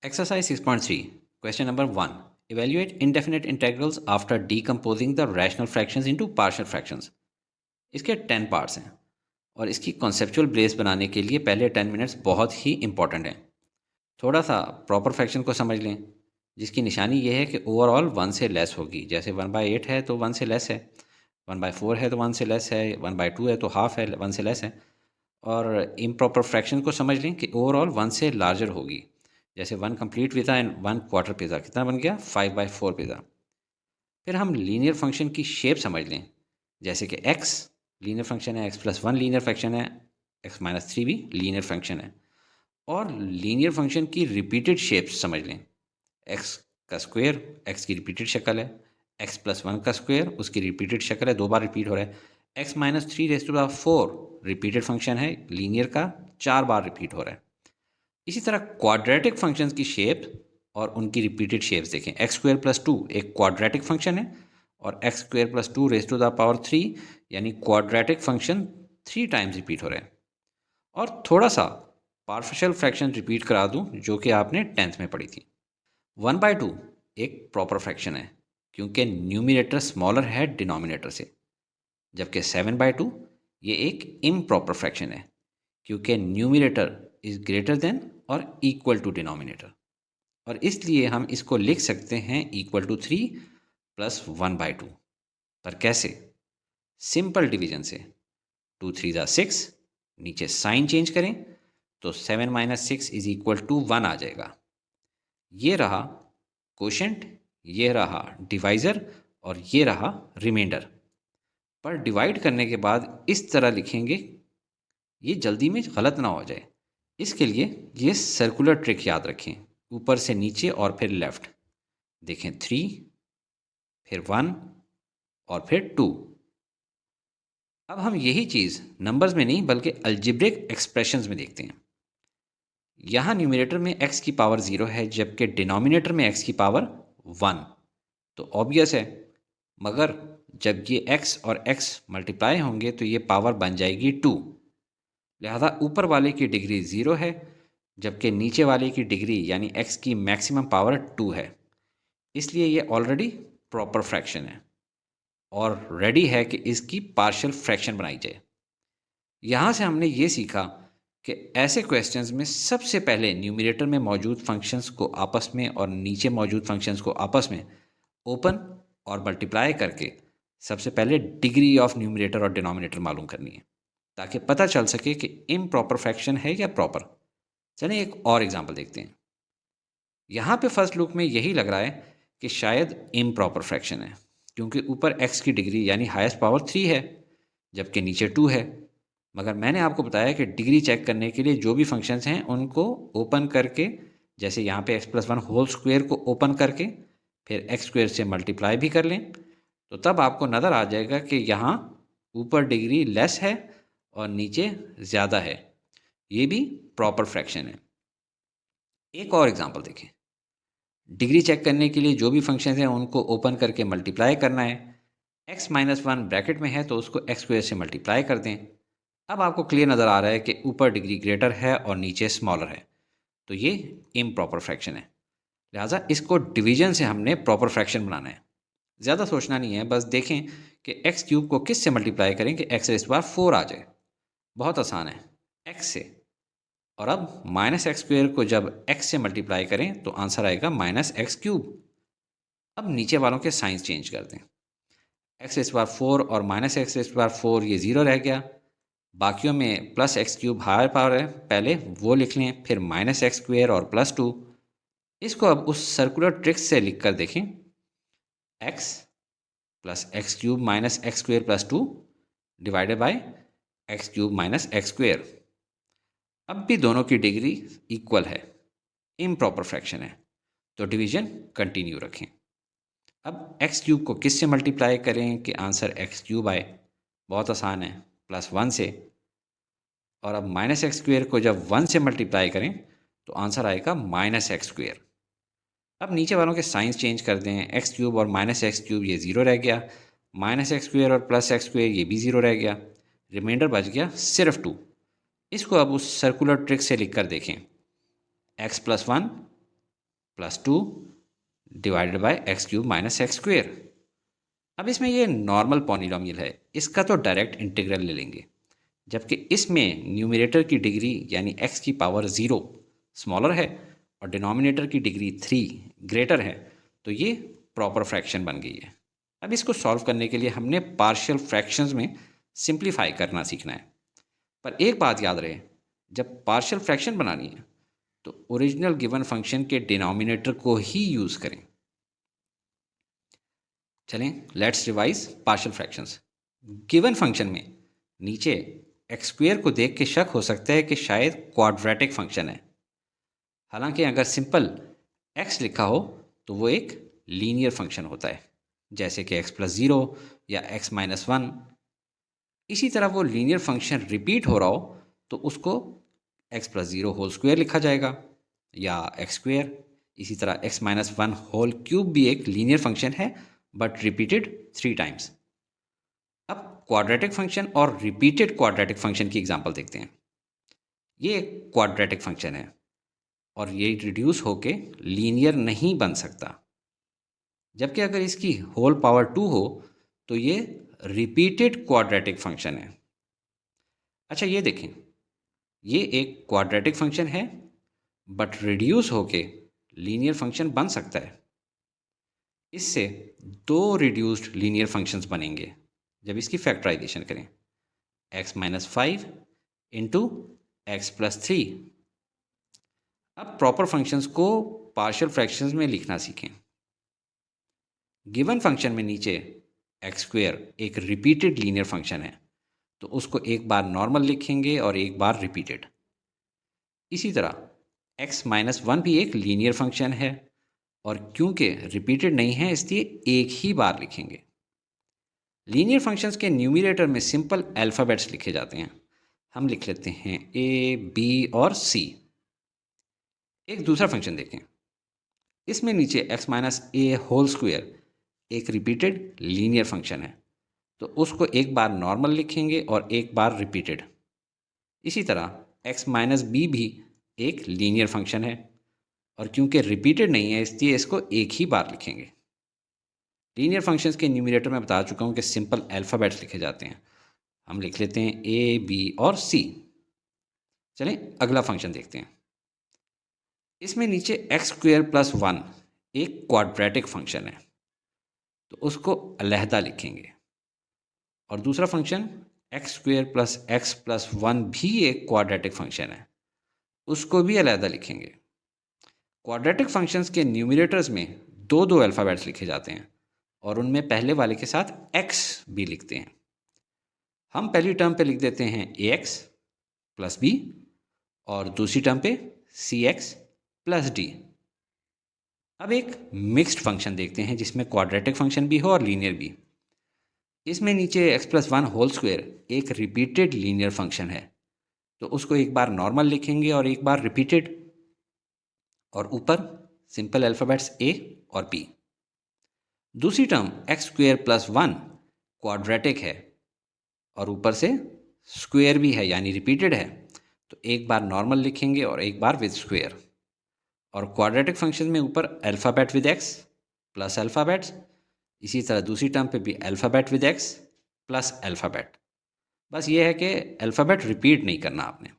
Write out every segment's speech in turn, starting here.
Exercise 6.3, question number 1. Evaluate indefinite integrals after decomposing the rational fractions into partial fractions. इसके 10 parts हैं और इसकी conceptual base बनाने के लिए पहले 10 मिनट्स बहुत ही इंपॉर्टेंट हैं। थोड़ा सा प्रॉपर फ्रैक्शन को समझ लें, जिसकी निशानी ये है कि ओवरऑल 1 से लेस होगी। जैसे 1/8 है तो 1 से लेस है, 1/4 है तो 1 से लेस है, 1/2 है तो हाफ है, 1 से लेस है। और इम्प्रॉपर फ्रैक्शन को समझ लें कि ओवरऑल 1 से लार्जर होगी। जैसे 1 complete pizza and 1 quarter pizza कितना बन गया, 5/4 पिज़्ज़ा। फिर हम लीनियर फंक्शन की शेप समझ लें, जैसे कि x लीनियर फंक्शन है, x+1 लीनियर फंक्शन है, x-3 भी लीनियर फंक्शन है। और लीनियर फंक्शन की रिपीटेड शेप्स समझ लें, x का स्क्वायर x की रिपीटेड शक्ल है, x+1 का स्क्वायर उसकी रिपीटेड शक्ल है, 2 बार रिपीट हो रहा है, x-3 रिपीटेड फंक्शन है लीनियर का, 4 बार रिपीट हो रहा है। इसी तरह क्वाड्रेटिक फंक्शंस की शेप और उनकी रिपीटेड शेप्स देखें। x² + 2 एक क्वाड्रेटिक फंक्शन है और x²+2 यानी क्वाड्रेटिक फंक्शन 3 टाइम्स रिपीट हो रहे हैं। और थोड़ा सा पार्शियल फ्रैक्शन रिपीट करा दूं जो कि आपने 10th में पढ़ी थी। 1/2 एक प्रॉपर फ्रैक्शन है क्योंकि न्यूमिनेटर स्मॉलर है डिनोमिनेटर से, जबकि 7/2 ये एक इम्प्रॉपर फ्रैक्शन है क्योंकि न्यूमिनेटर इज ग्रेटर देन और इक्वल टू डिनोमिनेटर, और इसलिए हम इसको लिख सकते हैं =3 + 1/2। पर कैसे? सिंपल डिवीजन से। 2 3 ज़ा 6, नीचे साइन चेंज करें तो 7 - 6 = 1 आ जाएगा। ये रहा कोशेंट, ये रहा डिवाइज़र और ये रहा रिमाइंडर। पर डिवाइड करने के बाद इस तरह लिखेंगे, ये जल्दी में गलत ना हो जाए, इसके लिए ये सर्कुलर ट्रिक याद रखें। ऊपर से नीचे और फिर लेफ्ट। देखें 3, फिर 1 और फिर 2। अब हम यही चीज़ नंबर्स में नहीं बल्कि अलजेब्रिक एक्सप्रेशंस में देखते हैं। यहाँ न्यूमरेटर में x की पावर 0 है जबकि डिनोमिनेटर में x की पावर 1, तो ऑब्वियस है। मगर जब ये x और x मल्टीप्लाई होंगे तो ये पावर बन जाएगी 2। लिहाजा ऊपर वाले की डिग्री 0 है जबकि नीचे वाले की डिग्री यानी x की मैक्सिमम पावर 2 है। इसलिए ये ऑलरेडी प्रॉपर फ्रैक्शन है और रेडी है कि इसकी पार्शियल फ्रैक्शन बनाई जाए। यहाँ से हमने ये सीखा कि ऐसे क्वेश्चंस में सबसे पहले न्यूमरेटर में मौजूद फंक्शंस को आपस में और नीचे मौजूद फंक्शंस को आपस में ओपन और मल्टीप्लाई करके सबसे पहले डिग्री ऑफ न्यूमरेटर और डिनोमिनेटर मालूम करनी है, ताकि पता चल सके कि इम्प्रॉपर फ्रैक्शन है या प्रॉपर। चलें एक और एग्जांपल देखते हैं। यहाँ पे फर्स्ट लुक में यही लग रहा है कि शायद इम्प्रॉपर फ्रैक्शन है क्योंकि ऊपर x की डिग्री यानी हाईएस्ट पावर 3 है जबकि नीचे 2 है। मगर मैंने आपको बताया कि डिग्री चेक करने के लिए जो भी फंक्शंस हैं उनको ओपन करके, जैसे यहाँ पे x+1 होल स्क्वायर को ओपन करके फिर x² से मल्टीप्लाई भी कर लें, तो तब आपको नज़र आ जाएगा कि यहाँ ऊपर डिग्री लेस है और नीचे ज़्यादा है। ये भी प्रॉपर फ्रैक्शन है। एक और एग्जांपल देखें। डिग्री चेक करने के लिए जो भी फंक्शंस हैं उनको ओपन करके मल्टीप्लाई करना है। x-1 ब्रैकेट में है तो उसको x² से मल्टीप्लाई कर दें। अब आपको क्लियर नज़र आ रहा है कि ऊपर डिग्री ग्रेटर है और नीचे स्मॉलर है, तो ये इम्प्रॉपर फ्रैक्शन है। लिहाजा इसको डिवीजन से हमने प्रॉपर फ्रैक्शन बनाना है। ज़्यादा सोचना नहीं है, बस देखें कि x³ को किस से मल्टीप्लाई करें कि x⁴ आ जाए। बहुत आसान है, x से। और अब -x² को जब x से मल्टीप्लाई करें तो आंसर आएगा -x³। अब नीचे वालों के साइंस चेंज कर दें। x⁴ और -x⁴ ये 0 रह गया। बाकियों में +x³ हायर पावर है, पहले वो लिख लें, फिर -x² और +2। इसको अब उस सर्कुलर ट्रिक से लिख कर देखें, x + x³ - x² + 2 divided bye x³ - x²। अब भी दोनों की डिग्री इक्वल है, इम्प्रॉपर फ्रैक्शन है, तो डिवीजन कंटिन्यू रखें। अब x³ को किस से मल्टीप्लाई करें कि आंसर x³ आए? बहुत आसान है, +1 से। और अब -x² को जब 1 से मल्टीप्लाई करें तो आंसर आएगा -x²। अब नीचे वालों के साइंस चेंज कर दें। x³ और -x³ ये 0 रह गया, -x² और +x² ये भी 0 रह गया, रिमाइंडर बच गया सिर्फ 2। इसको अब उस सर्कुलर ट्रिक से लिख कर देखें, x+1 +2 divided bye x cube minus x square. अब इसमें ये नॉर्मल पॉलिनॉमियल है, इसका तो डायरेक्ट इंटीग्रल ले लेंगे, जबकि इसमें न्यूमरेटर की डिग्री यानी x की पावर 0 स्मॉलर है और डिनोमिनेटर की डिग्री 3 ग्रेटर है, तो ये प्रॉपर फ्रैक्शन बन गई है। अब इसको सॉल्व करने के लिए हमने पार्शियल फ्रैक्शंस में सिंप्लीफाई करना सीखना है। पर एक बात याद रहे, जब पार्शियल फ्रैक्शन बनानी है तो ओरिजिनल गिवन फंक्शन के डिनोमिनेटर को ही यूज़ करें। चलें let's revise partial fractions. Given function में नीचे एक्स स्क्वेयर को देख के शक हो सकता है कि शायद क्वाड्रेटिक फंक्शन है, हालांकि अगर सिंपल एक्स लिखा हो तो वो एक लीनियर फंक्शन होता है, जैसे कि x+0 या x-1। इसी तरह वो लीनियर फंक्शन रिपीट हो रहा हो तो उसको x+0 होल स्क्वायर लिखा जाएगा या एक्स स्क्वेयर। इसी तरह x-1 होल क्यूब भी एक लीनियर फंक्शन है बट रिपीटेड 3 टाइम्स। अब क्वाड्रेटिक फंक्शन और रिपीटेड क्वाड्रेटिक फंक्शन की एग्जांपल देखते हैं। ये एक क्वाड्रेटिक फंक्शन है और ये रिड्यूस होके लीनियर नहीं बन सकता, जबकि अगर इसकी होल पावर 2 हो तो ये रिपीटेड क्वाड्रेटिक फंक्शन है। अच्छा ये देखें, ये एक क्वाड्रेटिक फंक्शन है बट रिड्यूस होके लीनियर फंक्शन बन सकता है। इससे दो रिड्यूस्ड लीनियर फंक्शंस बनेंगे जब इसकी फैक्टराइजेशन करें, x-5 इंटू x+3। अब प्रॉपर फंक्शंस को पार्शियल फ्रैक्शंस में लिखना सीखें। गिवन फंक्शन में नीचे एक्स स्क्वेयर एक रिपीटेड लीनियर फंक्शन है, तो उसको एक बार नॉर्मल लिखेंगे और एक बार रिपीटेड। इसी तरह x-1 भी एक लीनियर फंक्शन है और क्योंकि रिपीटेड नहीं है इसलिए एक ही बार लिखेंगे। लीनियर फंक्शंस के न्यूमरेटर में सिंपल अल्फ़ाबेट्स लिखे जाते हैं। हम लिख लेते हैं a, b और c। एक दूसरा फंक्शन देखें, इसमें नीचे x-a होल स्क्वायर एक रिपीटेड लीनियर फंक्शन है, तो उसको एक बार नॉर्मल लिखेंगे और एक बार रिपीटेड। इसी तरह x-b भी एक लीनियर फंक्शन है और क्योंकि रिपीटेड नहीं है इसलिए इसको एक ही बार लिखेंगे। लीनियर फंक्शंस के न्यूमरेटर में बता चुका हूँ कि सिंपल अल्फ़ाबेट्स लिखे जाते हैं। हम लिख लेते हैं a, b और c। चलें अगला फंक्शन देखते हैं। इसमें नीचे x² + 1 एक क्वाड्रेटिक फंक्शन है, तो उसको अलहदा लिखेंगे। और दूसरा फंक्शन x² + x+1 भी एक क्वाड्रेटिक फंक्शन है, उसको भी अलहदा लिखेंगे। क्वाड्रेटिक फंक्शंस के न्यूमरेटर्स में दो दो अल्फ़ाबेट्स लिखे जाते हैं और उनमें पहले वाले के साथ x भी लिखते हैं। हम पहली टर्म पे लिख देते हैं ax + b और दूसरी टर्म पे cx + d। अब एक मिक्स्ड फंक्शन देखते हैं जिसमें क्वाड्रेटिक फंक्शन भी हो और लीनियर भी। इसमें नीचे x+1 होल स्क्वायर एक रिपीटेड लीनियर फंक्शन है, तो उसको एक बार नॉर्मल लिखेंगे और एक बार रिपीटेड, और ऊपर सिंपल अल्फ़ाबेट्स a और b। दूसरी टर्म x² + 1 क्वाड्रेटिक है और ऊपर से स्क्वायर भी है यानी रिपीटेड है, तो एक बार नॉर्मल लिखेंगे और एक बार विद स्क्वायर। और क्वाड्रेटिक फंक्शन में ऊपर alphabet with x plus alphabets, इसी तरह दूसरी टर्म पे भी alphabet with x plus alphabet. बस ये है कि अल्फ़ाबेट रिपीट नहीं करना आपने।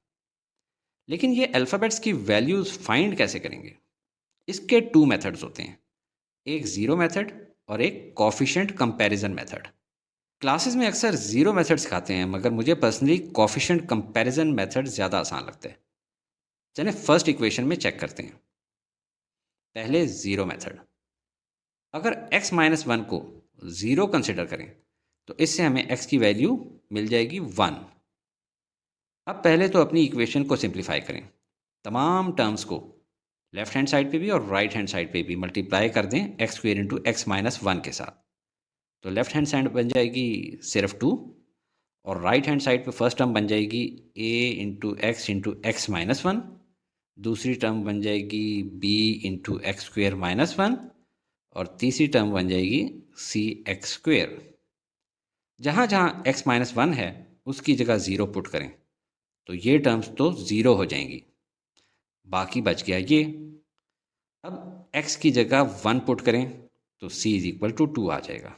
लेकिन ये अल्फ़ाबेट्स की वैल्यूज़ फाइंड कैसे करेंगे? इसके 2 मेथड्स होते हैं, एक ज़ीरो मेथड और एक कोफिशिएंट कंपैरिजन मेथड। क्लासेस में अक्सर ज़ीरो मेथड सिखाते हैं, मगर मुझे पर्सनली कोफिशिएंट कंपैरिजन मेथड ज़्यादा आसान लगता है। चलिए फर्स्ट इक्वेशन में चेक करते हैं। पहले ज़ीरो मेथड। अगर x-1 को ज़ीरो कंसिडर करें तो इससे हमें x की वैल्यू मिल जाएगी 1। अब पहले तो अपनी इक्वेशन को सिंप्लीफाई करें। तमाम टर्म्स को लेफ्ट हैंड साइड पे भी और राइट हैंड साइड पे भी मल्टीप्लाई कर दें x² × x-1 के साथ, तो लेफ्ट हैंड साइड बन जाएगी सिर्फ 2 और राइट हैंड साइड पे फर्स्ट टर्म बन जाएगी a × x × x-1, दूसरी टर्म बन जाएगी b × x² - 1 और तीसरी टर्म बन जाएगी cx²। जहाँ जहाँ x-1 है उसकी जगह ज़ीरो पुट करें तो ये टर्म्स तो ज़ीरो हो जाएंगी, बाकी बच गया ये। अब x की जगह 1 पुट करें तो c इज इक्वल टू 2 आ जाएगा।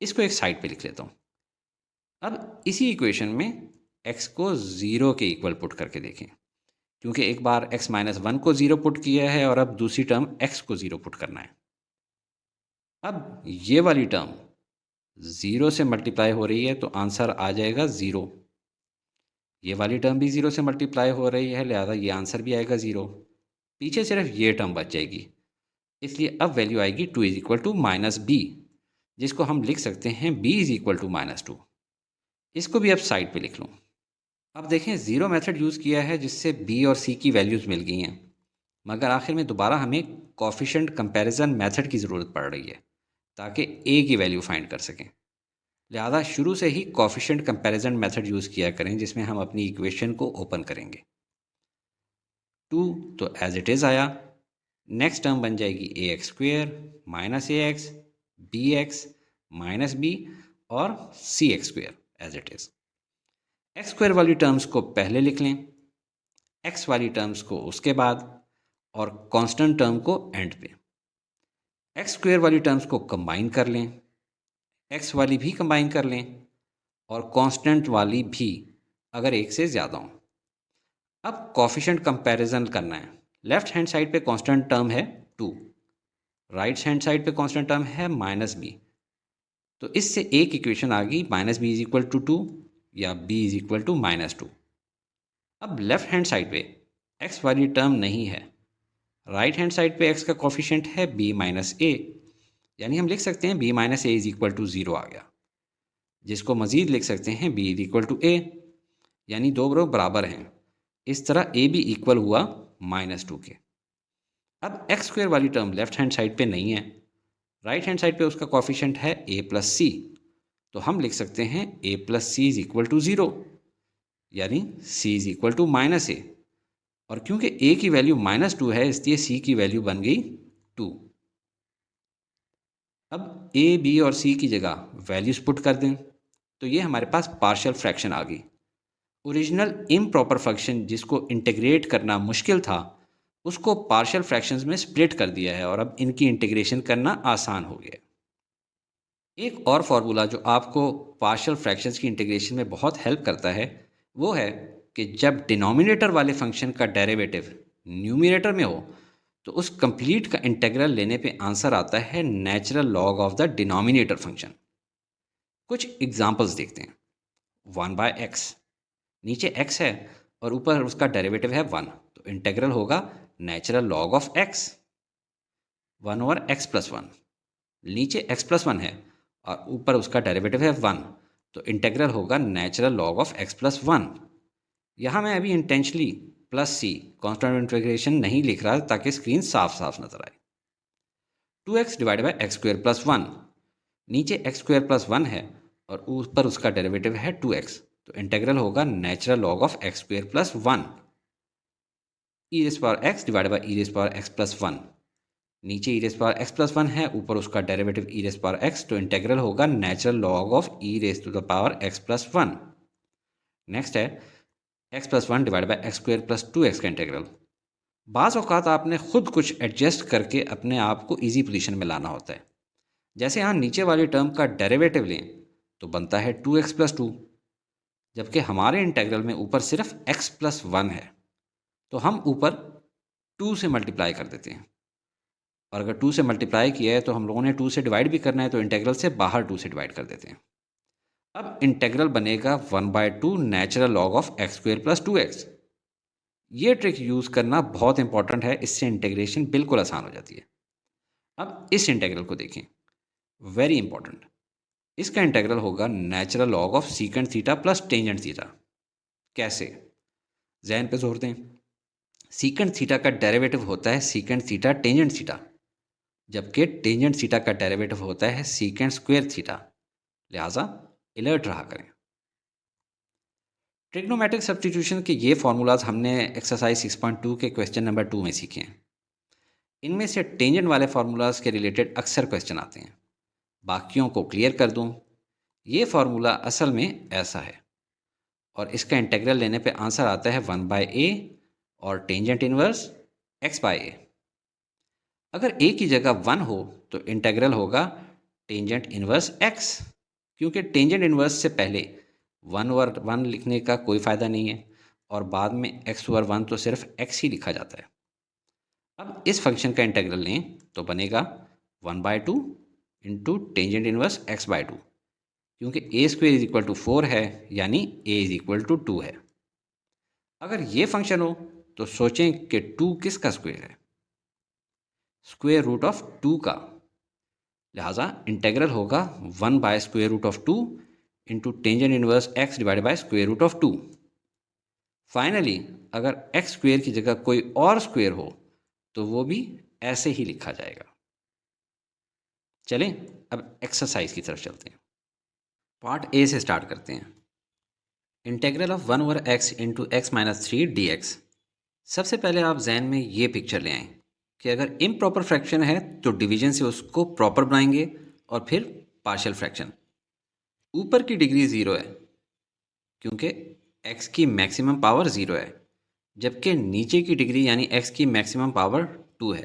इसको एक साइड पे लिख लेता हूँ। अब इसी इक्वेशन में x को 0 के इक्वल पुट करके देखें, क्योंकि एक बार x माइनस 1 को 0 पुट किया है और अब दूसरी टर्म x को 0 पुट करना है। अब ये वाली टर्म 0 से मल्टीप्लाई हो रही है तो आंसर आ जाएगा 0। ये वाली टर्म भी 0 से मल्टीप्लाई हो रही है, लिहाजा ये आंसर भी आएगा 0। पीछे सिर्फ ये टर्म बच जाएगी, इसलिए अब वैल्यू आएगी 2 is equal to minus b, जिसको हम लिख सकते हैं b is equal to minus 2। इसको भी अब साइड पे लिख लूँ। अब देखें, ज़ीरो मेथड यूज़ किया है जिससे b और c की वैल्यूज़ मिल गई हैं, मगर आखिर में दोबारा हमें कोफिशिएंट कंपैरिजन मेथड की ज़रूरत पड़ रही है ताकि a की वैल्यू फाइंड कर सकें। लिहाजा शुरू से ही कोफिशिएंट कंपैरिजन मेथड यूज़ किया करें, जिसमें हम अपनी इक्वेशन को ओपन करेंगे। 2 तो एज इट इज़ आया। नेक्स्ट टर्म बन जाएगी a x square minus a x b x minus b और c x square as it is. X square वाली टर्म्स को पहले लिख लें, एक्स वाली टर्म्स को उसके बाद और कांस्टेंट टर्म को एंड पे। एक्स स्क्वेयर वाली टर्म्स को कंबाइन कर लें, एक्स वाली भी कंबाइन कर लें और कांस्टेंट वाली भी अगर एक से ज़्यादा हो। अब कोफिशिएंट कंपैरिजन करना है। लेफ्ट हैंड साइड पे कांस्टेंट टर्म है 2, राइट हैंड साइड पे कांस्टेंट टर्म है माइनस बी। तो इससे एक इक्वेशन आ गई minus b is equal to 2 या b is equal to minus 2। अब लेफ्ट हैंड साइड पे एक्स वाली टर्म नहीं है, राइट हैंड साइड पे एक्स का कोफिशिएंट है b माइनस ए, यानी हम लिख सकते हैं b minus A is equal to 0 आ गया, जिसको मजीद लिख सकते हैं b इज इक्वल टू ए, यानी दो बराबर हैं। इस तरह a भी इक्वल हुआ माइनस 2 के। अब एक्स स्क्वेयर वाली टर्म लेफ्ट हैंड साइड पे नहीं है, राइट हैंड साइड पे उसका कोफिशिएंट है a प्लस सी, तो हम लिख सकते हैं a plus C is equal to 0, यानी c is equal to minus a. और क्योंकि a की वैल्यू माइनस 2 है, इसलिए c की वैल्यू बन गई 2। अब a, b और c की जगह वैल्यूज पुट कर दें तो ये हमारे पास पार्शियल फ्रैक्शन आ गई। ओरिजिनल इम्प्रॉपर फंक्शन जिसको इंटीग्रेट करना मुश्किल था, उसको पार्शियल फ्रैक्शंस में स्प्लिट कर दिया है और अब इनकी इंटीग्रेशन करना आसान हो गया। एक और फार्मूला जो आपको पार्शियल फ्रैक्शंस की इंटीग्रेशन में बहुत हेल्प करता है वो है कि जब डिनोमिनेटर वाले फंक्शन का डेरिवेटिव न्यूमरेटर में हो तो उस कंप्लीट का इंटीग्रल लेने पे आंसर आता है natural log of the denominator function. कुछ एग्जांपल्स देखते हैं। 1/x, नीचे x है और ऊपर उसका डेरिवेटिव है 1, तो इंटीग्रल होगा natural log of x। 1/x+1, नीचे x+1 है और ऊपर उसका डेरिवेटिव है 1, तो इंटीग्रल होगा नेचुरल लॉग ऑफ x+1। यहाँ मैं अभी intentionally plus c constant integration नहीं लिख रहा ताकि स्क्रीन साफ साफ नजर आए। 2x divide by x square plus 1, नीचे एक्स स्क्वेयर प्लस 1 है और ऊपर उसका डेरिवेटिव है 2x, तो इंटीग्रल होगा natural log of x square plus 1। E raise power x divide by e raise power x plus 1, नीचे e raise power x plus 1 है, ऊपर उसका derivative e raise power x, तो इंटीग्रल होगा natural log of e raise to the power x plus 1। Next है x+1 divide by x square plus 2x का integral. बाज़ औक़ात आपने ख़ुद कुछ एडजस्ट करके अपने आप को ईजी पोजीशन में लाना होता है। जैसे यहाँ नीचे वाली टर्म का डेरिवेटिव लें तो बनता है 2x प्लस 2, जबकि हमारे इंटीग्रल में ऊपर सिर्फ x प्लस 1 है, तो हम ऊपर 2 से मल्टीप्लाई कर देते हैं। और अगर 2 से मल्टीप्लाई किया है तो हम लोगों ने 2 से डिवाइड भी करना है, तो इंटीग्रल से बाहर 2 से डिवाइड कर देते हैं। अब इंटीग्रल बनेगा 1/2 natural log of x square plus 2x। ये ट्रिक यूज़ करना बहुत इंपॉर्टेंट है, इससे इंटीग्रेशन बिल्कुल आसान हो जाती है। अब इस इंटीग्रल को देखें, वेरी इंपॉर्टेंट। इसका इंटीग्रल होगा natural log of secant theta plus tangent theta. कैसे, जहन पे जोर दें। सीकेंट थीटा का डेरिवेटिव होता है सीकेंट थीटा टेंजेंट थीटा, जबकि टेंजेंट थीटा का डेरिवेटिव होता है सीकेंट स्क्वायर थीटा, लिहाजा अलर्ट रहा करें। ट्रिग्नोमेट्रिक सब्स्टिट्यूशन के ये फार्मूलाज हमने एक्सरसाइज 6.2 के क्वेश्चन नंबर 2 में सीखे हैं। इनमें से टेंजेंट वाले फार्मूलाज के रिलेटेड अक्सर क्वेश्चन आते हैं। बाकियों को क्लियर कर दूं, ये फार्मूला असल में ऐसा है और इसका इंटीग्रल लेने पे आंसर आता है 1/a और टेंजेंट इनवर्स x/a। अगर a की जगह 1 हो तो इंटेग्रल होगा टेंजेंट इनवर्स x, क्योंकि टेंजेंट इनवर्स से पहले 1 ओवर 1 लिखने का कोई फ़ायदा नहीं है और बाद में x ओवर 1 तो सिर्फ x ही लिखा जाता है। अब इस फंक्शन का इंटेग्रल लें तो बनेगा 1/2 इंटू टेंजेंट इनवर्स x/2, क्योंकि a square is equal to 4 है, यानी a इज इक्वल टू 2 है। अगर ये फंक्शन हो तो सोचें कि 2 किसका स्क्वेयर है? स्क्वेयर रूट ऑफ 2 का। लिहाजा इंटेग्रल होगा 1/√2 into tangent inverse x divided by square root of 2। Finally अगर x स्क्वेयर की जगह कोई और स्क्वेयर हो तो वो भी ऐसे ही लिखा जाएगा। चलें अब एक्सरसाइज की तरफ चलते हैं। पार्ट ए से स्टार्ट करते हैं। Integral of 1 over x into x minus 3 D x. सबसे पहले आप जहन में ये पिक्चर ले आएँ कि अगर इम्प्रॉपर फ्रैक्शन है तो डिवीजन से उसको प्रॉपर बनाएंगे और फिर पार्शियल फ्रैक्शन। ऊपर की डिग्री 0 है क्योंकि x की मैक्सिमम पावर 0 है, जबकि नीचे की डिग्री यानी x की मैक्सिमम पावर 2 है।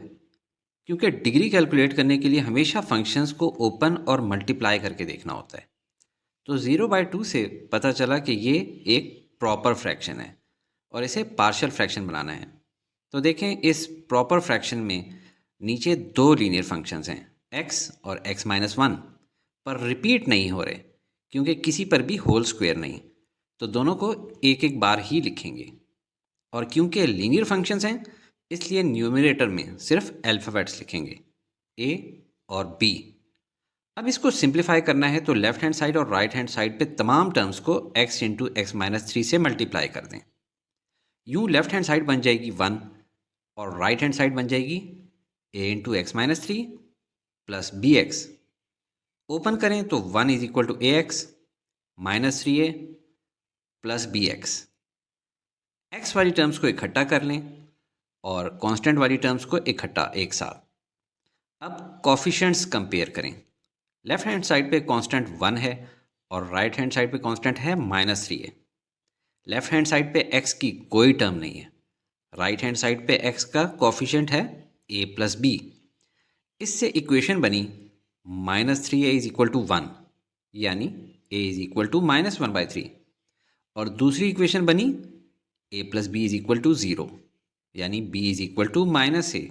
क्योंकि डिग्री कैलकुलेट करने के लिए हमेशा फंक्शंस को ओपन और मल्टीप्लाई करके देखना होता है, तो 0/2 से पता चला कि ये एक प्रॉपर फ्रैक्शन है और इसे पार्शियल फ्रैक्शन बनाना है। तो देखें इस प्रॉपर फ्रैक्शन में नीचे दो लीनियर फंक्शंस हैं x और x-1, पर रिपीट नहीं हो रहे क्योंकि किसी पर भी होल स्क्वायर नहीं, तो दोनों को एक एक बार ही लिखेंगे। और क्योंकि लीनियर फंक्शंस हैं इसलिए न्यूमरेटर में सिर्फ अल्फ़ाबेट्स लिखेंगे a और b। अब इसको सिंप्लीफाई करना है तो लेफ्ट हैंड साइड और राइट हैंड साइड पे तमाम टर्म्स को x इंटू x-3 से मल्टीप्लाई कर दें। यूँ लेफ्ट हैंड साइड बन जाएगी 1 और राइट हैंड साइड बन जाएगी a into x-3 plus b x. Open करें तो 1 is equal to a x minus 3a plus b x. X वाली टर्म्स को इकट्ठा कर लें और कांस्टेंट वाली टर्म्स को इकट्ठा एक साथ। अब कोफिशिएंट्स कंपेयर करें। लेफ्ट हैंड साइड पे कांस्टेंट 1 है और राइट हैंड साइड पे कांस्टेंट है -3a। लेफ्ट हैंड साइड पे x की कोई टर्म नहीं है, राइट हैंड साइड पे x का कोफिशिएंट है a प्लस बी। इससे इक्वेशन बनी -3a इज इक्वल टू 1, यानी a इज इक्वल टू -1/3, और दूसरी इक्वेशन बनी a plus B is equal to 0, यानी b is equal to -a।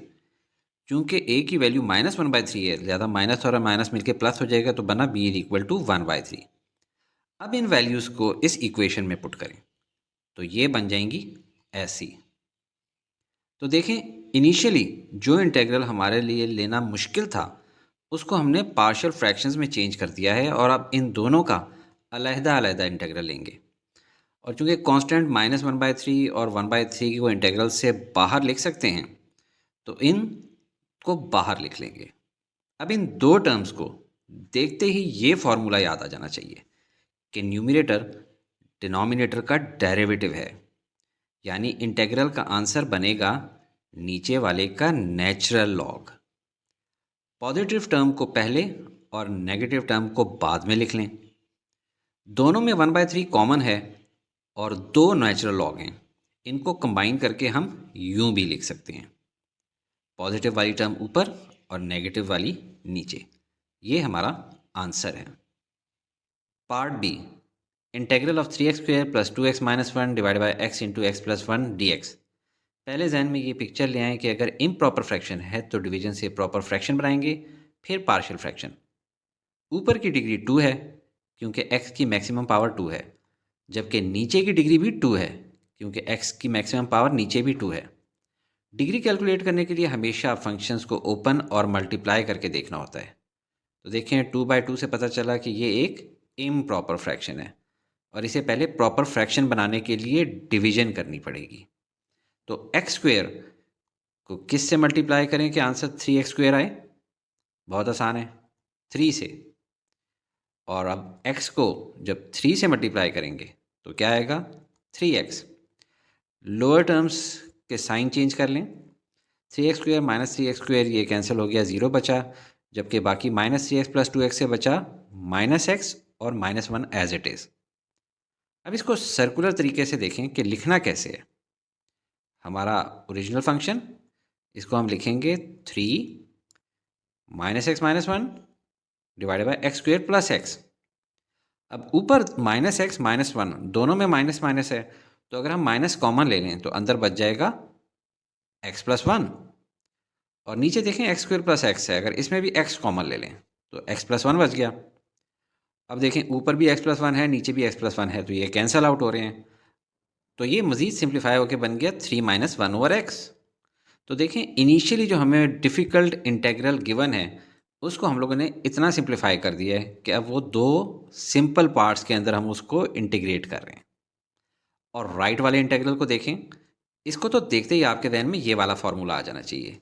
चूंकि a की वैल्यू -1/3 है, ज़्यादा माइनस और माइनस मिलके प्लस हो जाएगा, तो बना b इज इक्वल टू 1/3। अब इन वैल्यूज़ को इस इक्वेशन में पुट करें तो ये बन जाएंगी ऐसी। तो देखें इनिशियली जो इंटेग्रल हमारे लिए लेना मुश्किल था उसको हमने पार्शियल फ्रैक्शंस में चेंज कर दिया है और अब इन दोनों का अलग-अलग इंटेग्रल लेंगे। और चूंकि कांस्टेंट -1/3 और 1/3 को इंटेग्रल से बाहर लिख सकते हैं तो इन को बाहर लिख लेंगे। अब इन दो टर्म्स को देखते ही ये फॉर्मूला याद आ जाना चाहिए कि न्यूमरेटर डिनोमिनेटर का डेरिवेटिव है, यानी इंटेग्रल का आंसर बनेगा नीचे वाले का नेचुरल लॉग। पॉजिटिव टर्म को पहले और नेगेटिव टर्म को बाद में लिख लें। दोनों में 1/3 कॉमन है और दो नेचुरल लॉग हैं, इनको कंबाइन करके हम यूं भी लिख सकते हैं, पॉजिटिव वाली टर्म ऊपर और नेगेटिव वाली नीचे। ये हमारा आंसर है। Part b, integral of 3x² plus 2x-1 divide by x into x plus 1 dx। पहले जहन में ये पिक्चर ले आएँ कि अगर इम्प्रॉपर फ्रैक्शन है तो डिवीजन से प्रॉपर फ्रैक्शन बनाएंगे, फिर पार्शियल फ्रैक्शन। ऊपर की डिग्री 2 है क्योंकि x की मैक्सिमम पावर 2 है, जबकि नीचे की डिग्री भी 2 है क्योंकि x की मैक्सिमम पावर नीचे भी 2 है। डिग्री कैलकुलेट करने के लिए हमेशा फंक्शंस को ओपन और मल्टीप्लाई करके देखना होता है। तो देखें 2/2 से पता चला कि ये एक इम्प्रॉपर फ्रैक्शन है और इसे पहले प्रॉपर फ्रैक्शन बनाने के लिए डिवीजन करनी पड़ेगी। तो x² को किस से मल्टीप्लाई करें कि आंसर 3x² आए? बहुत आसान है, 3 से। और अब x को जब 3 से मल्टीप्लाई करेंगे तो क्या आएगा? 3x। लोअर टर्म्स के साइन चेंज कर लें, 3x² माइनस 3x² ये कैंसिल हो गया, 0 बचा, जबकि बाकी -3x प्लस 2x से बचा -x और -1 एज इट इज़। अब इसको सर्कुलर तरीके से देखें कि लिखना कैसे है। हमारा ओरिजिनल फंक्शन, इसको हम लिखेंगे 3 -x-1 divided by x square plus x. अब ऊपर -x -1 दोनों में माइनस माइनस है, तो अगर हम माइनस कॉमन ले लें तो अंदर बच जाएगा x+1, और नीचे देखें एक्स स्क्वेयर प्लस एक्स है, अगर इसमें भी x कॉमन ले लें तो x+1 बच गया। अब देखें ऊपर भी x+1 है, नीचे भी x+1 है, तो ये कैंसिल आउट हो रहे हैं, तो ये मज़ीद सिंप्लीफाई होकर बन गया 3 - 1/x। तो देखें इनिशियली जो हमें डिफ़िकल्ट इंटेग्रल गिवन है उसको हम लोगों ने इतना सिंप्लीफाई कर दिया है कि अब वो दो सिंपल पार्ट्स के अंदर हम उसको इंटीग्रेट कर रहे हैं। और राइट वाले इंटेग्रल को देखें, इसको तो देखते ही आपके ध्यान में ये वाला फार्मूला आ जाना चाहिए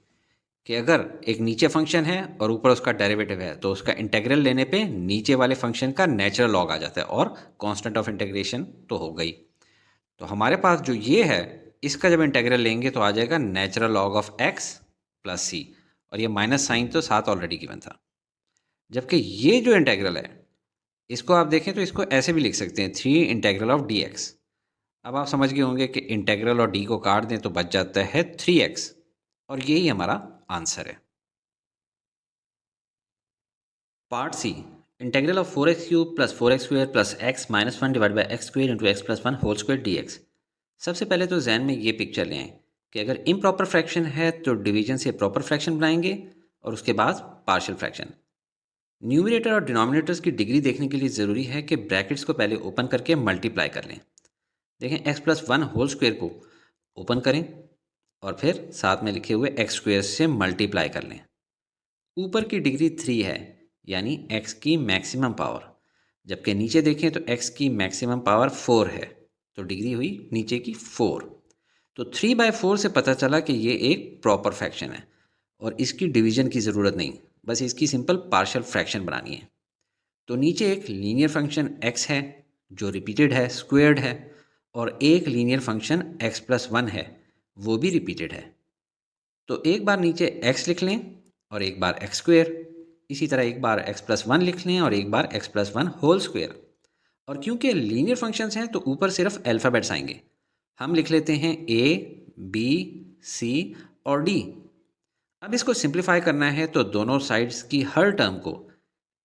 कि अगर एक नीचे फंक्शन है और ऊपर उसका डेरिवेटिव है तो उसका इंटेग्रल लेने पे नीचे वाले फंक्शन का नेचुरल लॉग आ जाता है और कांस्टेंट ऑफ इंटीग्रेशन तो हो गई। तो हमारे पास जो ये है इसका जब इंटेग्रल लेंगे तो आ जाएगा natural log of x plus c, और ये माइनस साइन तो साथ ऑलरेडी गिवन था। जबकि ये जो इंटेग्रल है इसको आप देखें तो इसको ऐसे भी लिख सकते हैं 3 इंटेग्रल ऑफ dx। अब आप समझ गए होंगे कि इंटेग्रल और d को काट दें तो बच जाता है 3x, और यही हमारा आंसर है। Part c, integral of 4x³ plus 4x² plus x - 1 divide by x square into x plus 1 whole square dx। सबसे पहले तो जहन में ये पिक्चर लें कि अगर इम्प्रॉपर फ्रैक्शन है तो डिवीजन से प्रॉपर फ्रैक्शन बनाएंगे और उसके बाद पार्शियल फ्रैक्शन। न्यूमरेटर और डिनोमिनेटर्स की डिग्री देखने के लिए ज़रूरी है कि ब्रैकेट्स को पहले ओपन करके मल्टीप्लाई कर लें। देखें x+1 होल स्क्वेयर को ओपन करें और फिर साथ में लिखे हुए एक्स स्क्वेयर से मल्टीप्लाई कर लें। ऊपर की डिग्री 3 है, यानी x की मैक्सिमम पावर, जबकि नीचे देखें तो x की मैक्सिमम पावर 4 है, तो डिग्री हुई नीचे की 4। तो 3/4 से पता चला कि ये एक प्रॉपर फ्रैक्शन है और इसकी डिवीजन की ज़रूरत नहीं, बस इसकी सिंपल पार्शियल फ्रैक्शन बनानी है। तो नीचे एक लीनियर फंक्शन x है जो रिपीटेड है, स्क्वेयर्ड है, और एक लीनियर फंक्शन x+1 है, वो भी रिपीटेड है। तो एक बार नीचे x लिख लें और एक बार x स्क्वेयर, इसी तरह एक बार x+1 लिख लें और एक बार x+1 होल स्क्वेयर। और क्योंकि लीनियर फंक्शंस हैं तो ऊपर सिर्फ अल्फ़ाबेट्स आएंगे, हम लिख लेते हैं a, b, c और d। अब इसको सिंप्लीफाई करना है तो दोनों साइड्स की हर टर्म को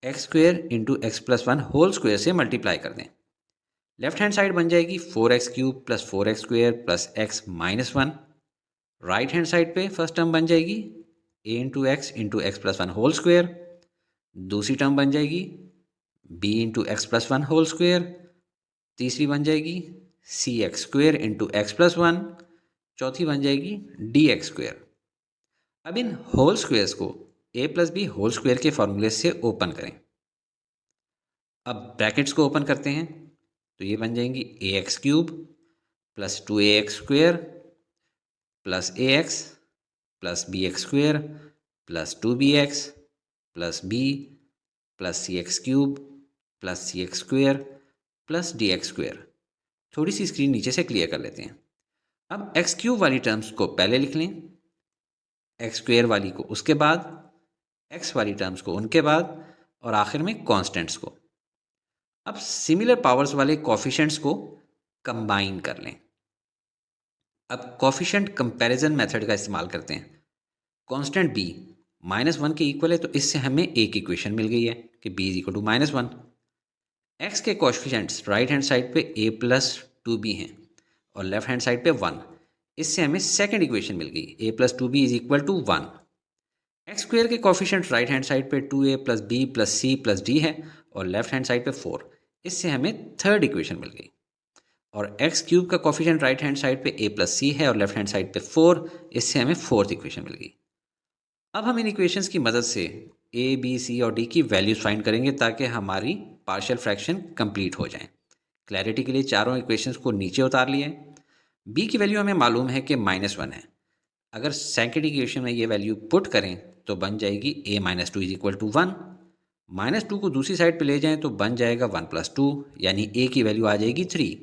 x square into x+1 whole square से मल्टीप्लाई कर दें। लेफ्ट हैंड साइड बन जाएगी 4x³ plus 4x square plus x - 1। Right hand side पे फर्स्ट टर्म बन जाएगी a into x plus 1 whole square, दूसरी टर्म बन जाएगी b into x plus 1 whole square, तीसरी बन जाएगी cx square into x plus 1, चौथी बन जाएगी dx स्क्वेयर। अब इन होल स्क्वेयर्स को a plus b whole square के फॉर्मूले से ओपन करें। अब ब्रैकेट्स को ओपन करते हैं तो ये बन जाएंगी ax³ plus 2ax square plus ax plus bx square plus 2bx plus b plus cx³ plus cx square plus dx square. थोड़ी सी स्क्रीन नीचे से क्लियर कर लेते हैं। अब x³ वाली टर्म्स को पहले लिख लें, x स्क्वेयर वाली को उसके बाद, x वाली टर्म्स को उनके बाद, और आखिर में कॉन्स्टेंट्स को। अब सिमिलर पावर्स वाले कोफिशिएंट्स को कंबाइन कर लें। अब कोफिशिएंट कंपैरिजन मेथड का इस्तेमाल करते हैं। कांस्टेंट b -1 के इक्वल है तो इससे हमें एक इक्वेशन मिल गई है कि b = -1। x के कोफिशिएंट्स राइट हैंड साइड पे a प्लस 2b हैं और लेफ्ट हैंड साइड पे 1, इससे हमें सेकंड इक्वेशन मिल गई a plus 2b = 1। X square के कोफिशिएंट राइट हैंड साइड पे 2a plus b plus c plus d है और लेफ्ट हैंड साइड पे 4, इससे हमें थर्ड इक्वेशन मिल गई। और x³ का कोफिशिएंट राइट हैंड साइड पे a प्लस c है और लेफ्ट हैंड साइड पे 4, इससे हमें फोर्थ इक्वेशन मिल गई। अब हम इन इक्वेशंस की मदद से a, b, c और d की वैल्यूज फाइंड करेंगे ताकि हमारी पार्शियल फ्रैक्शन कंप्लीट हो जाए। क्लैरिटी के लिए चारों इक्वेशंस को नीचे उतार लिए। b की वैल्यू हमें मालूम है कि -1 है। अगर सेकंड इक्वेशन में ये वैल्यू पुट करें तो बन जाएगी a - 2 = 1। -2 को दूसरी साइड पे ले जाएं तो बन जाएगा 1 + 2, यानी a की वैल्यू आ जाएगी 3।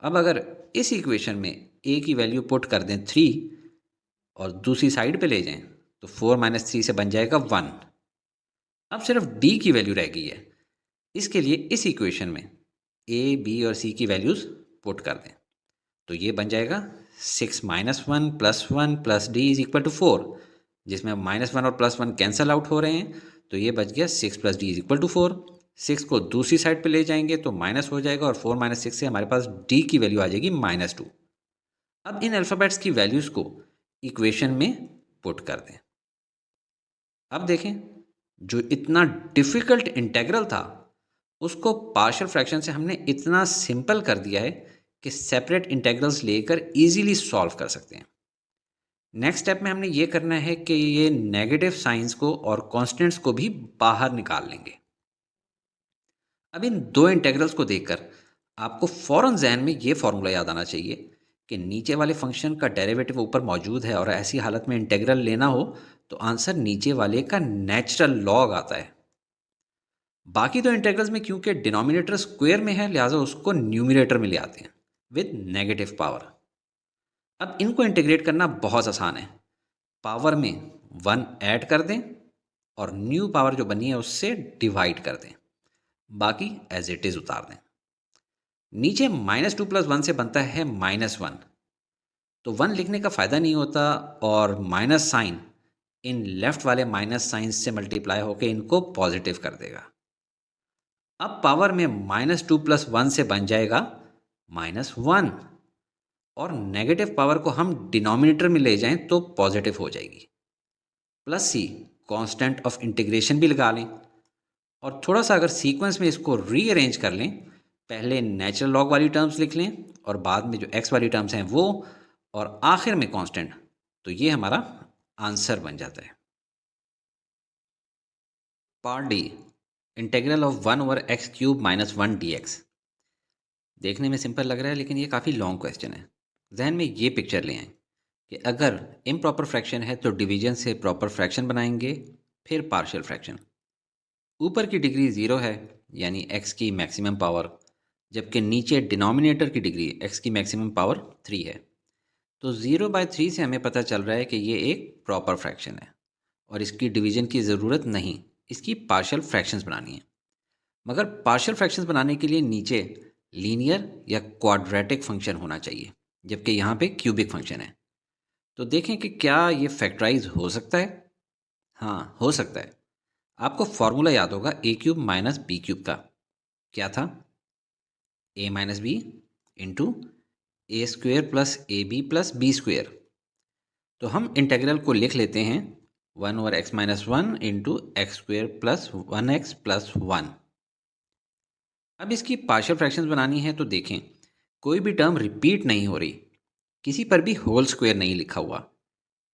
अब अगर इस इक्वेशन में a की वैल्यू पुट कर दें 3 और दूसरी साइड पे ले जाएं तो 4 - 3 से बन जाएगा 1। अब सिर्फ d की वैल्यू रह गई है। इसके लिए इस इक्वेशन में a, b और c की वैल्यूज़ पुट कर दें तो ये बन जाएगा 6 - 1 + 1 + d = 4 जिसमें -1 और +1 कैंसल आउट हो रहे हैं, तो ये बच गया 6 + d = 4। 6 को दूसरी साइड पे ले जाएंगे तो माइनस हो जाएगा, और 4 - 6 से हमारे पास d की वैल्यू आ जाएगी -2। अब इन अल्फ़ाबेट्स की वैल्यूज़ को इक्वेशन में पुट कर दें। अब देखें, जो इतना डिफ़िकल्ट इंटेग्रल था उसको पार्शियल फ्रैक्शन से हमने इतना सिंपल कर दिया है कि सेपरेट इंटेग्रल्स लेकर इजीली सॉल्व कर सकते हैं। नेक्स्ट स्टेप में हमने ये करना है कि ये नेगेटिव साइंस को और कॉन्स्टेंट्स को भी बाहर निकाल लेंगे। अब इन दो इंटेग्रल्स को देखकर आपको फ़ौरन जहन में ये फॉर्मूला याद आना चाहिए कि नीचे वाले फंक्शन का डेरिवेटिव ऊपर मौजूद है और ऐसी हालत में इंटेग्रल लेना हो तो आंसर नीचे वाले का नेचुरल लॉग आता है। बाकी दो इंटेग्रल्स में क्योंकि डिनोमिनेटर स्क्वायर में है, लिहाजा उसको न्यूमरेटर में ले आते हैं विद नेगेटिव पावर। अब इनको इंटीग्रेट करना बहुत आसान है। पावर में 1 ऐड कर दें और न्यू पावर जो बनी है उससे डिवाइड कर दें, बाकी एज इट इज़ उतार दें। नीचे -2 + 1 से बनता है -1, तो 1 लिखने का फ़ायदा नहीं होता और माइनस साइन इन लेफ्ट वाले माइनस साइन से मल्टीप्लाई होकर इनको पॉजिटिव कर देगा। अब पावर में -2 + 1 से बन जाएगा -1, और नेगेटिव पावर को हम डिनोमिनेटर में ले जाएं तो पॉजिटिव हो जाएगी। +c कांस्टेंट ऑफ इंटीग्रेशन भी लगा लें, और थोड़ा सा अगर सीक्वेंस में इसको रीअरेंज कर लें, पहले नेचुरल लॉग वाली टर्म्स लिख लें और बाद में जो x वाली टर्म्स हैं वो, और आखिर में कांस्टेंट, तो ये हमारा आंसर बन जाता है। Part D, integral of 1/x³ - 1 dx। देखने में सिंपल लग रहा है लेकिन ये काफ़ी लॉन्ग क्वेश्चन है। जहन में ये पिक्चर ले आएं कि अगर इम्प्रॉपर फ्रैक्शन है तो डिवीजन से प्रॉपर फ्रैक्शन बनाएंगे, फिर पार्शियल फ्रैक्शन। ऊपर की डिग्री 0 है यानी x की मैक्सिमम पावर, जबकि नीचे डिनोमिनेटर की डिग्री x की मैक्सिमम पावर 3 है। तो 0/3 से हमें पता चल रहा है कि ये एक प्रॉपर फ्रैक्शन है और इसकी डिवीजन की ज़रूरत नहीं, इसकी पार्शियल फ्रैक्शंस बनानी है। मगर पार्शियल फ्रैक्शंस बनाने के लिए नीचे लीनियर या क्वाड्रेटिक फंक्शन होना चाहिए, जबकि यहाँ पे क्यूबिक फंक्शन है। तो देखें कि क्या ये फैक्टराइज हो सकता है। हाँ, हो सकता है। आपको फॉर्मूला याद होगा a³ - b³ का। क्या था? a - b into a² + ab + b²। तो हम इंटीग्रल को लिख लेते हैं 1/x - 1 इंटू x² + 1x + 1। अब इसकी पार्शियल फ्रैक्शंस बनानी है तो देखें, कोई भी टर्म रिपीट नहीं हो रही, किसी पर भी होल स्क्वायर नहीं लिखा हुआ।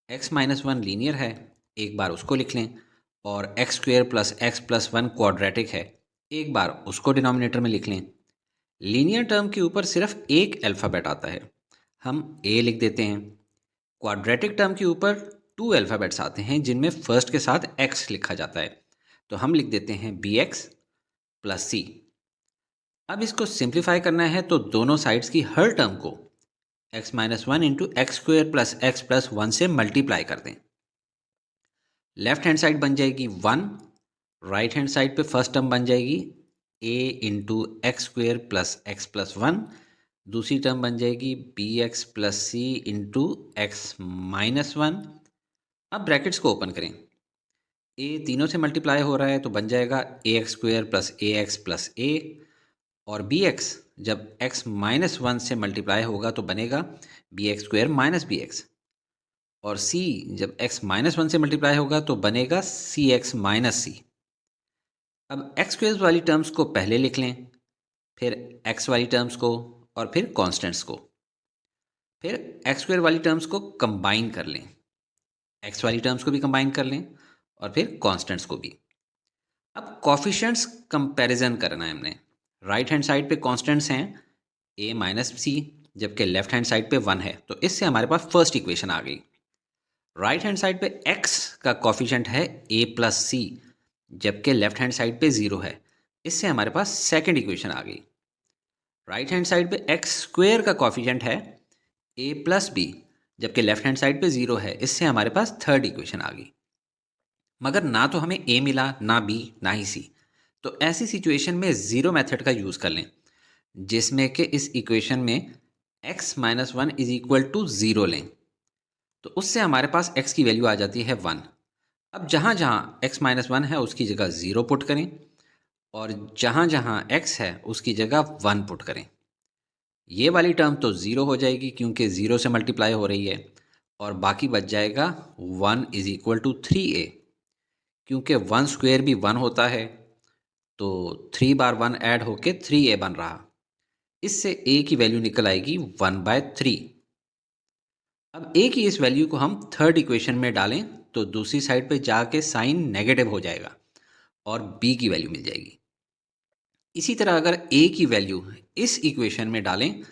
x - 1 लीनियर है, एक बार उसको लिख लें, और x² + x + 1 क्वाड्रेटिक है, एक बार उसको डिनोमिनेटर में लिख लें। लीनियर टर्म के ऊपर सिर्फ एक अल्फ़ाबेट आता है, हम a लिख देते हैं। क्वाड्रेटिक टर्म के ऊपर 2 अल्फ़ाबेट्स आते हैं जिनमें फर्स्ट के साथ x लिखा जाता है, तो हम लिख देते हैं bx + c। अब इसको सिंप्लीफाई करना है तो दोनों साइड्स की हर टर्म को x - 1 इंटू x² + x + 1 से मल्टीप्लाई कर दें। लेफ्ट हैंड साइड बन जाएगी 1, राइट हैंड साइड पे फर्स्ट टर्म बन जाएगी a इंटू x² + x + 1, दूसरी टर्म बन जाएगी bx + c इंटू x - 1। अब ब्रैकेट्स को ओपन करें, a तीनों से मल्टीप्लाई हो रहा है तो बन जाएगा ax² + ax + a, और bx जब x - 1 से मल्टीप्लाई होगा तो बनेगा bx² - bx, और c जब x - 1 से मल्टीप्लाई होगा तो बनेगा cx - c। अब x² वाली टर्म्स को पहले लिख लें, फिर x वाली टर्म्स को, और फिर कॉन्स्टेंट्स को। फिर x² वाली टर्म्स को कंबाइन कर लें, x वाली टर्म्स को भी कंबाइन कर लें, और फिर कॉन्स्टेंट्स को भी। अब कॉफिशिएंट्स कंपैरिजन करना है हमने। राइट हैंड साइड पे कॉन्स्टेंट्स हैं a - c, जबकि लेफ्ट हैंड साइड पे 1 है, तो इससे हमारे पास फर्स्ट इक्वेशन आ गई। राइट हैंड साइड पे x का कॉफिशिएंट है a + c, जबकि लेफ्ट हैंड साइड पे 0 है, इससे हमारे पास सेकंड इक्वेशन आ गई। राइट हैंड साइड पे x² का कॉफिशिएंट है a + b, जबकि लेफ्ट हैंड साइड पे 0 है, इससे हमारे पास थर्ड इक्वेशन आ गई। मगर ना तो हमें a मिला, ना b, ना ही c, तो ऐसी सिचुएशन में ज़ीरो मेथड का यूज़ कर लें, जिसमें कि इस इक्वेशन में x - 1 = 0 लें। तो उससे हमारे पास x की वैल्यू आ जाती है 1। अब जहाँ जहाँ x माइनस 1 है उसकी जगह 0 पुट करें और जहाँ जहाँ x है उसकी जगह 1 पुट करें। ये वाली टर्म तो 0 हो जाएगी क्योंकि 0 से मल्टीप्लाई हो रही है, और बाकी बच जाएगा 1 इज इक्वल टू 3a। क्योंकि 1 स्क्वेयर भी 1 होता है तो 3 बार 1 ऐड होके 3a बन रहा। इससे a की वैल्यू निकल आएगी 1/3। अब a की इस वैल्यू को हम थर्ड इक्वेशन में डालें तो दूसरी साइड पे जाके साइन नेगेटिव हो जाएगा और b की वैल्यू मिल जाएगी। इसी तरह अगर a की वैल्यू इस इक्वेशन में डालें,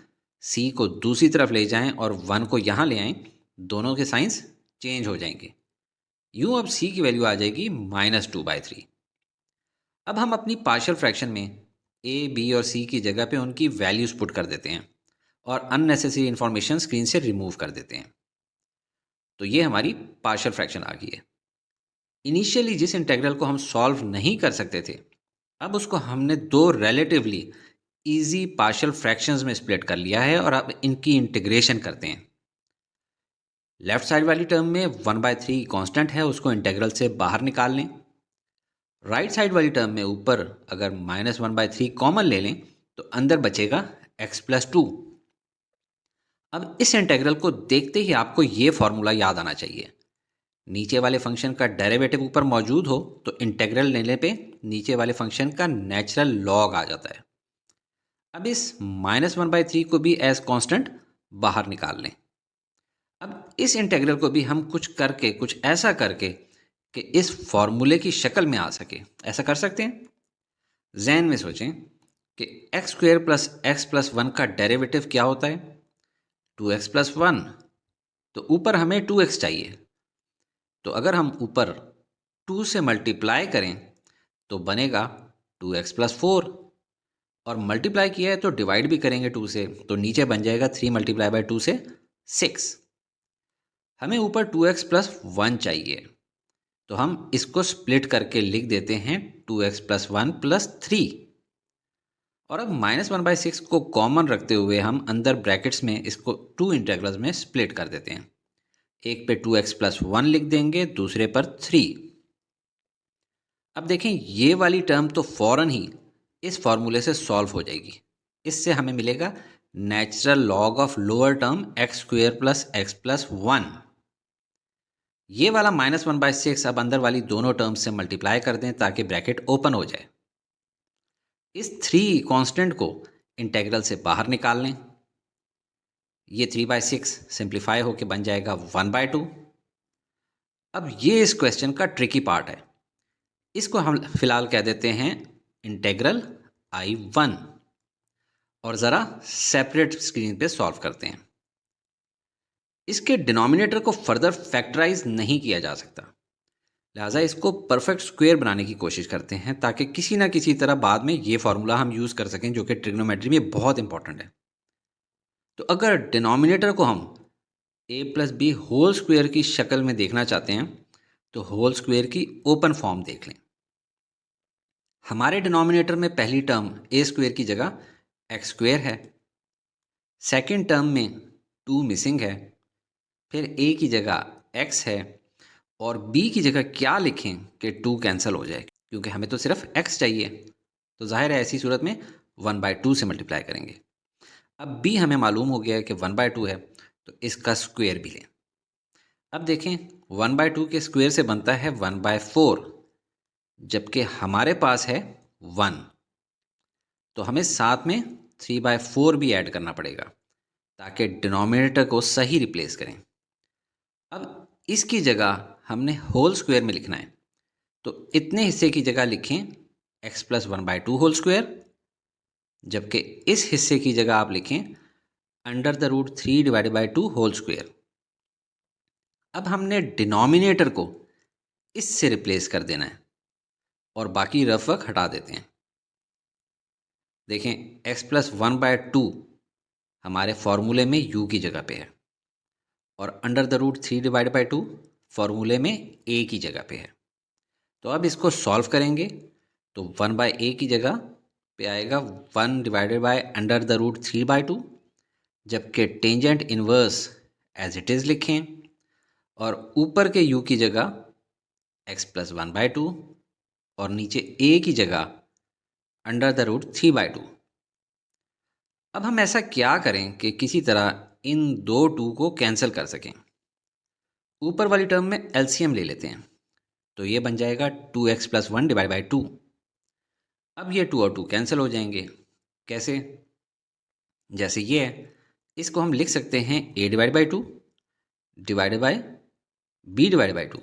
c को दूसरी तरफ ले जाएं और 1 को यहाँ ले आएं, दोनों के साइंस चेंज हो जाएंगे। यूँ अब c की वैल्यू आ जाएगी -2/3। अब हम अपनी पार्शियल फ्रैक्शन में a, b और c की जगह पे उनकी वैल्यूज पुट कर देते हैं और अननेसेसरी इन्फॉर्मेशन स्क्रीन से रिमूव कर देते हैं। तो ये हमारी पार्शियल फ्रैक्शन आ गई है। इनिशियली जिस इंटेग्रल को हम सॉल्व नहीं कर सकते थे, अब उसको हमने दो रिलेटिवली इजी पार्शियल फ्रैक्शंस में स्प्लिट कर लिया है और अब इनकी इंटीग्रेशन करते हैं। लेफ्ट साइड वाली टर्म में 1/3 कांस्टेंट है, उसको इंटीग्रल से बाहर निकाल लें। राइट साइड वाली टर्म में ऊपर अगर -1/3 कॉमन ले लें तो अंदर बचेगा x+2। अब इस इंटीग्रल को देखते ही आपको ये फॉर्मूला याद आना चाहिए। नीचे वाले फंक्शन का डेरिवेटिव ऊपर मौजूद हो तो इंटीग्रल लेने पे नीचे वाले फंक्शन का नेचुरल लॉग आ जाता है। अब इस -1/3 को भी एज कांस्टेंट बाहर निकाल लें। अब इस इंटीग्रल को भी हम कुछ ऐसा करके कि इस फॉर्मूले की शक्ल में आ सके, ऐसा कर सकते हैं। जहन में सोचें कि x² + x+1 का डेरिवेटिव क्या होता है, 2x + 1। तो ऊपर हमें 2x चाहिए, तो अगर हम ऊपर 2 से मल्टीप्लाई करें तो बनेगा 2x + 4, और मल्टीप्लाई किया है तो डिवाइड भी करेंगे 2 से, तो नीचे बन जाएगा 3 × 2 से 6। हमें ऊपर 2x + 1 चाहिए, तो हम इसको स्प्लिट करके लिख देते हैं 2x + 1 + 3। और अब -1/6 को कॉमन रखते हुए हम अंदर ब्रैकेट्स में इसको 2 इंटीग्रल्स में स्प्लिट कर देते हैं। एक पे 2x + 1 लिख देंगे, दूसरे पर 3। अब देखें ये वाली टर्म तो फौरन ही इस फॉर्मूले से सॉल्व हो जाएगी। इससे हमें मिलेगा natural log of lower term x² + x+1। ये वाला -1/6 अब अंदर वाली दोनों टर्म्स से मल्टीप्लाई कर दें ताकि ब्रैकेट ओपन हो जाए। इस 3 कांस्टेंट को इंटीग्रल से बाहर निकाल लें। ये 3/6 सिंप्लीफाई होके बन जाएगा 1/2। अब ये इस क्वेश्चन का ट्रिकी पार्ट है, इसको हम फिलहाल कह देते हैं इंटीग्रल I1 और ज़रा सेपरेट स्क्रीन पे सॉल्व करते हैं। इसके डिनोमिनेटर को फर्दर फैक्टराइज नहीं किया जा सकता, लिहाजा इसको परफेक्ट स्क्वायर बनाने की कोशिश करते हैं ताकि किसी ना किसी तरह बाद में ये फॉर्मूला हम यूज़ कर सकें, जो कि ट्रिग्नोमेट्री में बहुत इंपॉर्टेंट है। तो अगर डिनोमिनेटर को हम a + b होल स्क्वायर की शक्ल में देखना चाहते हैं तो होल स्क्वायर की ओपन फॉर्म देख लें। हमारे डिनोमिनेटर में पहली टर्म a² की जगह x² है, सेकेंड टर्म में 2 मिसिंग है, फिर a की जगह x है और b की जगह क्या लिखें कि 2 कैंसिल हो जाए, क्योंकि हमें तो सिर्फ x चाहिए। तो जाहिर है ऐसी सूरत में 1/2 से मल्टीप्लाई करेंगे। अब b हमें मालूम हो गया है कि 1/2 है, तो इसका स्क्वायर भी लें। अब देखें 1/2 के स्क्वायर से बनता है 1/4, जबकि हमारे पास है 1, तो हमें साथ में 3/4 भी ऐड करना पड़ेगा ताकि डिनोमिनेटर को सही रिप्लेस करें। अब इसकी जगह हमने होल स्क्वायर में लिखना है, तो इतने हिस्से की जगह लिखें x + 1/2 होल स्क्वायर, जबकि इस हिस्से की जगह आप लिखें √3/2 होल स्क्वायर। अब हमने डिनोमिनेटर को इससे रिप्लेस कर देना है और बाकी रफ वर्क हटा देते हैं। देखें x + 1/2 हमारे फॉर्मूले में u की जगह पे है और √3/2 फॉर्मूले में a की जगह पे है। तो अब इसको सॉल्व करेंगे तो 1/a की जगह पे आएगा 1/√3/2, जबकि tangent inverse as it is लिखें और ऊपर के u की जगह x प्लस 1/2 और नीचे a की जगह √3/2। अब हम ऐसा क्या करें कि किसी तरह इन दो 2 को कैंसिल कर सकें। ऊपर वाली टर्म में एलसीएम ले लेते हैं, तो ये बन जाएगा 2x प्लस 1 डिवाइड बाई 2। अब ये 2 और 2 कैंसिल हो जाएंगे। कैसे? जैसे ये है, इसको हम लिख सकते हैं a divide by 2 divided by b divide by 2,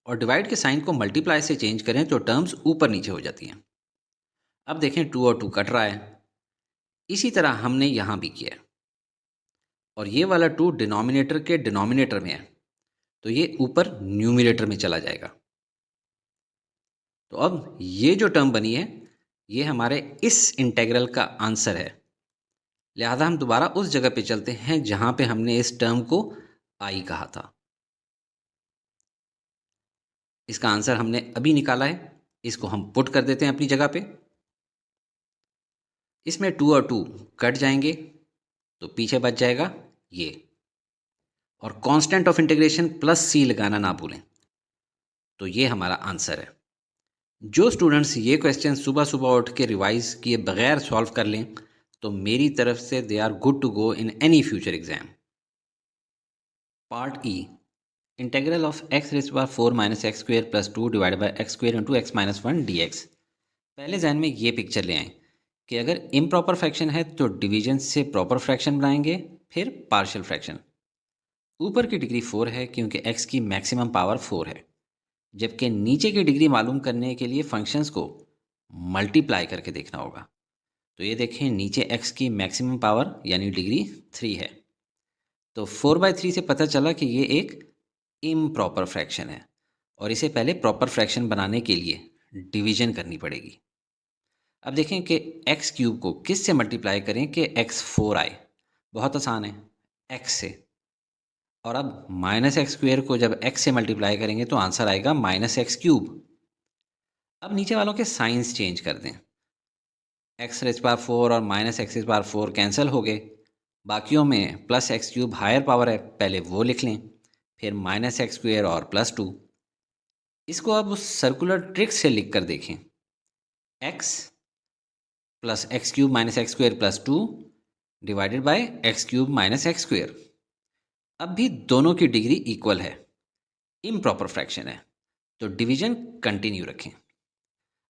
और डिवाइड के साइन को मल्टीप्लाई से चेंज करें तो टर्म्स ऊपर नीचे हो जाती हैं। अब देखें 2 और 2 कट रहा है। इसी तरह हमने यहाँ भी किया है, और ये वाला 2 डिनोमिनेटर के डिनोमिनेटर में है, तो ये ऊपर न्यूमिनेटर में चला जाएगा। तो अब ये जो टर्म बनी है, ये हमारे इस इंटेग्रल का आंसर है। लिहाजा हम दोबारा उस जगह पे चलते हैं जहाँ पे हमने इस टर्म को आई कहा था। इसका आंसर हमने अभी निकाला है, इसको हम पुट कर देते हैं अपनी जगह पे। इसमें 2 और 2 कट जाएंगे, तो पीछे बच जाएगा ये, और constant of integration plus c लगाना ना भूलें। तो ये हमारा आंसर है। जो स्टूडेंट्स ये क्वेश्चन सुबह सुबह उठ के रिवाइज किए बगैर सॉल्व कर लें, तो मेरी तरफ से they are good to go in any future exam. Part e, integral of x raise power 4 minus x square plus 2 divide by x square into x minus 1 dx। पहले जहन में ये पिक्चर ले आएँ कि अगर इम्प्रॉपर फ्रैक्शन है तो डिवीजन से प्रॉपर फ्रैक्शन बनाएंगे, फिर पार्शियल फ्रैक्शन। ऊपर की डिग्री 4 है क्योंकि x की मैक्सिमम पावर 4 है, जबकि नीचे की डिग्री मालूम करने के लिए फंक्शंस को मल्टीप्लाई करके देखना होगा। तो ये देखें, नीचे x की मैक्सिमम पावर यानी डिग्री 3 है, तो 4/3 से पता चला कि ये एक इम्प्रॉपर फ्रैक्शन है, और इसे पहले प्रॉपर फ्रैक्शन बनाने के लिए डिवीजन करनी पड़ेगी। अब देखें कि एक्स क्यूब को किस से मल्टीप्लाई करें कि x4 आए। बहुत आसान है, x से। और अब माइनस एक्स स्क्वेयर को जब x से मल्टीप्लाई करेंगे तो आंसर आएगा -x³। अब नीचे वालों के साइंस चेंज कर दें। x⁴ और -x⁴ कैंसिल हो गए। बाकियों में +x³ हायर पावर है, पहले वो लिख लें, फिर -x² और +2। इसको अब उस सर्कुलर ट्रिक से लिख कर देखें, x plus x³ minus x² plus 2 divided by x³ minus x²। अब भी दोनों की डिग्री इक्वल है, इम्प्रॉपर फ्रैक्शन है, तो डिवीजन कंटिन्यू रखें।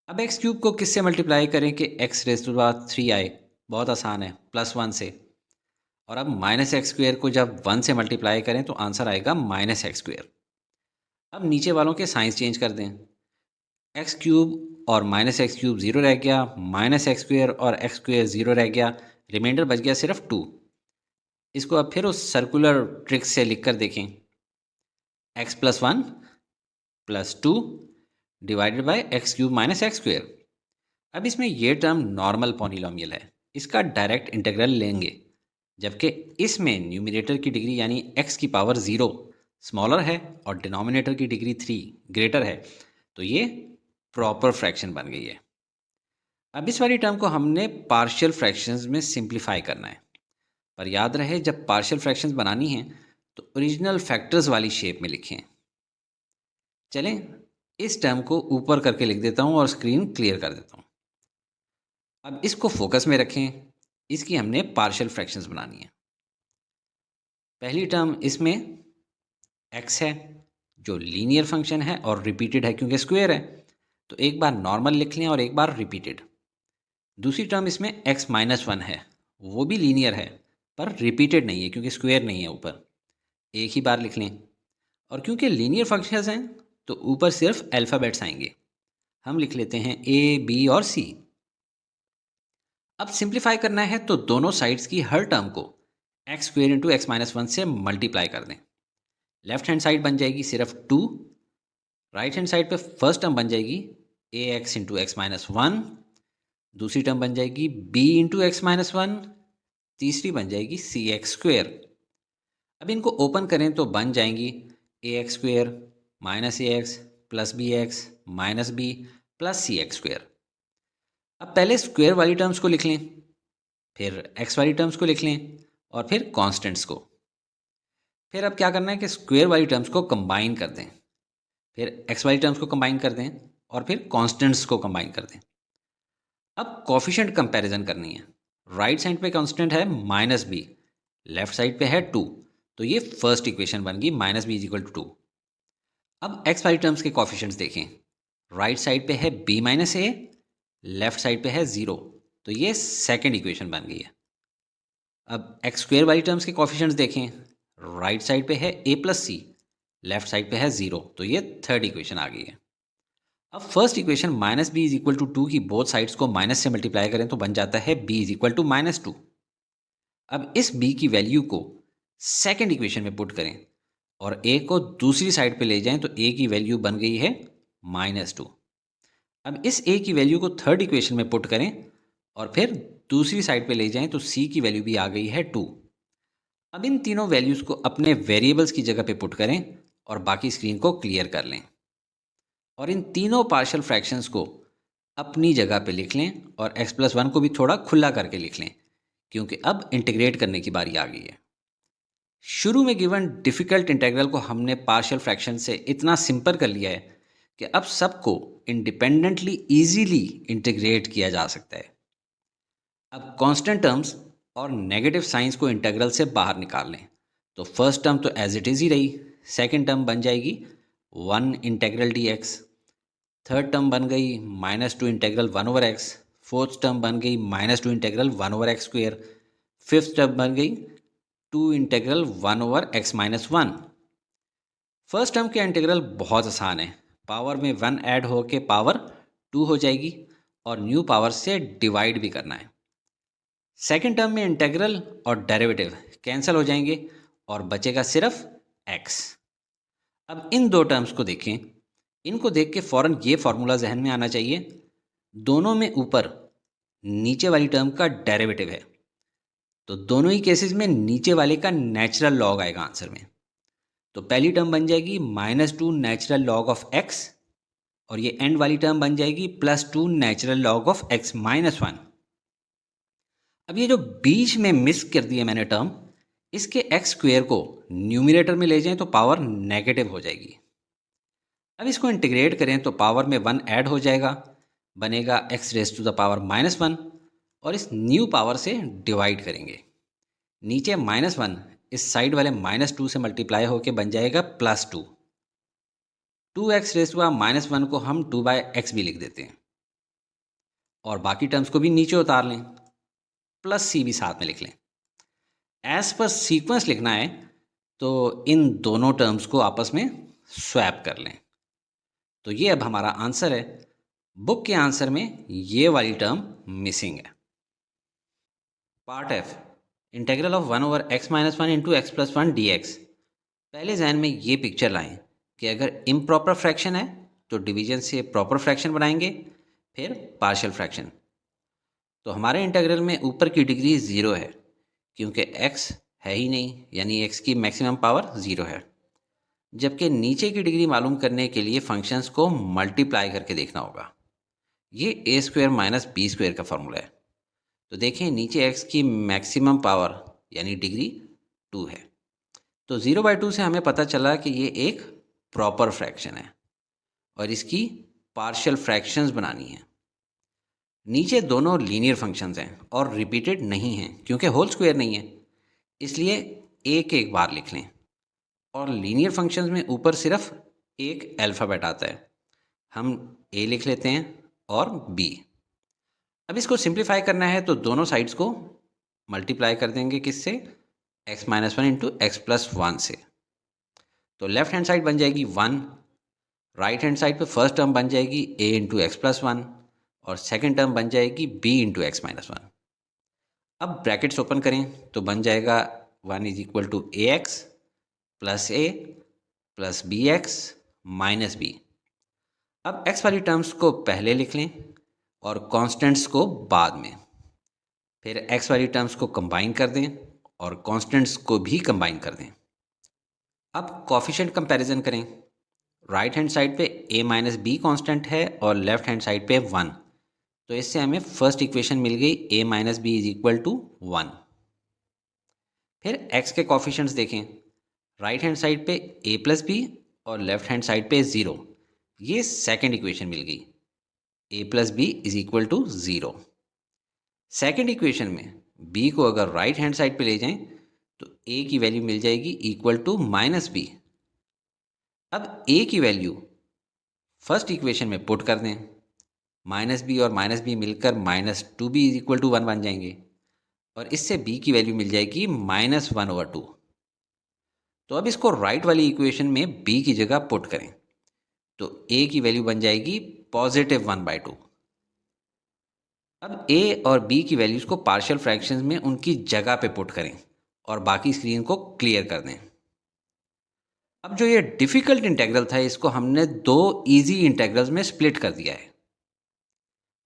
अब x³ को किससे मल्टीप्लाई करें कि x⁻³ आए। बहुत आसान है, +1 से। और अब -x² को जब 1 से मल्टीप्लाई करें तो आंसर आएगा -x²। अब नीचे वालों के साइंस चेंज कर दें। x³ और -x³ 0 रह गया, -x² और x² 0 रह गया, रिमाइंडर बच गया सिर्फ 2। इसको अब फिर उस सर्कुलर ट्रिक से लिख कर देखें, x plus 1 plus 2 divided by x³ minus x²। अब इसमें ये टर्म नॉर्मल पॉलीनोमियल है, इसका डायरेक्ट इंटीग्रल लेंगे, जबकि इसमें न्यूमिनेटर की डिग्री यानी x की पावर 0 स्मॉलर है और डिनोमिनेटर की डिग्री 3 ग्रेटर है, तो ये प्रॉपर फ्रैक्शन बन गई है। अब इस वाली टर्म को हमने पार्शियल फ्रैक्शंस में सिंप्लीफाई करना है, पर याद रहे जब पार्शियल फ्रैक्शंस बनानी है तो ओरिजिनल फैक्टर्स वाली शेप में लिखें। चलें, इस टर्म को ऊपर करके लिख देता हूँ और स्क्रीन क्लियर कर देता हूँ। अब इसको फोकस में रखें, इसकी हमने पार्शियल फ्रैक्शंस बनानी है। पहली टर्म इसमें x है जो लीनियर फंक्शन है और रिपीटेड है क्योंकि स्क्वायर है, तो एक बार नॉर्मल लिख लें और एक बार रिपीटेड। दूसरी टर्म इसमें x-1 है, वो भी लीनियर है पर रिपीटेड नहीं है क्योंकि स्क्वायर नहीं है ऊपर, एक ही बार लिख लें। और क्योंकि लीनियर फंक्शंस हैं तो ऊपर सिर्फ अल्फ़ाबेट्स आएंगे, हम लिख लेते हैं a, b और c। अब सिंप्लीफाई करना है तो दोनों साइड्स की हर टर्म को x² इंटू x-1 से मल्टीप्लाई कर दें। लेफ्ट हैंड साइड बन जाएगी सिर्फ 2, राइट हैंड साइड पे फर्स्ट टर्म बन जाएगी ax इंटू x-1, दूसरी टर्म बन जाएगी b इंटू x-1, तीसरी बन जाएगी cx²। अब इनको ओपन करें तो बन जाएंगी ax² minus ax plus bx minus b plus cx²। अब पहले स्क्वायर वाली टर्म्स को लिख लें, फिर x वाली टर्म्स को लिख लें और फिर कॉन्स्टेंट्स को। फिर अब क्या करना है कि स्क्वायर वाली टर्म्स को कंबाइन कर दें, फिर एक्स वाली टर्म्स को कंबाइन कर दें और फिर कॉन्स्टेंट्स को कंबाइन कर दें। अब कॉफिशेंट कंपैरिजन करनी है। राइट साइड पे कांस्टेंट है -b, लेफ्ट साइड पे है 2, तो ये फर्स्ट इक्वेशन बन गई -b इज इक्वल टू 2। अब एक्स वाली टर्म्स के कॉफिशेंट्स देखें। राइट साइड पे है b-a, लेफ्ट साइड पे है 0, तो ये सेकंड इक्वेशन बन गई है। अब एक्स स्क्वायर वाली टर्म्स के कॉफिशेंट्स देखें। राइट साइड पे है a+c, लेफ्ट साइड पे है 0, तो ये थर्ड इक्वेशन आ गई है। अब first equation -b is equal to 2 की बोथ साइड्स को माइनस से मल्टीप्लाई करें तो बन जाता है b इज इक्वल टू -2। अब इस b की वैल्यू को सेकंड इक्वेशन में पुट करें और a को दूसरी साइड पे ले जाएं तो a की वैल्यू बन गई है -2। अब इस a की वैल्यू को थर्ड इक्वेशन में पुट करें और फिर दूसरी साइड पे ले जाएं तो c की वैल्यू भी आ गई है 2। अब इन तीनों वैल्यूज़ को अपने वेरिएबल्स की जगह पे पुट करें और बाकी स्क्रीन को क्लियर कर लें और इन तीनों पार्शियल फ्रैक्शंस को अपनी जगह पे लिख लें और x+1 को भी थोड़ा खुला करके लिख लें, क्योंकि अब इंटीग्रेट करने की बारी आ गई है। शुरू में गिवन डिफ़िकल्ट इंटीग्रल को हमने पार्शियल फ्रैक्शन से इतना सिंपल कर लिया है कि अब सबको इंडिपेंडेंटली ईजीली इंटीग्रेट किया जा सकता है। अब कांस्टेंट टर्म्स और नेगेटिव साइंस को इंटीग्रल से बाहर निकाल लें तो फर्स्ट टर्म तो एज इट इज़ ही रही, सेकंड टर्म बन जाएगी 1 इंटीग्रल dx, थर्ड टर्म बन गई -2 इंटीग्रल 1/x, फोर्थ टर्म बन गई -2 इंटीग्रल 1/x², फिफ्थ टर्म बन गई 2 इंटीग्रल 1/x-1। फर्स्ट टर्म के इंटीग्रल बहुत आसान है, पावर में 1 ऐड होके पावर 2 हो जाएगी और न्यू पावर से डिवाइड भी करना है। सेकेंड टर्म में इंटीग्रल और डेरिवेटिव कैंसिल हो जाएंगे और बचेगा सिर्फ x। अब इन दो टर्म्स को देखें, इनको देख के फ़ौरन ये फार्मूला जहन में आना चाहिए, दोनों में ऊपर नीचे वाली टर्म का डेरिवेटिव है, तो दोनों ही केसेस में नीचे वाले का नेचुरल लॉग आएगा आंसर में। तो पहली टर्म बन जाएगी -2 नेचुरल लॉग ऑफ x और ये एंड वाली टर्म बन जाएगी +2 नेचुरल लॉग ऑफ x-1। अब ये जो बीच में मिस कर दिए मैंने टर्म, इसके x² को न्यूमरेटर में ले जाएं तो पावर नेगेटिव हो जाएगी। अब इसको इंटीग्रेट करें तो पावर में 1 ऐड हो जाएगा, बनेगा x⁻⁻1 और इस न्यू पावर से डिवाइड करेंगे। नीचे -1 इस साइड वाले -2 से मल्टीप्लाई होके बन जाएगा +2। 2x⁻1 को हम 2/x भी लिख देते हैं और बाकी टर्म्स को भी नीचे उतार लें, +c भी साथ में लिख लें। एज पर सीक्वेंस लिखना है तो इन दोनों टर्म्स को आपस में स्वैप कर लें। तो ये अब हमारा आंसर है। बुक के आंसर में ये वाली टर्म मिसिंग है। Part F, integral of 1/x-1 into x+1 dx। पहले जहन में ये पिक्चर लाएं कि अगर इम्प्रॉपर फ्रैक्शन है तो डिवीजन से प्रॉपर फ्रैक्शन बनाएंगे, फिर पार्शियल फ्रैक्शन। तो हमारे इंटीग्रल में ऊपर की डिग्री 0 है क्योंकि x है ही नहीं, यानी x की मैक्सिमम पावर 0 है। जबकि नीचे की डिग्री मालूम करने के लिए फंक्शंस को मल्टीप्लाई करके देखना होगा। ये a² - b² का फॉर्मूला है। तो देखें नीचे x की मैक्सिमम पावर यानी डिग्री 2 है, तो 0/2 से हमें पता चला कि ये एक प्रॉपर फ्रैक्शन है और इसकी पार्शियल फ्रैक्शंस बनानी है। नीचे दोनों लीनियर फंक्शंस हैं और रिपीटेड नहीं हैं क्योंकि होल स्क्वायर नहीं है, इसलिए एक बार लिख लें और लीनियर फंक्शंस में ऊपर सिर्फ एक अल्फ़ाबेट आता है, हम a लिख लेते हैं और b। अब इसको सिंप्लीफाई करना है तो दोनों साइड्स को मल्टीप्लाई कर देंगे किससे, x-1 इंटू x+1 से। तो लेफ्ट हैंड साइड बन जाएगी 1, राइट हैंड साइड पे फर्स्ट टर्म बन जाएगी a इंटू x+1 और सेकेंड टर्म बन जाएगी b इंटू x-1। अब ब्रैकेट्स ओपन करें तो बन जाएगा 1 is equal to ax plus a plus bx minus b। अब x वाली टर्म्स को पहले लिख लें और कांस्टेंट्स को बाद में, फिर x वाली टर्म्स को कंबाइन कर दें और कांस्टेंट्स को भी कंबाइन कर दें। अब कॉफिशिएंट कंपैरिजन करें, राइट हैंड साइड पे a माइनस बी कॉन्स्टेंट है और लेफ्ट हैंड साइड पे 1, तो इससे हमें फर्स्ट इक्वेशन मिल गई a minus b is equal to 1। फिर x के कॉफिशिएंट्स देखें, राइट हैंड साइड पे ए प्लस बी और लेफ्ट हैंड साइड पे 0, ये सेकेंड इक्वेशन मिल गई। A plus B is equal to 0। Second equation में बी को अगर राइट हैंड साइड पे ले जाएं तो ए की वैल्यू मिल जाएगी इक्वल टू माइनस बी। अब ए की वैल्यू फर्स्ट इक्वेशन में पुट कर दें, माइनस बी और माइनस बी मिलकर minus two b is equal to 1 बन जाएंगे, और इससे बी की वैल्यू मिल जाएगी -1/2। तो अब इसको राइट वाली इक्वेशन में बी की जगह पुट करें तो ए की वैल्यू बन जाएगी +1/2। अब ए और बी की वैल्यूज़ को पार्शियल फ्रैक्शंस में उनकी जगह पे पुट करें और बाकी स्क्रीन को क्लियर कर दें। अब जो ये डिफ़िकल्ट इंटेग्रल था इसको हमने दो इजी इंटेग्रल्स में स्प्लिट कर दिया है।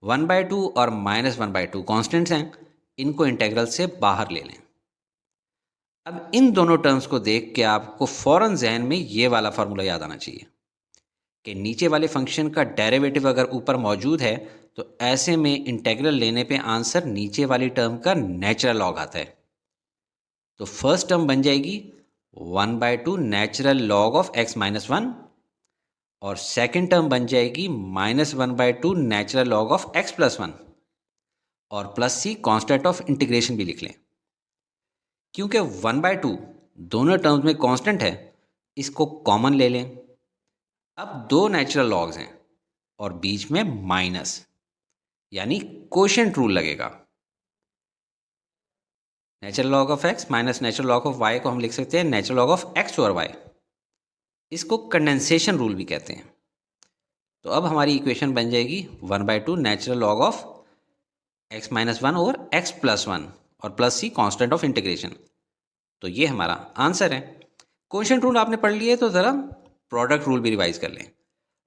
1/2 और -1/2 कॉन्स्टेंट्स हैं, इनको इंटेग्रल से बाहर ले लें। अब इन दोनों टर्म्स को देख के आपको फ़ौरन जहन में ये वाला फार्मूला याद आना चाहिए कि नीचे वाले फंक्शन का डेरिवेटिव अगर ऊपर मौजूद है तो ऐसे में इंटेग्रल लेने पे आंसर नीचे वाली टर्म का नेचुरल लॉग आता है। तो फर्स्ट टर्म बन जाएगी 1/2 नेचुरल लॉग ऑफ x-1, और सेकेंड टर्म बन जाएगी -1/2 नेचुरल लॉग ऑफ x+1, और plus c constant of integration भी लिख लें। क्योंकि 1/2 दोनों टर्म्स में कांस्टेंट है, इसको कॉमन ले लें। अब दो नेचुरल लॉग्स हैं और बीच में माइनस, यानी कोशेंट रूल लगेगा। Natural log of x minus natural log of y को हम लिख सकते हैं natural log of x over y। इसको कंडेंसेशन रूल भी कहते हैं। तो अब हमारी इक्वेशन बन जाएगी 1/2 natural log of x-1 over x+1 और plus C constant of integration. तो ये हमारा आंसर है। कोशेंट रूल आपने पढ़ लिया है तो ज़रा प्रोडक्ट रूल भी रिवाइज कर लें।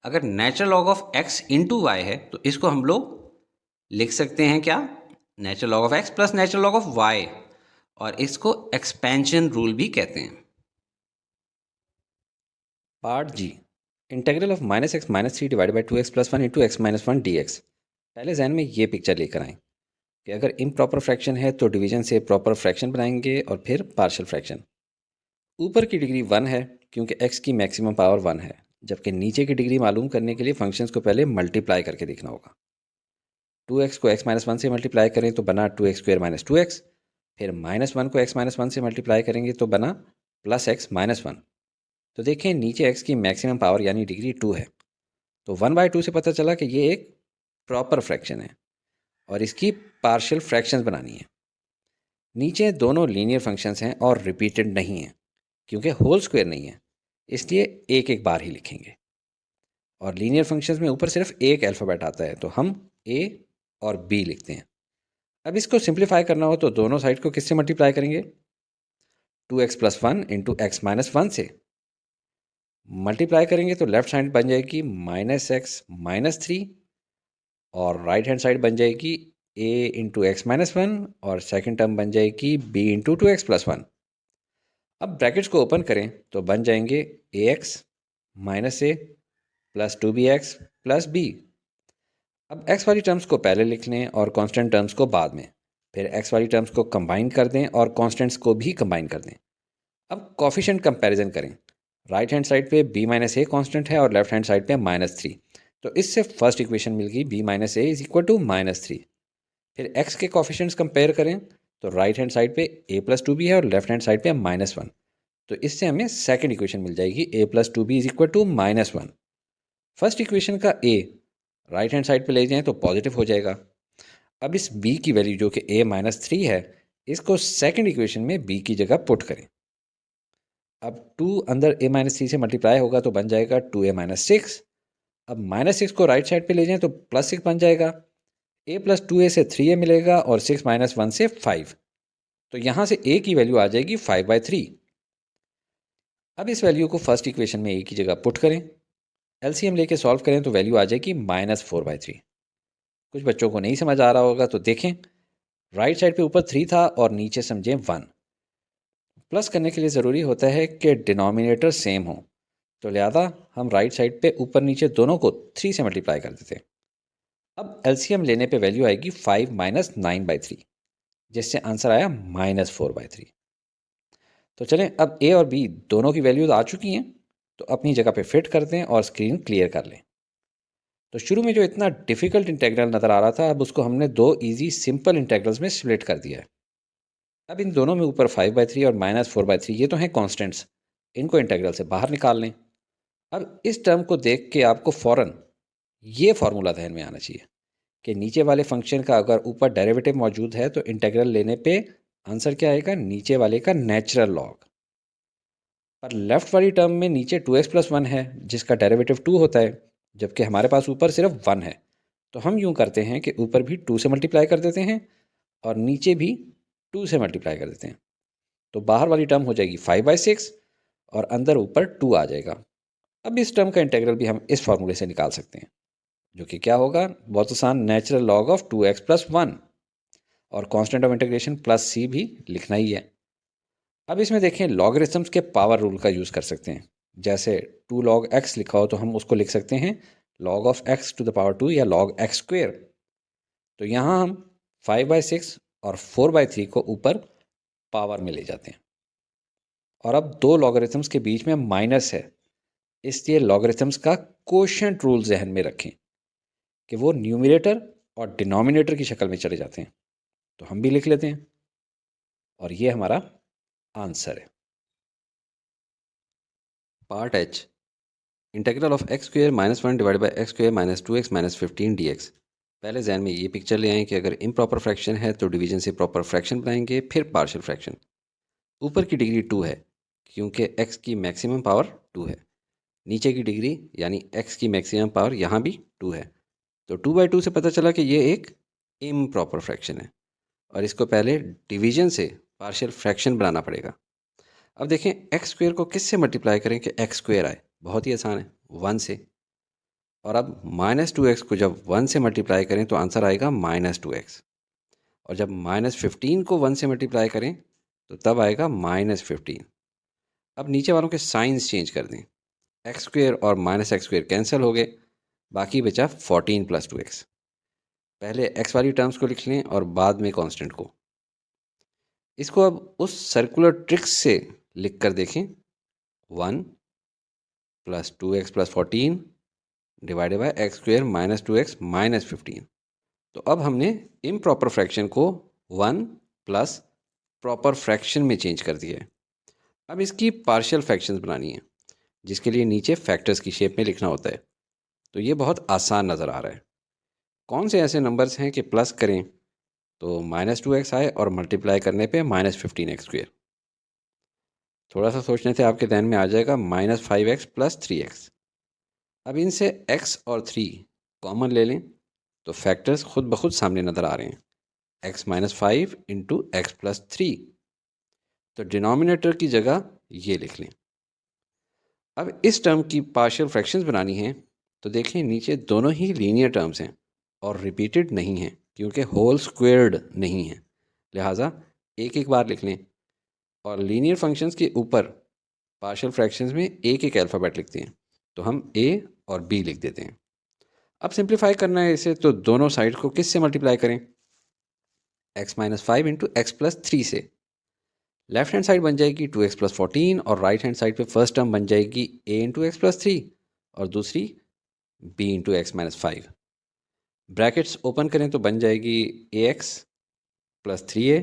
अगर natural log of x into y है तो इसको हम लोग लिख सकते हैं क्या, natural log of x plus natural log of y, और इसको एक्सपेंशन रूल भी कहते हैं। Part g, integral of -x-3 divide by 2x + 1 into x-1 dx। पहले जहन में ये पिक्चर लेकर आएँ कि अगर इम्प्रॉपर फ्रैक्शन है तो डिवीजन से प्रॉपर फ्रैक्शन बनाएंगे और फिर पार्शियल फ्रैक्शन। ऊपर की डिग्री 1 है क्योंकि x की मैक्सिमम पावर 1 है, जबकि नीचे की डिग्री मालूम करने के लिए फंक्शंस को पहले मल्टीप्लाई करके देखना होगा। 2x को x-1 से मल्टीप्लाई करें तो बना 2x² - 2x, फिर -1 को x-1 से मल्टीप्लाई करेंगे तो बना +x-1। तो देखें नीचे x की मैक्सिमम पावर यानी डिग्री 2 है, तो 1/2 से पता चला कि ये एक प्रॉपर फ्रैक्शन है और इसकी पार्शियल फ्रैक्शंस बनानी है। नीचे दोनों लीनियर फंक्शंस हैं और रिपीटेड नहीं हैं क्योंकि होल स्क्वायर नहीं है, इसलिए एक एक बार ही लिखेंगे। और लीनियर फंक्शंस में ऊपर सिर्फ एक अल्फ़ाबेट आता है तो हम a और b लिखते हैं। अब इसको सिंप्लीफाई करना हो तो दोनों साइड को किससे मल्टीप्लाई करेंगे, 2x + 1 इंटू x-1 से मल्टीप्लाई करेंगे तो लेफ्ट साइड बन जाएगी -x-3 और राइट हैंड साइड बन जाएगी a इंटू x-1 और सेकेंड टर्म बन जाएगी b इंटू 2x + 1। अब ब्रैकेट्स को ओपन करें तो बन जाएंगे ax - a plus 2bx plus b। अब x वाली टर्म्स को पहले लिख लें और कांस्टेंट टर्म्स को बाद में, फिर x वाली टर्म्स को कंबाइन कर दें और कांस्टेंट्स को भी कंबाइन कर दें। अब कोफिशिएंट कंपैरिजन करें, राइट हैंड साइड पे b - a कांस्टेंट है और लेफ्ट हैंड साइड पे -3, तो इससे फर्स्ट इक्वेशन मिल गई b - a is equal to -3। फिर x के कोफिशिएंट्स कंपेयर करें तो राइट हैंड साइड पे a + 2b है और लेफ्ट हैंड साइड पे -1, तो इससे हमें सेकंड इक्वेशन मिल जाएगी a + 2b is equal to -1। First equation का a राइट हैंड साइड पे ले जाएं तो पॉजिटिव हो जाएगा। अब इस b की वैल्यू जो कि a - 3 है, इसको सेकंड इक्वेशन में b की जगह पुट करें। अब 2 अंदर a - 3 से मल्टीप्लाई होगा तो बन जाएगा 2a - 6। अब -6 को राइट साइड पे ले जाएं तो +6 बन जाएगा। a + 2a से 3a मिलेगा और 6 - 1 से 5, तो यहाँ से a की वैल्यू आ जाएगी 5/3। अब इस वैल्यू को फर्स्ट इक्वेशन में a की जगह पुट करें, एलसीएम लेके सॉल्व करें तो वैल्यू आ जाएगी -4/3। कुछ बच्चों को नहीं समझ आ रहा होगा तो देखें, राइट साइड पे ऊपर 3 था और नीचे समझें 1। प्लस करने के लिए ज़रूरी होता है कि डिनोमिनेटर सेम हो, तो लिहाजा हम राइट साइड पे ऊपर नीचे दोनों को 3 से मल्टीप्लाई कर देते हैं। अब एलसीएम लेने पे वैल्यू आएगी 5 - 9/3, जिससे आंसर आया -4/3। तो चलें अब ए और बी दोनों की वैल्यूज आ चुकी हैं, तो अपनी जगह पे फिट कर दें और स्क्रीन क्लियर कर लें। तो शुरू में जो इतना डिफ़िकल्ट इंटेग्रल नज़र आ रहा था, अब उसको हमने दो इजी सिंपल इंटेग्रल्स में स्प्लिट कर दिया है। अब इन दोनों में ऊपर 5/3 और -4/3 ये तो हैं कॉन्स्टेंट्स, इनको इंटेग्रल से बाहर निकाल लें। अब इस टर्म को देख के आपको फ़ौरन ये फार्मूला ध्यान में आना चाहिए कि नीचे वाले फंक्शन का अगर ऊपर डेरिवेटिव मौजूद है तो इंटेग्रल लेने पे आंसर क्या आएगा, नीचे वाले का नेचुरल लॉग। पर लेफ्ट वाली टर्म में नीचे 2x+1 है जिसका डेरिवेटिव 2 होता है, जबकि हमारे पास ऊपर सिर्फ 1 है। तो हम यूँ करते हैं कि ऊपर भी 2 से मल्टीप्लाई कर देते हैं और नीचे भी 2 से मल्टीप्लाई कर देते हैं। तो बाहर वाली टर्म हो जाएगी 5/6 और अंदर ऊपर 2 आ जाएगा। अब इस टर्म का इंटेग्रल भी हम इस फार्मूले से निकाल सकते हैं, जो कि क्या होगा, बहुत आसान, नेचुरल लॉग ऑफ 2x+1 और constant of integration plus c भी लिखना ही है। अब इसमें देखें लॉगरिथम्स के पावर रूल का यूज़ कर सकते हैं। जैसे 2 log x लिखा हो तो हम उसको लिख सकते हैं log of x to the power 2 या log x स्क्वेयर। तो यहाँ हम 5/6 और 4/3 को ऊपर पावर में ले जाते हैं और अब दो लॉगरिथम्स के बीच में माइनस है, इसलिए लॉगरिथम्स का कोशेंट रूल जहन में रखें कि वो न्यूमरेटर और डिनोमिनेटर की शक्ल में चले जाते हैं। तो हम भी लिख लेते हैं और ये हमारा आंसर है। Part H, integral of x square -1 divide by x square -2x -15 dx। पहले जहन में ये पिक्चर ले आएँ कि अगर इम्प्रॉपर फ्रैक्शन है तो डिवीजन से प्रॉपर फ्रैक्शन बनाएंगे, फिर पार्शियल फ्रैक्शन। ऊपर की डिग्री 2 है क्योंकि x की मैक्सिमम पावर 2 है, नीचे की डिग्री यानी x की मैक्सिमम पावर यहाँ भी 2 है। तो 2/2 से पता चला कि ये एक इम्प्रॉपर फ्रैक्शन है और इसको पहले डिवीजन से पार्शियल फ्रैक्शन बनाना पड़ेगा। अब देखें एक्स स्क्वेयर को किस से मल्टीप्लाई करें कि एक्स स्क्वेयर आए, बहुत ही आसान है, 1 से। और अब -2x को जब 1 से मल्टीप्लाई करें तो आंसर आएगा -2x, और जब -15 को 1 से मल्टीप्लाई करें तो तब आएगा -15। अब नीचे वालों के साइंस चेंज कर दें, एक्स स्क्वेयर और -x स्क्वेयर कैंसिल हो गए, बाकी बचा 14 + 2x। पहले एक्स वाली टर्म्स को लिख लें और बाद में कांस्टेंट को। इसको अब उस सर्कुलर ट्रिक्स से लिख कर देखें, 1 + 2x + 14 divided by x square -2x -15। तो अब हमने इम्प्रॉपर फ्रैक्शन को 1 प्लस प्रॉपर फ्रैक्शन में चेंज कर दिया है। अब इसकी पार्शियल फ्रैक्शंस बनानी है, जिसके लिए नीचे फैक्टर्स की शेप में लिखना होता है। तो ये बहुत आसान नज़र आ रहा है। कौन से ऐसे नंबर्स हैं कि प्लस करें तो -2x आए और मल्टीप्लाई करने पे -15x²। थोड़ा सा सोचने से आपके ध्यान में आ जाएगा -5x + 3x। अब इनसे x और 3 कॉमन ले लें तो फैक्टर्स खुद ब खुद सामने नज़र आ रहे हैं, x -5 इंटू एक्स + 3। तो डिनोमिनेटर की जगह ये लिख लें। अब इस टर्म की पार्शियल फ्रैक्शंस बनानी है तो देखें नीचे दोनों ही लीनियर टर्म्स हैं और रिपीटेड नहीं हैं क्योंकि होल स्क्वेयर्ड नहीं है, लिहाजा एक एक बार लिख लें। और लीनियर फंक्शंस के ऊपर पार्शियल फ्रैक्शंस में एक एक अल्फ़ाबेट लिखते हैं, तो हम a और b लिख देते हैं। अब सिंप्लीफाई करना है इसे, तो दोनों साइड को किस से मल्टीप्लाई करें, x -5 इंटू एक्स + 3 से। लेफ्ट हैंड साइड बन जाएगी 2x + 14 और राइट हैंड साइड पे फर्स्ट टर्म बन जाएगी a इंटू एक्स + 3 और दूसरी b into x -5। Brackets open करें तो बन जाएगी ax + 3a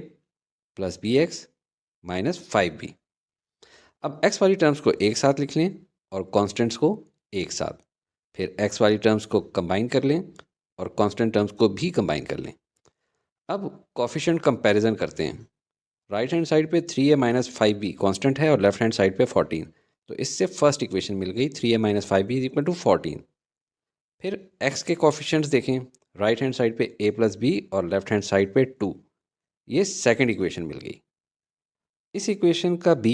+ bx -5b। अब x वाली टर्म्स को एक साथ लिख लें और कॉन्स्टेंट्स को एक साथ, फिर x वाली टर्म्स को कंबाइन कर लें और कांस्टेंट टर्म्स को भी कंबाइन कर लें। अब कोफिशिएंट कंपैरिजन करते हैं। राइट हैंड साइड पे 3a - 5b कांस्टेंट है और लेफ्ट हैंड साइड पे 14, तो इससे फर्स्ट इक्वेशन मिल गई 3a - 5b = 14। फिर x के कोफिशिएंट्स देखें, राइट हैंड साइड पे a + b और लेफ्ट हैंड साइड पे 2, ये सेकंड इक्वेशन मिल गई। इस इक्वेशन का b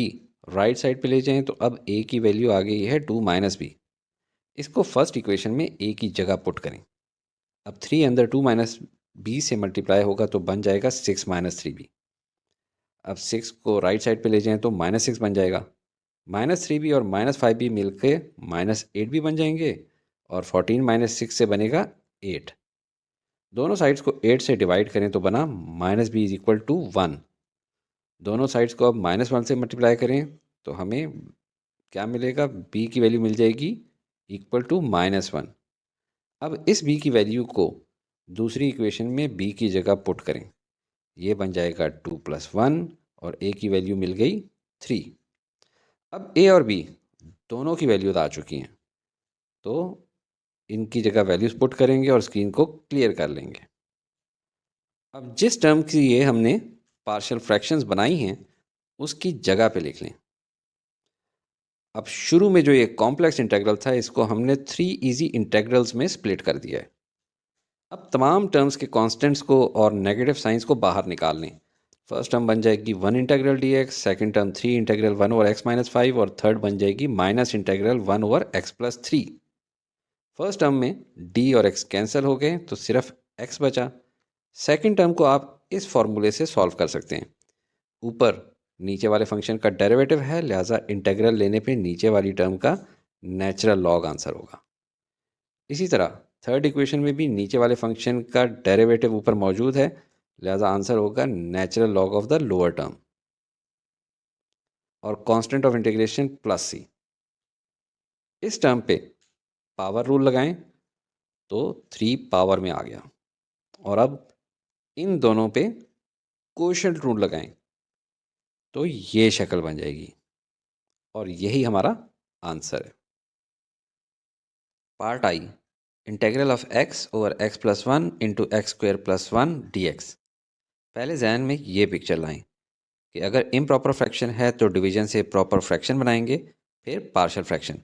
राइट साइड पे ले जाएं तो अब a की वैल्यू आ गई है 2 - b। इसको फर्स्ट इक्वेशन में a की जगह पुट करें। अब 3 अंदर 2 - b से मल्टीप्लाई होगा तो बन जाएगा 6 - 3b। अब 6 को राइट साइड पे ले जाएं तो -6 बन जाएगा। -3b और -5b मिलके -8b बन जाएंगे और 14 - 6 से बनेगा 8। दोनों साइड्स को 8 से डिवाइड करें तो बना -b = 1। दोनों साइड्स को अब -1 से मल्टीप्लाई करें तो हमें क्या मिलेगा, b की वैल्यू मिल जाएगी इक्वल टू -1। अब इस b की वैल्यू को दूसरी इक्वेशन में b की जगह पुट करें, ये बन जाएगा 2 + 1 और a की वैल्यू मिल गई 3। अब a और b दोनों की वैल्यूज आ चुकी हैं, तो इनकी जगह वैल्यूज पुट करेंगे और स्क्रीन को क्लियर कर लेंगे। अब जिस टर्म की ये हमने पार्शियल फ्रैक्शंस बनाई हैं उसकी जगह पे लिख लें। अब शुरू में जो ये कॉम्प्लेक्स इंटेग्रल था इसको हमने 3 इजी इंटेग्रल्स में स्प्लिट कर दिया है। अब तमाम टर्म्स के कांस्टेंट्स को और नेगेटिव साइंस को बाहर निकाल लें। फर्स्ट टर्म बन जाएगी 1 integral D x, second term 3 integral 1 over x minus 5 और थर्ड बन जाएगी minus integral 1 over x plus 3। First term में डी और एक्स कैंसिल हो गए तो सिर्फ एक्स बचा। सेकेंड टर्म को आप इस फॉर्मूले से सॉल्व कर सकते हैं। ऊपर नीचे वाले फंक्शन का डेरिवेटिव है, लिहाजा इंटेग्रल लेने पे नीचे वाली टर्म का नेचुरल लॉग आंसर होगा। इसी तरह थर्ड इक्वेशन में भी नीचे वाले फंक्शन का डेरिवेटिव ऊपर मौजूद है, लिहाजा आंसर होगा natural log of the lower term और कांस्टेंट ऑफ इंटीग्रेशन प्लस सी। इस टर्म पे पावर रूल लगाएं तो 3 पावर में आ गया और अब इन दोनों पे कोएफिशिएंट रूल लगाएं तो ये शक्ल बन जाएगी और यही हमारा आंसर है। Part I, integral of x over x plus 1 into x square plus 1 dx। पहले जहन में ये पिक्चर लाएं कि अगर इम्प्रॉपर फ्रैक्शन है तो डिवीजन से प्रॉपर फ्रैक्शन बनाएंगे, फिर पार्शियल फ्रैक्शन।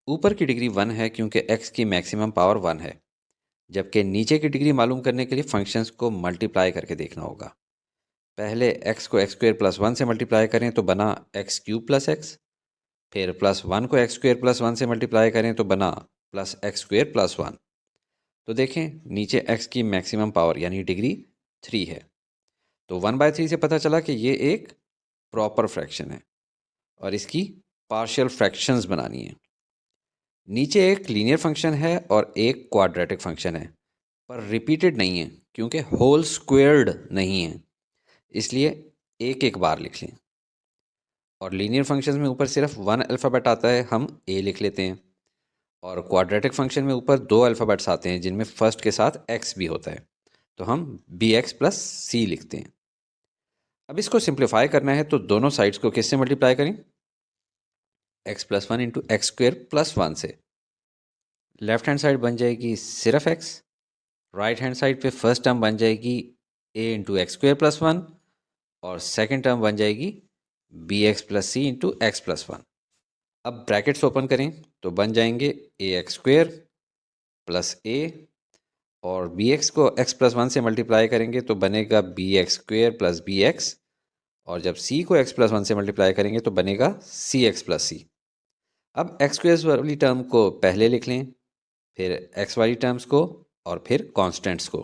ऊपर की डिग्री 1 है क्योंकि x की मैक्सिमम पावर 1 है, जबकि नीचे की डिग्री मालूम करने के लिए फंक्शंस को मल्टीप्लाई करके देखना होगा। पहले x को एक्स स्क्वेयर प्लस 1 से मल्टीप्लाई करें तो बना एक्स क्यूब प्लस एक्स, फिर प्लस 1 को एक्स स्क्वेयर प्लस 1 से मल्टीप्लाई करें तो बना प्लस एक्स स्क्वेयर प्लस 1। तो देखें नीचे x की मैक्सिमम पावर यानी डिग्री 3 है, तो 1/3 से पता चला कि ये एक प्रॉपर फ्रैक्शन है और इसकी पार्शियल फ्रैक्शंस बनानी है। नीचे एक लीनियर फंक्शन है और एक क्वाड्रेटिक फंक्शन है, पर रिपीटेड नहीं है क्योंकि होल स्क्वेयर्ड नहीं है, इसलिए एक एक बार लिख लें। और लीनियर फंक्शंस में ऊपर सिर्फ 1 अल्फ़ाबेट आता है, हम a लिख लेते हैं। और क्वाड्रेटिक फंक्शन में ऊपर 2 अल्फ़ाबेट्स आते हैं जिनमें फर्स्ट के साथ x भी होता है, तो हम bx प्लस c लिखते हैं। अब इसको सिंप्लीफाई करना है तो दोनों साइड्स को किससे मल्टीप्लाई करें, x plus 1 into x square plus 1 से। लेफ्ट हैंड साइड बन जाएगी सिर्फ x, राइट हैंड साइड पे फर्स्ट टर्म बन जाएगी a into x square plus 1 और सेकेंड टर्म बन जाएगी bx प्लस सी इंटू एक्स प्लस 1। अब ब्रैकेट्स ओपन करें तो बन जाएंगे ए एक्स स्क्वेयर प्लस ए और बी एक्स को x प्लस 1 से मल्टीप्लाई करेंगे तो बनेगा B x square plus b x, और जब c को x प्लस 1 से मल्टीप्लाई करेंगे तो बनेगा सी एक्स प्लस सी। अब एक्स स्क्वेयर वाली टर्म को पहले लिख लें, फिर x वाली टर्म्स को और फिर कॉन्स्टेंट्स को।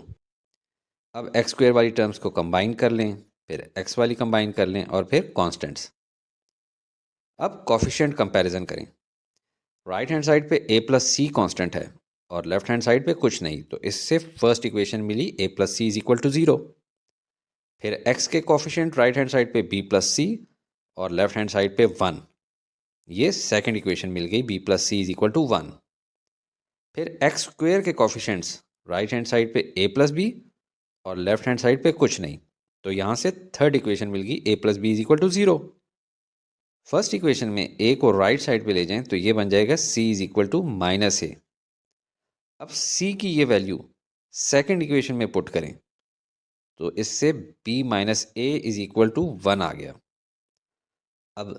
अब एक्स स्क्वेयर वाली टर्म्स को कंबाइन कर लें, फिर x वाली कंबाइन कर लें और फिर कॉन्स्टेंट्स। अब कॉफिशिएंट कंपैरिजन करें। राइट हैंड साइड पे a प्लस सी कॉन्स्टेंट है और लेफ्ट हैंड साइड पे कुछ नहीं, तो इससे फर्स्ट इक्वेशन मिली a plus C is equal to 0। फिर x के कॉफिशिएंट राइट हैंड साइड पे b प्लस सी और लेफ्ट हैंड साइड पे 1, ये सेकंड इक्वेशन मिल गई b plus C is equal to 1। फिर एक्स स्क्वेयर के कॉफिशिएंट्स राइट हैंड साइड पे a प्लस बी और लेफ्ट हैंड साइड पे कुछ नहीं, तो यहाँ से थर्ड इक्वेशन मिल गई a plus B is equal to 0। First equation में a को राइट साइड पे ले जाएं तो ये बन जाएगा c is equal to minus a. अब c की ये वैल्यू सेकंड इक्वेशन में पुट करें तो इससे b minus A is equal to 1 आ गया। अब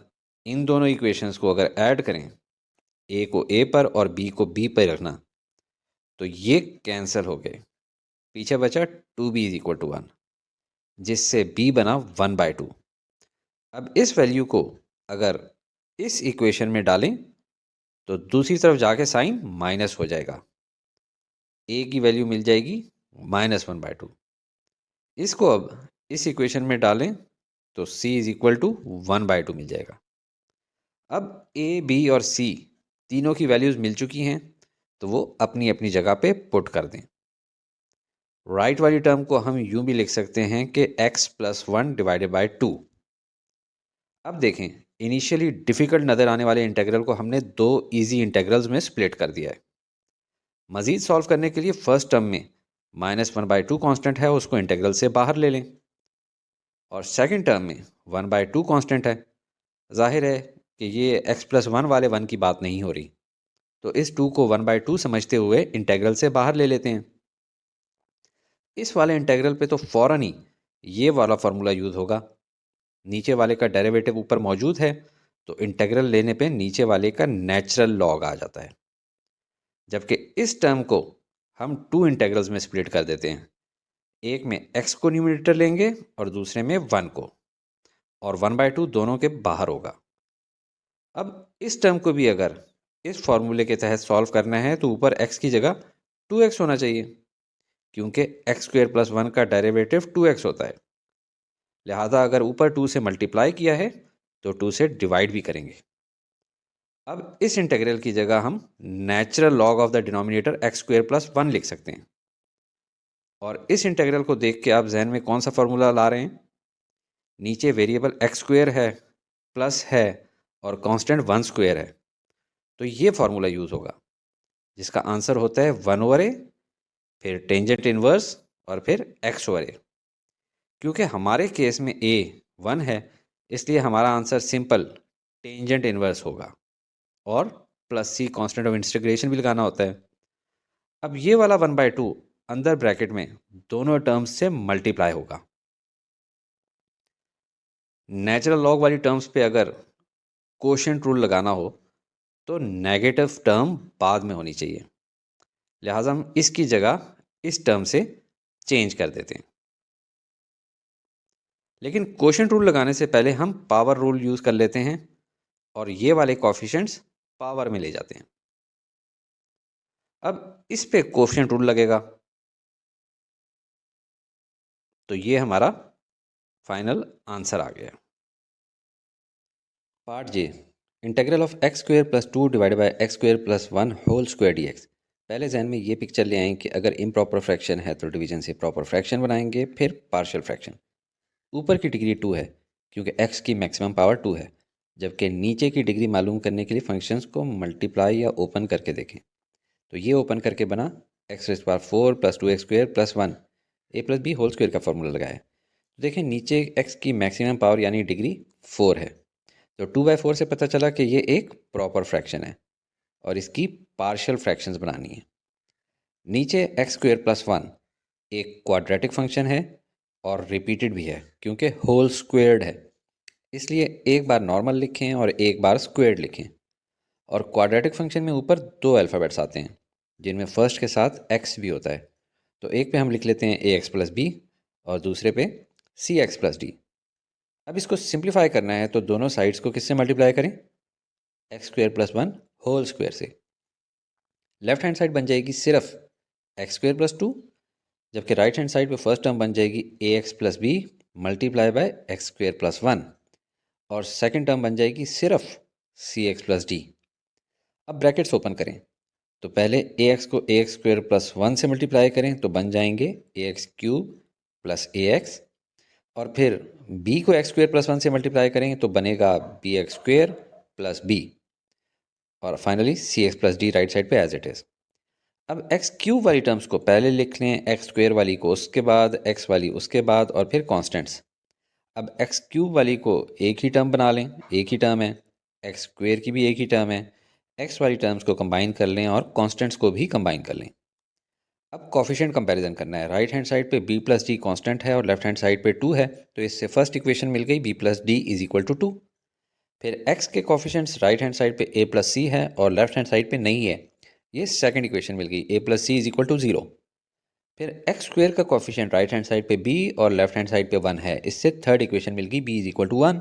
इन दोनों इक्वेशंस को अगर ऐड करें, a को a पर और b को b पर रखना, तो ये कैंसिल हो गए, पीछे बचा 2b इज इक्वल टू 1, जिससे b बना 1/2। अब इस वैल्यू को अगर इस इक्वेशन में डालें तो दूसरी तरफ जाके साइन माइनस हो जाएगा, a की वैल्यू मिल जाएगी -1/2। इसको अब इस इक्वेशन में डालें तो c इज इक्वल टू 1/2 मिल जाएगा। अब a, b और c तीनों की वैल्यूज़ मिल चुकी हैं, तो वो अपनी अपनी जगह पे पुट कर दें। राइट वाली टर्म को हम यूं भी लिख सकते हैं कि x प्लस 1 डिवाइडेड बाई 2, अब देखें, इनिशियली डिफ़िकल्ट नज़र आने वाले इंटेग्रल को हमने दो इजी इंटेग्रल्स में स्प्लिट कर दिया है। मज़ीद सॉल्व करने के लिए फर्स्ट टर्म में -1/2 कांस्टेंट है, उसको इंटेग्रल से बाहर ले लें, और सेकंड टर्म में 1/2 कांस्टेंट है। जाहिर है कि ये x+1 वाले 1 की बात नहीं हो रही, तो इस 2 को 1/2 समझते हुए इंटेग्रल से बाहर ले लेते हैं। इस वाले इंटेग्रल पे तो फ़ौरन ही ये वाला फार्मूला यूज़ होगा। नीचे वाले का डेरिवेटिव ऊपर मौजूद है, तो इंटेग्रल लेने पे नीचे वाले का नेचुरल लॉग आ जाता है। जबकि इस टर्म को हम टू इंटेग्रल्स में स्प्लिट कर देते हैं। एक में x को न्यूमरेटर लेंगे और दूसरे में 1 को, और 1/2 दोनों के बाहर होगा। अब इस टर्म को भी अगर इस फॉर्मूले के तहत सॉल्व करना है तो ऊपर x की जगह 2x होना चाहिए, क्योंकि x² + 1 का डेरिवेटिव 2x होता है। लिहाजा अगर ऊपर 2 से मल्टीप्लाई किया है तो 2 से डिवाइड भी करेंगे। अब इस इंटीग्रल की जगह हम natural log of the denominator x² + 1 लिख सकते हैं। और इस इंटीग्रल को देख के आप जहन में कौन सा फॉर्मूला ला रहे हैं? नीचे वेरिएबल x² है, प्लस है, और कांस्टेंट 1² है, तो ये फार्मूला यूज़ होगा, जिसका आंसर होता है 1/a, फिर टेंजेंट इनवर्स, और फिर x/a। क्योंकि हमारे केस में a 1 है, इसलिए हमारा आंसर सिंपल टेंजेंट इनवर्स होगा, और plus c constant of integration भी लगाना होता है। अब ये वाला 1/2 अंदर ब्रैकेट में दोनों टर्म्स से मल्टीप्लाई होगा। नेचुरल लॉग वाली टर्म्स पे अगर कोशेंट रूल लगाना हो तो नेगेटिव टर्म बाद में होनी चाहिए, लिहाजा हम इसकी जगह इस टर्म से चेंज कर देते हैं। लेकिन कोशेंट रूल लगाने से पहले हम पावर रूल यूज़ कर लेते हैं, और ये वाले कॉफिशेंट्स पावर में ले जाते हैं। अब इस पे कोफिशिएंट रूल लगेगा, तो ये हमारा फाइनल आंसर आ गया। Part j, integral of x² + 2 divided by x² + 1 whole square dx। पहले जहन में ये पिक्चर ले आएं कि अगर इम्प्रॉपर फ्रैक्शन है तो डिवीजन से प्रॉपर फ्रैक्शन बनाएंगे, फिर पार्शियल फ्रैक्शन। ऊपर की डिग्री 2 है क्योंकि x की मैक्सिमम पावर 2 है, जबकि नीचे की डिग्री मालूम करने के लिए फंक्शंस को मल्टीप्लाई या ओपन करके देखें। तो ये ओपन करके बना x⁴ + 2x² + 1 a + b whole square का फॉर्मूला लगाया। तो देखें नीचे x की मैक्सिमम पावर यानी डिग्री 4 है, तो 2/4 से पता चला कि ये एक प्रॉपर फ्रैक्शन है और इसकी पार्शियल फ्रैक्शंस बनानी है। नीचे x² + 1 एक क्वाड्रेटिक फंक्शन है और रिपीटेड भी है क्योंकि होल स्क्वेयर्ड है, इसलिए एक बार नॉर्मल लिखें और एक बार स्क्वेयर्ड लिखें। और क्वाड्रेटिक फंक्शन में ऊपर दो अल्फ़ाबेट्स आते हैं जिनमें फर्स्ट के साथ x भी होता है, तो एक पे हम लिख लेते हैं ax + b और दूसरे पे cx + d। अब इसको सिंप्लीफाई करना है तो दोनों साइड्स को किससे मल्टीप्लाई करें? x² + 1 होल स्क्वायर से। लेफ्ट हैंड साइड बन जाएगी सिर्फ x² + 2, जबकि राइट हैंड साइड पे फर्स्ट टर्म बन जाएगी ax + b multiply by x² + 1, और सेकंड टर्म बन जाएगी सिर्फ cx + d। अब ब्रैकेट्स ओपन करें तो पहले ax को ax² + 1 से मल्टीप्लाई करें तो बन जाएंगे ax³ + ax, और फिर b को x² + 1 से मल्टीप्लाई करें तो बनेगा bx² + b, और finally cx + d right side पे एज इट इज़। अब x³ वाली टर्म्स को पहले लिख लें, x² वाली को उसके बाद, x वाली उसके बाद, और फिर कॉन्स्टेंट्स। अब x³ वाली को एक ही टर्म बना लें, एक ही टर्म है, x² की भी एक ही टर्म है, x वाली टर्म्स को कंबाइन कर लें और कॉन्स्टेंट्स को भी कंबाइन कर लें। अब कॉफिशिएंट कंपैरिजन करना है। राइट हैंड साइड पे b + d कांस्टेंट है और लेफ्ट हैंड साइड पे 2 है, तो इससे फर्स्ट इक्वेशन मिल गई b + d = 2। फिर x के कॉफिशिएंट्स राइट हैंड साइड पे a + c है और लेफ्ट हैंड साइड पे नहीं है, ये सेकंड इक्वेशन मिल गई a + c = 0। फिर x² का कॉफिशिएंट राइट हैंड साइड पे b और लेफ्ट हैंड साइड पे 1 है, इससे थर्ड इक्वेशन मिल गई b = 1।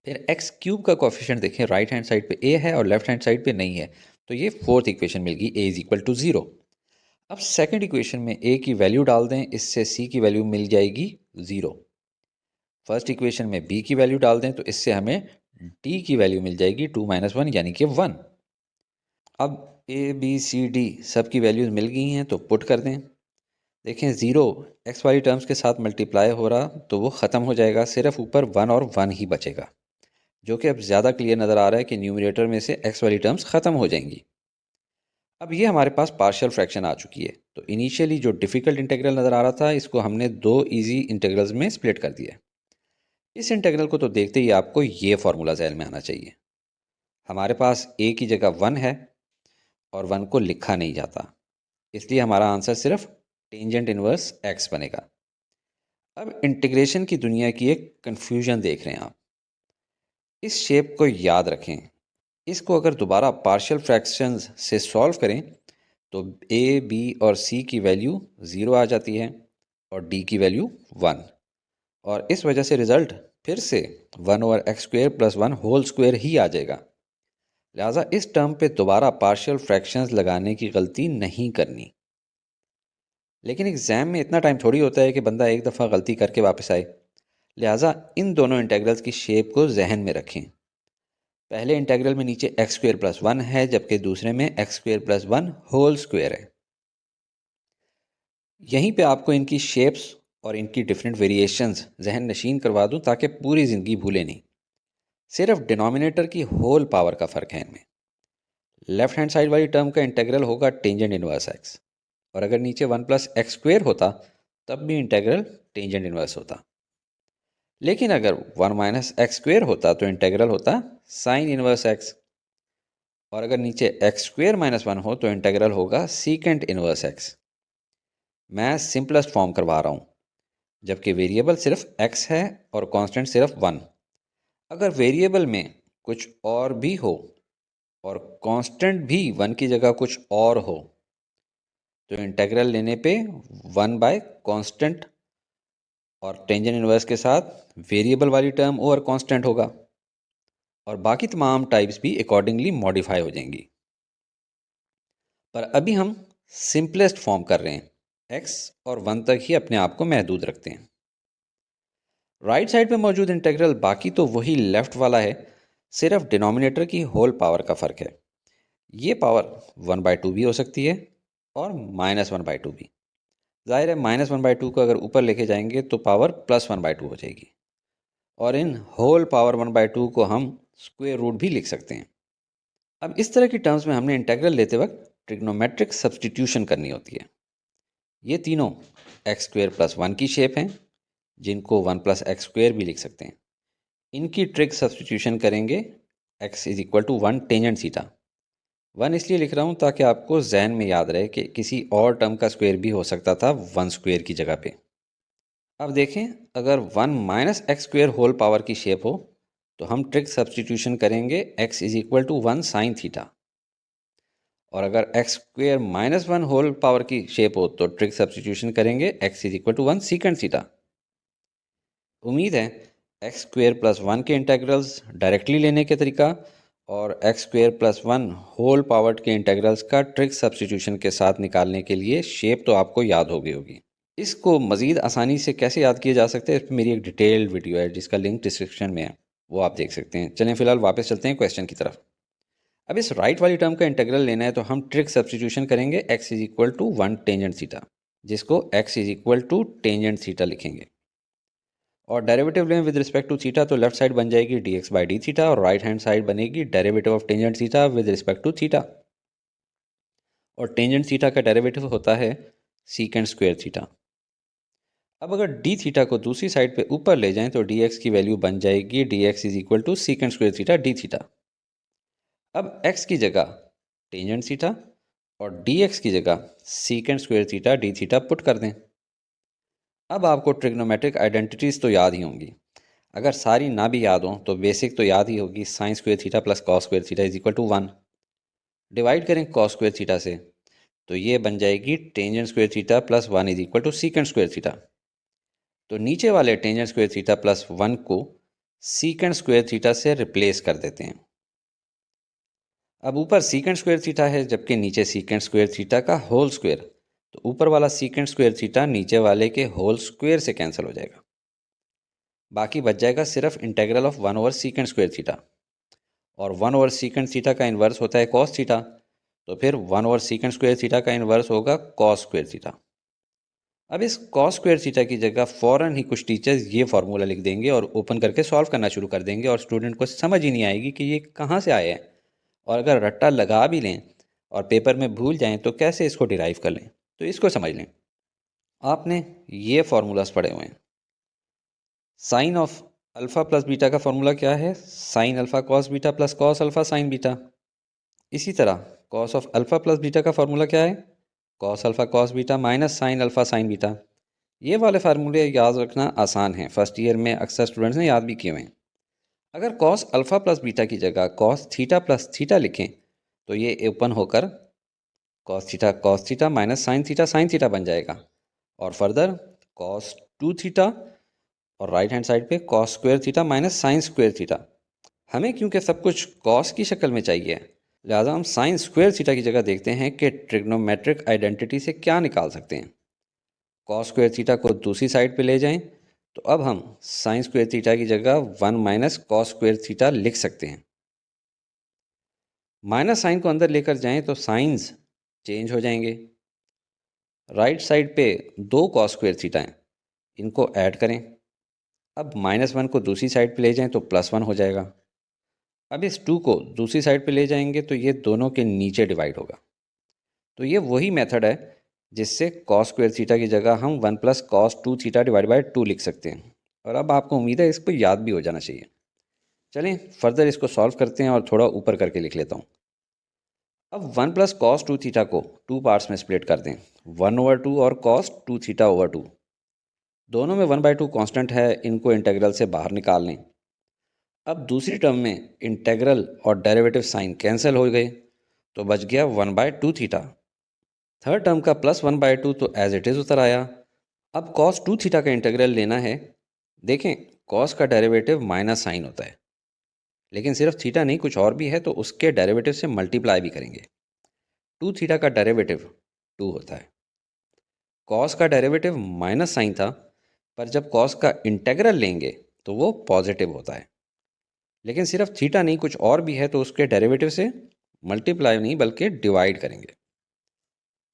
फिर x³ का कॉफिशिएंट देखें, राइट हैंड साइड पे a है और लेफ्ट हैंड साइड पे नहीं है, तो ये फोर्थ इक्वेशन मिल गई a = 0। अब सेकंड इक्वेशन में a की वैल्यू डाल दें, इससे c की वैल्यू मिल जाएगी 0। फर्स्ट इक्वेशन में b की वैल्यू डाल दें तो इससे हमें d की वैल्यू मिल जाएगी 2 - 1 यानी कि 1। अब a b c d सब की वैल्यूज मिल गई हैं तो पुट कर दें, देखें, ज़ीरो एक्स वाली टर्म्स के साथ मल्टीप्लाई हो रहा तो वो ख़त्म हो जाएगा, सिर्फ ऊपर वन और वन ही बचेगा, जो कि अब ज़्यादा क्लियर नज़र आ रहा है कि न्यूमरेटर में से एक्स वाली टर्म्स ख़त्म हो जाएंगी। अब ये हमारे पास पार्शियल फ्रैक्शन आ चुकी है, तो इनिशियली जो डिफ़िकल्ट इंटीग्रल नज़र आ रहा था, इसको हमने दो इजी इंटीग्रल्स में स्प्लिट कर दिया है। इस इंटीग्रल को तो देखते ही आपको ये फार्मूला ज़हन में आना चाहिए। हमारे पास ए की जगह वन है और वन को लिखा नहीं जाता, इसलिए हमारा आंसर सिर्फ टेंजेंट इनवर्स एक्स बनेगा। अब इंटीग्रेशन की दुनिया की एक कन्फ्यूजन देख रहे हैं आप। इस शेप को याद रखें। इसको अगर दोबारा पार्शियल फ्रैक्शंस से सॉल्व करें तो ए, बी और सी की वैल्यू ज़ीरो आ जाती है और डी की वैल्यू वन, और इस वजह से रिज़ल्ट फिर से one over x square plus one whole square ही आ जाएगा। लिहाजा इस टर्म पे दोबारा पार्शियल फ्रैक्शंस लगाने की गलती नहीं करनी। लेकिन एग्ज़ाम में इतना टाइम थोड़ी होता है कि बंदा एक दफ़ा गलती करके वापस आए। लिहाजा इन दोनों इंटेग्रल्स की शेप को जहन में रखें। पहले इंटेग्रल में नीचे एक्स स्क्वेयर प्लस वन है, जबकि दूसरे में x square plus one whole square है। यहीं पे आपको इनकी शेप्स और इनकी डिफरेंट वेरिएशंस जहन नशीन करवा दूं ताकि पूरी ज़िंदगी भूले नहीं। सिर्फ डिनोमिनेटर की होल पावर का फ़र्क है इनमें। लेफ्ट हैंड साइड वाली टर्म का इंटेग्रल होगा टेंजेंट इनवर्स एक्स, और अगर नीचे वन प्लस एक्स स्क्वेयर होता तब भी इंटेग्रल टेंजेंट इनवर्स होता। लेकिन अगर वन माइनस एक्स स्क्वेयर होता तो इंटेग्रल होता साइन इनवर्स एक्स, और अगर नीचे एक्स स्क्वेयर माइनस वन हो तो इंटेग्रल होगा सीकेंट इनवर्स एक्स। मैं सिंपलेस्ट फॉर्म करवा रहा हूँ, जबकि वेरिएबल सिर्फ x है और कांस्टेंट सिर्फ वन। अगर वेरिएबल में कुछ और भी हो और कांस्टेंट भी वन की जगह कुछ और हो तो इंटीग्रल लेने पे वन बाय कांस्टेंट और टेंजेंट इनवर्स के साथ वेरिएबल वाली टर्म ओवर कांस्टेंट होगा, और बाकी तमाम टाइप्स भी अकॉर्डिंगली मॉडिफाई हो जाएंगी। पर अभी हम सिंपलेस्ट फॉर्म कर रहे हैं, x और वन तक ही अपने आप को महदूद रखते हैं। राइट साइड पे मौजूद इंटीग्रल बाकी तो वही लेफ्ट वाला है, सिर्फ डिनोमिनेटर की होल पावर का फ़र्क है। ये पावर वन बाई टू भी हो सकती है और माइनस वन बाई टू भी। जाहिर है माइनस वन बाई टू को अगर ऊपर लेके जाएंगे तो power plus one by two हो जाएगी, और इन whole power one by two को हम स्क्वेयर रूट भी लिख सकते हैं। अब इस तरह की टर्म्स में हमने इंटीग्रल लेते वक्त ट्रिग्नोमेट्रिक सब्सटीट्यूशन करनी होती है। ये तीनों एक्स स्क्वेयर प्लस वन की शेप हैं, जिनको वन प्लस एक्स स्क्वेयर भी लिख सकते हैं। इनकी ट्रिक सब्सटीट्यूशन करेंगे x is equal to one tangent theta. One इसलिए लिख रहा हूँ ताकि आपको जहन में याद रहे कि किसी और टर्म का स्क्वायर भी हो सकता था वन स्क्वायर की जगह पे। अब देखें, अगर one minus x square whole power की शेप हो तो हम ट्रिक सब्सटीट्यूशन करेंगे x is equal to one sine theta, और अगर x square minus one whole power की शेप हो तो ट्रिक सब्सटीट्यूशन करेंगे x is equal to one secant theta. उम्मीद है एक्स स्क्वेयर प्लस वन के इंटेग्रल्स डायरेक्टली लेने के तरीका और x square plus one whole powered के इंटेग्रल्स का ट्रिक सब्सटीट्यूशन के साथ निकालने के लिए शेप तो आपको याद हो गई होगी। इसको मज़ीद आसानी से कैसे याद किया जा सकता है, इस पर मेरी एक डिटेल्ड वीडियो है जिसका लिंक डिस्क्रिप्शन में है, वो आप देख सकते हैं। चलें फ़िलहाल वापस चलते हैं क्वेश्चन की तरफ। अब इस राइट वाली टर्म का इंटीग्रल लेना है तो हम ट्रिक सब्सटीट्यूशन करेंगे x is equal to one tangent theta, जिसको x is equal to tangent theta लिखेंगे, और डेरिवेटिव लें विद रिस्पेक्ट टू थीटा तो लेफ्ट साइड बन जाएगी dx बाई डी थीटा और राइट हैंड साइड बनेगी derivative of tangent theta with respect to theta, और टेंजेंट थीटा का डेरिवेटिव होता है सीकेंड स्क्वायर थीटा। अब अगर डी थीटा को दूसरी साइड पे ऊपर ले जाएं तो dx की वैल्यू बन जाएगी dx is equal to secant square theta d theta. अब x की जगह टेंजेंट थीटा और dx की जगह सीकेंड square theta d theta put कर दें। अब आपको ट्रिग्नोमेट्रिक आइडेंटिटीज़ तो याद ही होंगी, अगर सारी ना भी याद हों तो बेसिक तो याद ही होगी, sine square theta plus cos square theta is equal to one. Divide करें कॉस स्क्वायर थीटा से तो ये बन जाएगी tangent square theta plus one is equal to secant square theta. तो नीचे वाले tangent square theta plus one को सीकेंड स्क्वायर थीटा से रिप्लेस कर देते हैं। अब ऊपर सीकेंड स्क्वायर थीटा है जबकि नीचे सीकेंड स्क्वायर थीटा का होल स्क्वायर, तो ऊपर वाला सीकेंड स्क्वायर थीटा नीचे वाले के होल स्क्वायर से कैंसिल हो जाएगा। बाकी बच जाएगा सिर्फ integral of one over सीकेंड square theta, और वन ओवर सीकेंड थीटा का इन्वर्स होता है कॉस थीटा, तो फिर वन ओवर सीकेंड स्क्वायर थीटा का इन्वर्स होगा कॉस स्क्वायर थीटा। अब इस कॉस स्क्वायर थीटा की जगह फ़ौरन ही कुछ टीचर्स ये फार्मूला लिख देंगे और ओपन करके सॉल्व करना शुरू कर देंगे और स्टूडेंट को समझ ही नहीं आएगी कि ये कहाँ से आए हैं। और अगर रट्टा लगा भी लें और पेपर में भूल जाएं तो कैसे इसको डिराइव कर लें। तो इसको समझ लें। आपने ये फार्मूलाज पढ़े हुए हैं। Sine of alpha plus beta का फार्मूला क्या है? Sine alpha cos beta plus cos alpha sine beta. इसी तरह cos of alpha plus beta का फार्मूला क्या है? Cos alpha cos beta minus sine alpha sine beta. ये वाले फार्मूले याद रखना आसान है, फर्स्ट ईयर में अक्सर स्टूडेंट्स ने याद भी किए हुए हैं। अगर कॉस अल्फ़ा प्लस बीटा की जगह कॉस थीटा प्लस थीटा लिखें तो ये ओपन होकर cos theta minus sine theta बन जाएगा। और फर्दर कॉस टू थीटा और राइट हैंड साइड पे cos square theta minus sign square theta. हमें क्योंकि सब कुछ कॉस की शक्ल में चाहिए, लिहाजा हम साइन स्क्वायर थीटा की जगह देखते हैं कि ट्रिग्नोमेट्रिक आइडेंटिटी से क्या निकाल सकते हैं। कॉस स्क्वायर थीटा को दूसरी साइड पे ले जाएं तो अब हम साइन स्क्वायर थीटा की जगह 1 माइनस कॉस स्क्वायर थीटा लिख सकते हैं। माइनस साइन को अंदर लेकर जाएं तो साइंस चेंज हो जाएंगे। राइट साइड पे 2 कॉस स्क्वायर थीटा हैं, इनको ऐड करें। अब -1 को दूसरी साइड पे ले जाएं तो +1 हो जाएगा। अब इस 2 को दूसरी साइड पे ले जाएंगे तो ये दोनों के नीचे डिवाइड होगा। तो ये वही मेथड है जिससे कॉस स्क्वायर थीटा की जगह हम 1 plus cos 2 theta divide by 2 लिख सकते हैं। और अब आपको उम्मीद है इसको याद भी हो जाना चाहिए। चलें फर्दर इसको सॉल्व करते हैं और थोड़ा ऊपर करके लिख लेता हूँ। अब 1 प्लस कॉस 2 थीटा को 2 पार्ट्स में स्प्लिट कर दें, 1/2 और कॉस 2 थीटा ओवर 2। दोनों में 1/2 कांस्टेंट है, इनको इंटीग्रल से बाहर निकाल लें। अब दूसरी टर्म में इंटीग्रल और डेरिवेटिव साइन कैंसिल हो गए तो बच गया 1/2 थीटा। थर्ड टर्म का +1/2 तो एज इट इज़ उतर आया। अब cos 2 थीटा का इंटीग्रल लेना है। देखें cos का डेरिवेटिव माइनस साइन होता है, लेकिन सिर्फ थीटा नहीं कुछ और भी है तो उसके डेरिवेटिव से मल्टीप्लाई भी करेंगे। 2 थीटा का डेरिवेटिव 2 होता है। cos का डेरिवेटिव माइनस साइन था, पर जब cos का इंटीग्रल लेंगे तो वो पॉजिटिव होता है। लेकिन सिर्फ थीटा नहीं कुछ और भी है तो उसके डेरिवेटिव से मल्टीप्लाई नहीं बल्कि डिवाइड करेंगे।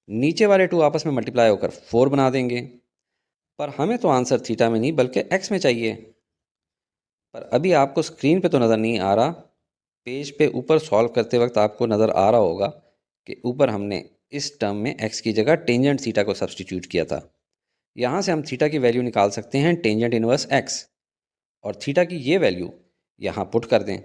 नीचे वाले 2 आपस में मल्टीप्लाई होकर 4 बना देंगे। पर हमें तो आंसर थीटा में नहीं बल्कि एक्स में चाहिए। पर अभी आपको स्क्रीन पे तो नज़र नहीं आ रहा, पेज पे ऊपर सॉल्व करते वक्त आपको नज़र आ रहा होगा कि ऊपर हमने इस टर्म में एक्स की जगह टेंजेंट थीटा को सब्सटीट्यूट किया था। यहाँ से हम थीटा की वैल्यू निकाल सकते हैं टेंजेंट इनवर्स एक्स, और थीटा की ये वैल्यू यहाँ पुट कर दें।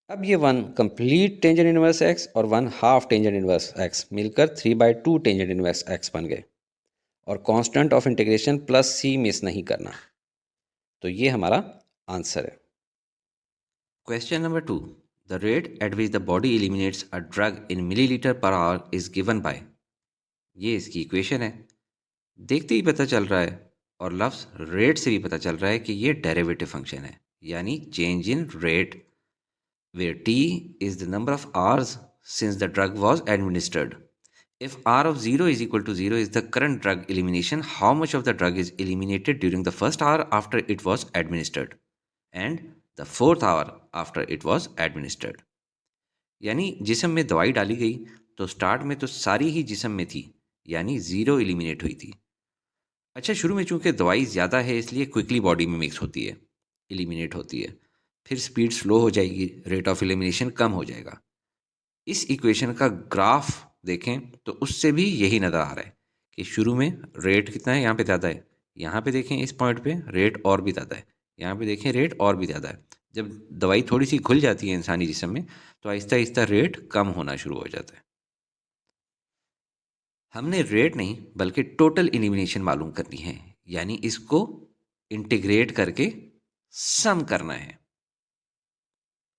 अब ये 1 कंप्लीट टेंजेंट इनवर्स एक्स और 1 हाफ टेंजेंट इनवर्स एक्स मिलकर 3/2 टेंजेंट इनवर्स एक्स बन गए। और constant of integration +c miss नहीं करना। तो ये हमारा आंसर है। Question number 2, the rate at which the body eliminates a drug in millilitre per hour is given by. ये इसकी इक्वेशन है। देखते ही पता चल रहा है और लफ्ज़ रेट से भी पता चल रहा है कि ये डेरिवेटिव फंक्शन है, यानी change in rate, where t is the number of hours since the drug was administered. If r of 0 is equal to 0 is the current drug elimination, how much of the drug is eliminated during the first hour after it was administered and the fourth hour after it was administered. यानी जिस्म में दवाई डाली गई तो start में तो सारी ही जिस्म में थी, यानी 0 एलिमिनेट हुई थी। अच्छा, शुरू में चूंकि दवाई ज़्यादा है इसलिए क्विकली बॉडी में मिक्स होती है, एलिमिनेट होती है। फिर स्पीड स्लो हो जाएगी, रेट ऑफ एलिमिनेशन कम हो जाएगा। इस इक्वेशन का ग्राफ देखें तो उससे भी यही नज़र आ रहा है कि शुरू में रेट कितना है, यहाँ पे ज़्यादा है। यहाँ पे देखें इस पॉइंट पे रेट और भी ज़्यादा है, यहाँ पे देखें रेट और भी ज़्यादा है। जब दवाई थोड़ी सी घुल जाती है इंसानी जिस्म में तो आहिस्ता आहिस्ता रेट कम होना शुरू हो जाता है। हमने रेट नहीं बल्कि टोटल एलिमिनेशन मालूम करनी है, यानी इसको इंटीग्रेट करके सम करना है।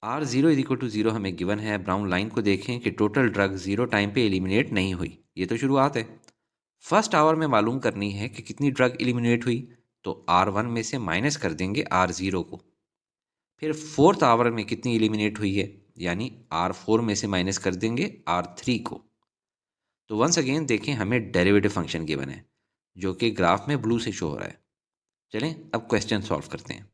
R0 = 0 हमें गिवन है। ब्राउन लाइन को देखें कि टोटल ड्रग 0 टाइम पे एलिमिनेट नहीं हुई, ये तो शुरुआत है। फर्स्ट आवर में मालूम करनी है कि कितनी ड्रग एलिमिनेट हुई, तो R1 में से माइनस कर देंगे R0 को। फिर फोर्थ आवर में कितनी एलिमिनेट हुई है, यानी R4 में से माइनस कर देंगे R3 को। तो वंस अगेन देखें हमें डेरिवेटिव फंक्शन गिवन है जो कि ग्राफ में ब्लू से शो हो रहा है। चलें अब क्वेश्चन सॉल्व करते हैं।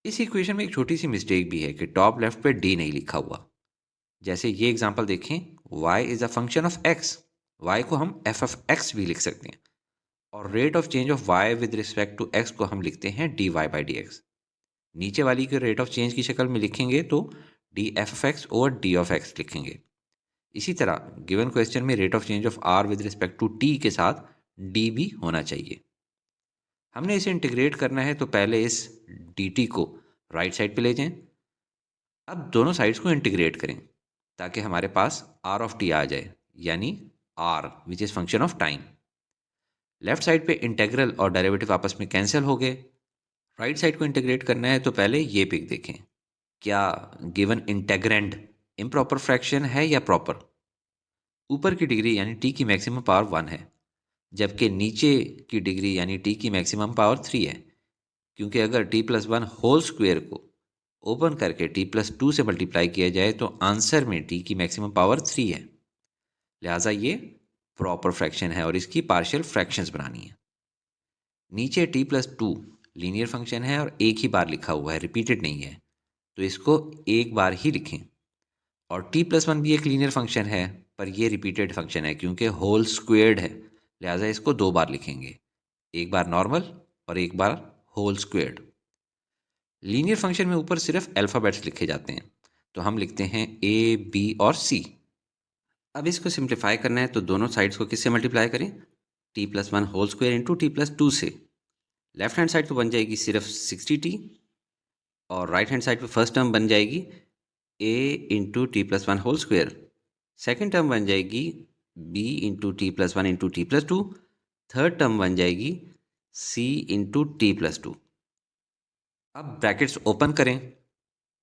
इस इक्वेशन में एक छोटी सी मिस्टेक भी है कि टॉप लेफ्ट पे डी नहीं लिखा हुआ। जैसे ये एग्जांपल देखें, y is a function of x, y को हम f ऑफ x भी लिख सकते हैं, और rate of change of y with respect to x को हम लिखते हैं dy/dx। नीचे वाली के रेट ऑफ चेंज की शक्ल में लिखेंगे तो df(x) ओवर d(x) लिखेंगे। इसी तरह गिवन क्वेश्चन में rate of change of r with respect to t के साथ d भी होना चाहिए। हमने इसे इंटीग्रेट करना है तो पहले इस dt को राइट साइड पे ले जाएं। अब दोनों साइड्स को इंटीग्रेट करें ताकि हमारे पास r ऑफ t आ जाए, यानी r which is function of time. Left side पे इंटेग्रल और डेरिवेटिव आपस में कैंसिल हो गए। राइट साइड को इंटीग्रेट करना है तो पहले ये पिक देखें, क्या गिवन इंटेग्रेंड इम्प्रॉपर फ्रैक्शन है या प्रॉपर। ऊपर की डिग्री यानी t की मैक्सिमम पावर 1 है, जबकि नीचे की डिग्री यानी t की मैक्सिमम पावर 3 है, क्योंकि अगर t+1 होल स्क्वायर को ओपन करके t+2 से मल्टीप्लाई किया जाए तो आंसर में t की मैक्सिमम पावर 3 है। लिहाजा ये प्रॉपर फ्रैक्शन है और इसकी पार्शियल फ्रैक्शंस बनानी है। नीचे t+2 लीनियर फंक्शन है और एक ही बार लिखा हुआ है, रिपीटेड नहीं है, तो इसको एक बार ही लिखें। और t+1 भी एक लीनियर फंक्शन है, पर ये रिपीटेड फंक्शन है क्योंकि होल स्क्वेयर्ड है, लिहाजा इसको दो बार लिखेंगे, एक बार नॉर्मल और एक बार होल स्क्वेयर्ड। लीनियर फंक्शन में ऊपर सिर्फ अल्फ़ाबेट्स लिखे जाते हैं, तो हम लिखते हैं a, b और c। अब इसको सिंप्लीफाई करना है तो दोनों साइड्स को किससे मल्टीप्लाई करें, t+1 whole square into t+2 से। लेफ्ट हैंड साइड तो बन जाएगी सिर्फ 60t और राइट हैंड साइड पे फर्स्ट टर्म बन जाएगी a into t+1 whole square, second term बन जाएगी b into t+1 into t+2, third term बन जाएगी c इंटू t+2। अब ब्रैकेट्स ओपन करें,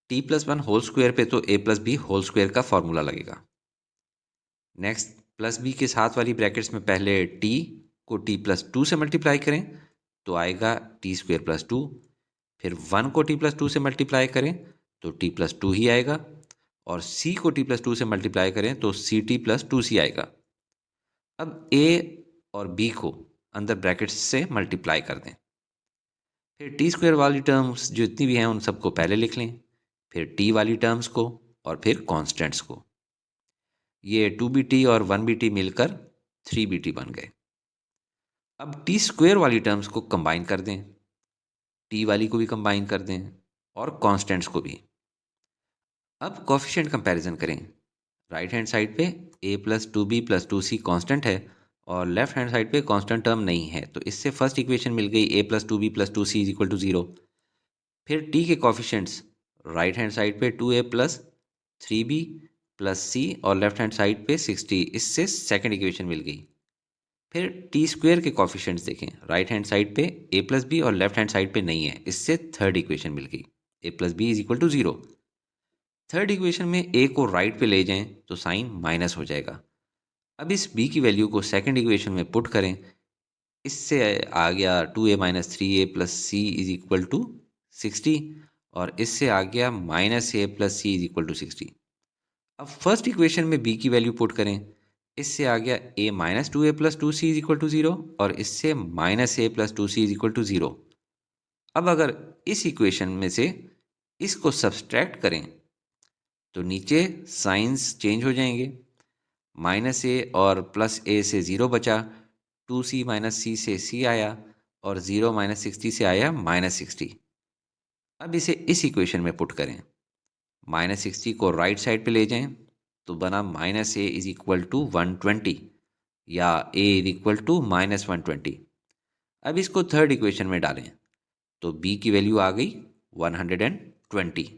t+1 होल स्क्वायर पे तो a plus b whole square का फॉर्मूला लगेगा। नेक्स्ट प्लस बी के साथ वाली ब्रैकेट्स में पहले t को t+2 से मल्टीप्लाई करें तो आएगा t²+2, फिर 1 को t+2 से मल्टीप्लाई करें तो t+2 ही आएगा, और c को t+2 से मल्टीप्लाई करें तो ct+2c आएगा। अब a और b को अंदर ब्रैकेट्स से मल्टीप्लाई कर दें, फिर t² वाली टर्म्स जितनी भी हैं उन सबको पहले लिख लें, फिर t वाली टर्म्स को और फिर कॉन्स्टेंट्स को। ये 2bt और 1bt मिलकर 3bt बन गए। अब t² वाली टर्म्स को कंबाइन कर दें, t वाली को भी कंबाइन कर दें और कॉन्स्टेंट्स को भी। अब कोफिशिएंट कंपैरिजन करें। राइट हैंड साइड पे a plus 2b plus 2c constant है और लेफ्ट हैंड साइड पे कॉन्स्टेंट टर्म नहीं है, तो इससे फर्स्ट इक्वेशन मिल गई a plus 2b plus 2c is equal to 0। फिर t के कोफिशिएंट्स राइट हैंड साइड पे 2a plus 3b plus c और लेफ्ट हैंड साइड पे 60, इससे सेकेंड इक्वेशन मिल गई। फिर t² के कोफिशिएंट्स देखें, राइट हैंड साइड पे a प्लस बी और लेफ्ट हैंड साइड पे नहीं है, इससे थर्ड इक्वेशन मिल गई, a plus B is equal to 0। Third equation में a को राइट पे ले जाएं तो साइन माइनस हो जाएगा। अब इस b की वैल्यू को सेकंड इक्वेशन में पुट करें, इससे आ गया 2a minus 3a plus C is equal to 60 और इससे आ गया minus a plus C is equal to 60। अब फर्स्ट इक्वेशन में b की वैल्यू पुट करें, इससे आ गया a minus 2a plus 2c is equal to 0 और इससे minus a plus 2c is equal to 0। अब अगर इस इक्वेशन में से इसको सब्सट्रैक्ट करें तो नीचे साइंस चेंज हो जाएंगे, माइनस ए और प्लस ए से 0 बचा, 2c माइनस सी से c आया और 0 माइनस 60 से आया माइनस 60। अब इसे इस इक्वेशन में पुट करें, माइनस 60 को राइट साइड पे ले जाएं तो बना minus A is equal to 120 या a is equal to minus 120। अब इसको थर्ड इक्वेशन में डालें तो b की वैल्यू आ गई 120।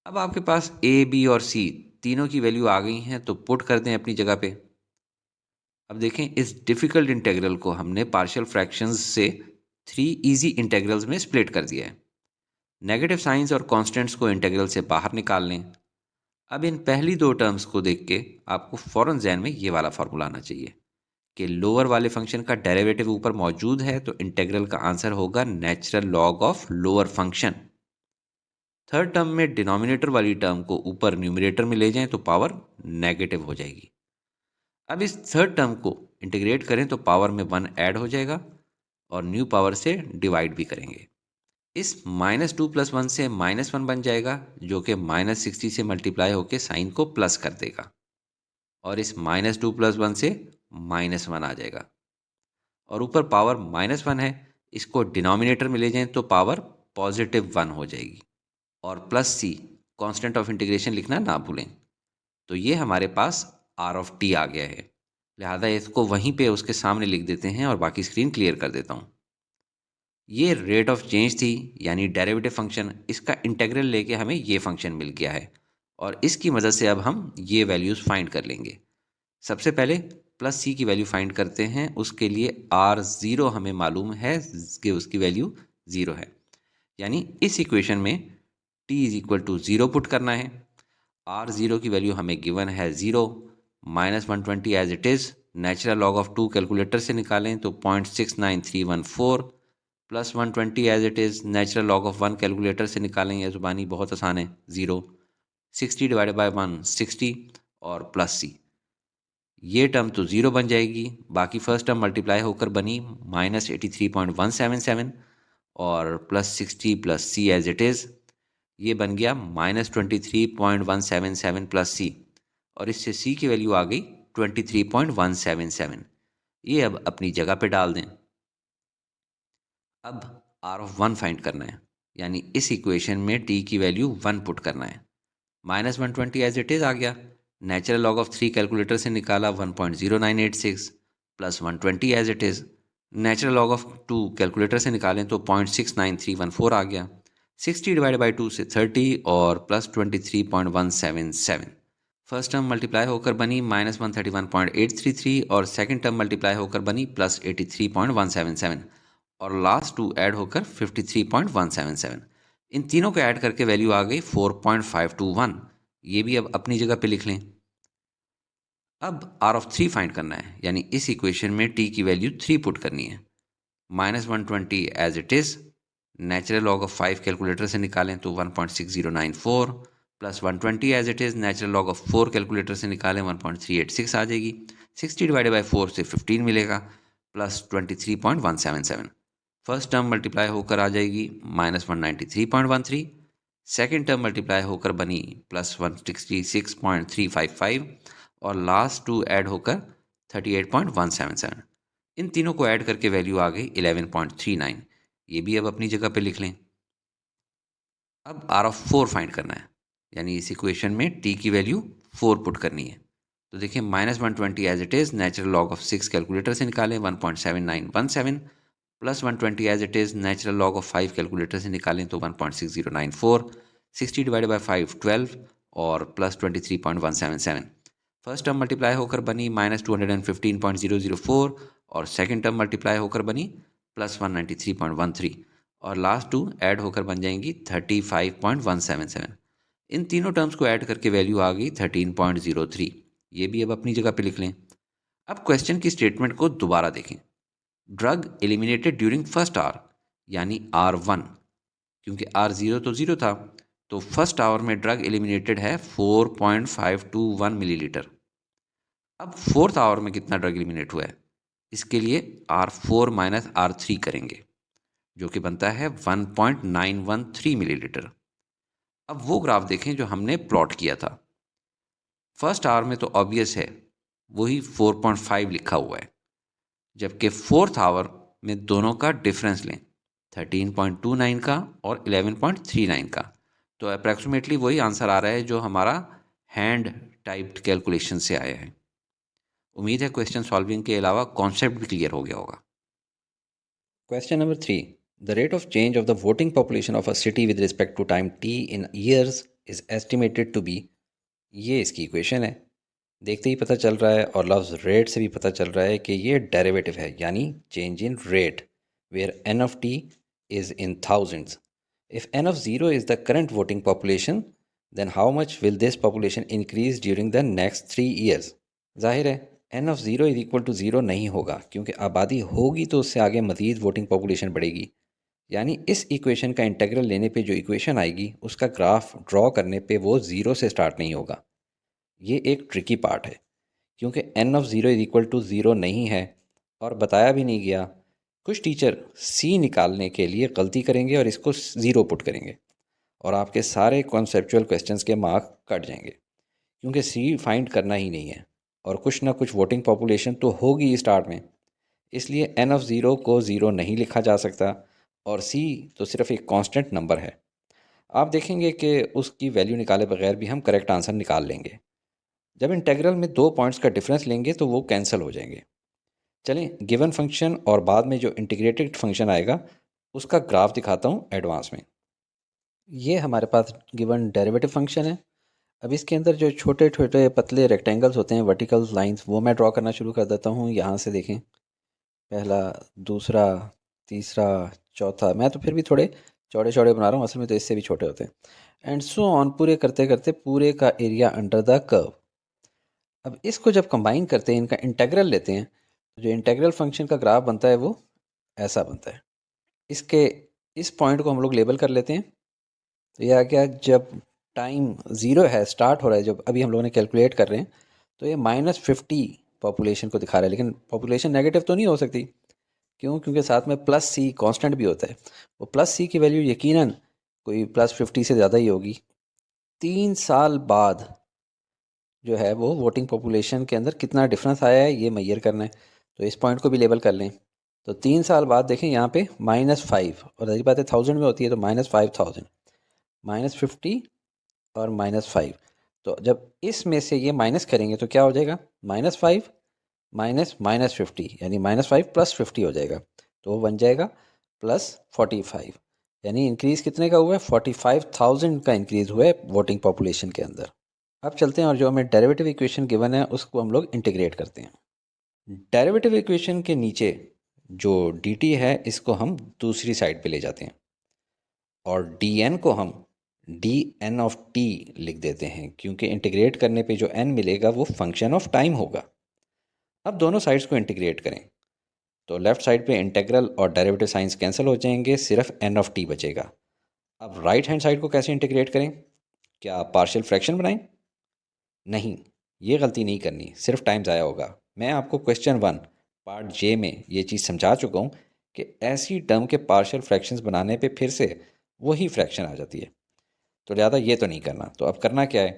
अब आपके पास a, b और c तीनों की वैल्यू आ गई हैं, तो पुट कर दें अपनी जगह पे। अब देखें, इस डिफ़िकल्ट इंटेग्रल को हमने पार्शियल फ्रैक्शंस से 3 इजी इंटेग्रल्स में स्प्लिट कर दिया है। नेगेटिव साइंस और कॉन्स्टेंट्स को इंटेग्रल से बाहर निकाल लें। अब इन पहली दो टर्म्स को देख के आपको फ़ौरन ज़हन में ये वाला फार्मूला आना चाहिए कि लोअर वाले फंक्शन का डेरिवेटिव ऊपर मौजूद है, तो इंटेग्रल का आंसर होगा natural log of lower function. Third term में डिनोमिनेटर वाली टर्म को ऊपर न्यूमरेटर में ले जाएं तो पावर नेगेटिव हो जाएगी। अब इस थर्ड टर्म को इंटीग्रेट करें तो पावर में 1 ऐड हो जाएगा और न्यू पावर से डिवाइड भी करेंगे। इस -2 + 1 से -1 बन जाएगा, जो कि -60 से मल्टीप्लाई होकर साइन को प्लस कर देगा और इस -2 + 1 से -1 आ जाएगा। और ऊपर पावर -1 है, इसको डिनोमिनेटर में ले जाएं तो पावर +1 हो जाएगी। और plus C constant of integration लिखना ना भूलें। तो ये हमारे पास आर ऑफ टी आ गया है, लिहाजा इसको वहीं पे उसके सामने लिख देते हैं और बाकी स्क्रीन क्लियर कर देता हूँ। ये रेट ऑफ चेंज थी, यानी डेरिवेटिव फंक्शन, इसका इंटीग्रल लेके हमें ये फंक्शन मिल गया है और इसकी मदद से अब हम ये वैल्यूज़ फाइंड कर लेंगे। सबसे पहले प्लस सी की वैल्यू फाइंड करते हैं। उसके लिए आर ज़ीरो हमें मालूम है कि उसकी वैल्यू ज़ीरो है, यानी इस इक्वेशन में t is equal to zero put करना है। आर ज़ीरो की वैल्यू हमें गिवन है zero, -120 as it is. Natural log of 2 calculator से निकालें तो 0.69314, plus 120 as it is. Natural log of 1 calculator से निकालें, यह ज़ुबानी बहुत आसान है, ज़ीरो। 60 डिवाइडेड बाई 1 60 और प्लस सी, ये टर्म तो ज़ीरो बन जाएगी। बाकी फर्स्ट टर्म मल्टीप्लाई होकर बनी -83.177 और plus 60 plus C as it is, ये बन गया -23.177 प्लस सी, और इससे सी की वैल्यू आ गई 23.177। ये अब अपनी जगह पे डाल दें। अब आर ऑफ 1 फाइंड करना है, यानी इस इक्वेशन में टी की वैल्यू 1 पुट करना है। -120 एज इट इज़ आ गया। नेचुरल लॉग ऑफ 3 कैलकुलेटर से निकाला 1.0986, plus 120 as it is. Natural log of 2 calculator से निकालें तो 0.69314 आ गया। 60 डिवाइड बाई 2 से 30 और प्लस 23.177। फर्स्ट टर्म मल्टीप्लाई होकर बनी -131.833 और सेकंड टर्म मल्टीप्लाई होकर बनी प्लस 83.177 और लास्ट टू ऐड होकर 53.177। इन तीनों को ऐड करके वैल्यू आ गई 4.521। ये भी अब अपनी जगह पे लिख लें। अब आर ऑफ 3 फाइंड करना है, यानी इस इक्वेशन में टी की वैल्यू 3 पुट करनी है। -120 as it is. Natural log of 5 calculator से निकालें तो 1.6094, plus 120 as it is. Natural log of 4 calculator से निकालें 1.386 आ जाएगी। 60 डिवाइडेड बाई 4 से 15 मिलेगा, प्लस 23.177। फर्स्ट टर्म मल्टीप्लाई होकर आ जाएगी -193.13, सेकेंड टर्म मल्टीप्लाई होकर बनी प्लस 166.355 और लास्ट टू ऐड होकर 38.177। इन तीनों को ऐड करके वैल्यू आ गई 11.39। ये भी अब अपनी जगह पे लिख लें। अब आर ऑफ 4 फाइंड करना है, यानी इस इक्वेशन में टी की वैल्यू 4 पुट करनी है। तो देखिए -120 as it is. Natural log of 6 calculator से निकालें 1.7917, plus 120 as it is. Natural log of 5 calculator से निकालें तो 1.6094, 60 डिवाइडेड बाई 5 12 और प्लस 23.177। फर्स्ट टर्म मल्टीप्लाई होकर बनी -215.004 और सेकंड टर्म मल्टीप्लाई होकर बनी प्लस 193.13 और लास्ट टू ऐड होकर बन जाएंगी 35.177। इन तीनों टर्म्स को ऐड करके वैल्यू आ गई 13.03। ये भी अब अपनी जगह पे लिख लें। अब क्वेश्चन की स्टेटमेंट को दोबारा देखें। Drug eliminated during first hour, यानी R1, क्योंकि R0 तो ज़ीरो था, तो फर्स्ट आवर में ड्रग एलिमिनेटेड है 4.521 मिलीलीटर। अब फोर्थ आवर में कितना ड्रग एलिमिनेट हुआ है, इसके लिए R4 माइनस R3 करेंगे, जो कि बनता है 1.913 मिलीलीटर। अब वो ग्राफ देखें जो हमने प्लॉट किया था। फर्स्ट आवर में तो ऑब्वियस है, वही 4.5 लिखा हुआ है, जबकि फोर्थ आवर में दोनों का डिफरेंस लें, 13.29 का और 11.39 का, तो अप्रॉक्सीमेटली वही आंसर आ रहा है जो हमारा हैंड टाइप्ड कैलकुलेशन से आया है। उम्मीद है क्वेश्चन सॉल्विंग के अलावा कॉन्सेप्ट भी क्लियर हो गया होगा। Question number 3. The rate of change of the voting population of a city with respect to time t in years is estimated to be, ये इसकी इक्वेशन है। देखते ही पता चल रहा है और लफ्ज़ रेट से भी पता चल रहा है कि ये डेरिवेटिव है, यानी change in rate, where n of t is in thousands. If n of 0 is the current voting population, then how much will this population increase during the next 3 years? जाहिर है n of 0 is equal to 0 नहीं होगा, क्योंकि आबादी होगी तो उससे आगे मज़ीद वोटिंग पॉपुलेशन बढ़ेगी। यानी इस इक्वेशन का इंटीग्रल लेने पे जो इक्वेशन आएगी उसका ग्राफ ड्रॉ करने पे वो ज़ीरो से स्टार्ट नहीं होगा। ये एक ट्रिकी पार्ट है, क्योंकि n of 0 is equal to 0 नहीं है और बताया भी नहीं गया। कुछ टीचर c निकालने के लिए गलती करेंगे और इसको 0 पुट करेंगे और आपके सारे कॉन्सेप्चुअल क्वेश्चंस के मार्क कट जाएंगे, क्योंकि c फाइंड करना ही नहीं है और कुछ ना कुछ वोटिंग पॉपुलेशन तो होगी स्टार्ट में। इसलिए n ऑफ ज़ीरो को ज़ीरो नहीं लिखा जा सकता और c तो सिर्फ एक कांस्टेंट नंबर है। आप देखेंगे कि उसकी वैल्यू निकाले बगैर भी हम करेक्ट आंसर निकाल लेंगे। जब इंटेग्रल में दो पॉइंट्स का डिफरेंस लेंगे तो वो कैंसिल हो जाएंगे। चलें गिवन फंक्शन और बाद में जो इंटीग्रेटेड फंक्शन आएगा उसका ग्राफ दिखाता हूँ एडवांस में। ये हमारे पास गिवन डेरिवेटिव फंक्शन है। अब इसके अंदर जो छोटे छोटे पतले रेक्टेंगल्स होते हैं वर्टिकल लाइंस वो मैं ड्रॉ करना शुरू कर देता हूँ। यहाँ से देखें, पहला, दूसरा, तीसरा, चौथा। मैं तो फिर भी थोड़े चौड़े चौड़े बना रहा हूँ, असल में तो इससे भी छोटे होते हैं। एंड सो ऑन पूरे करते करते पूरे का एरिया अंडर द कर्व। अब इसको जब कंबाइन करते हैं, इनका इंटेग्रल लेते हैं, तो जो इंटेग्रल फंक्शन का ग्राफ बनता है वो ऐसा बनता है। इसके इस पॉइंट को हम लोग लेबल कर लेते हैं। तो यह आ गया जब टाइम ज़ीरो है, स्टार्ट हो रहा है, जब अभी हम लोगों ने कैलकुलेट कर रहे हैं, तो ये -50 पॉपुलेशन को दिखा रहा है। लेकिन पॉपुलेशन नेगेटिव तो नहीं हो सकती, क्यों? क्योंकि साथ में प्लस सी कांस्टेंट भी होता है। वो प्लस सी की वैल्यू यकीनन कोई +50 से ज़्यादा ही होगी। 3 साल बाद जो है वो वोटिंग पॉपुलेशन के अंदर कितना डिफरेंस आया है ये मैयर करना है। तो इस पॉइंट को भी लेबल कर लें। तो 3 साल बाद देखें यहाँ पे -5, और रही बात है 1000 में होती है, तो -5000, -50 और -5। तो जब इसमें से ये माइनस करेंगे तो क्या हो जाएगा? -5 माइनस -50, यानी -5 + 50 हो जाएगा। तो वो बन जाएगा +45, यानी इंक्रीज़ कितने का हुआ है? 45,000 का इंक्रीज़ हुआ है वोटिंग पॉपुलेशन के अंदर। अब चलते हैं और जो हमें डेरिवेटिव इक्वेशन गिवन है उसको हम लोग इंटीग्रेट करते हैं। डेरिवेटिव इक्वेशन के नीचे जो dt है इसको हम दूसरी साइड पे ले जाते हैं और dn को हम dn ऑफ t लिख देते हैं, क्योंकि इंटीग्रेट करने पे जो n मिलेगा वो फंक्शन ऑफ टाइम होगा। अब दोनों साइड्स को इंटीग्रेट करें तो लेफ्ट साइड पे इंटीग्रल और डेरिवेटिव साइंस कैंसिल हो जाएंगे, सिर्फ n ऑफ t बचेगा। अब राइट हैंड साइड को कैसे इंटीग्रेट करें? क्या पार्शियल फ्रैक्शन बनाएं? नहीं, ये गलती नहीं करनी, सिर्फ टाइम ज़ाया होगा। मैं आपको क्वेश्चन 1 पार्ट जे में ये चीज़ समझा चुका हूँ कि ऐसी टर्म के पार्शियल फ्रैक्शंस बनाने पे फिर से वही फ्रैक्शन आ जाती है, तो ज़्यादा ये तो नहीं करना। तो अब करना क्या है?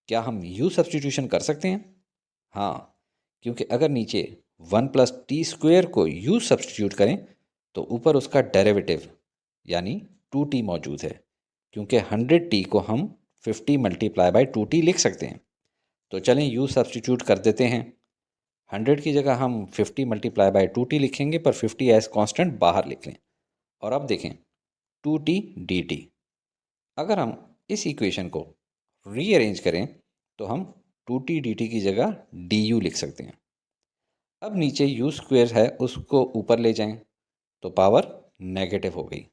क्या हम यू सब्सटीट्यूशन कर सकते हैं? हाँ, क्योंकि अगर नीचे 1 + t² को यू सब्सटीट्यूट करें तो ऊपर उसका डेरिवेटिव यानी 2t मौजूद है, क्योंकि 100t को हम 50 × 2t लिख सकते हैं। तो चलें यू सब्सटीट्यूट कर देते हैं। 100 की जगह हम 50 × 2t लिखेंगे, पर 50 एज कांस्टेंट बाहर लिख लें। और अब देखें 2t dt। अगर हम इस इक्वेशन को रीअरेंज करें तो हम 2t dt की जगह du लिख सकते हैं। अब नीचे u² है उसको ऊपर ले जाएं तो पावर नेगेटिव हो गई।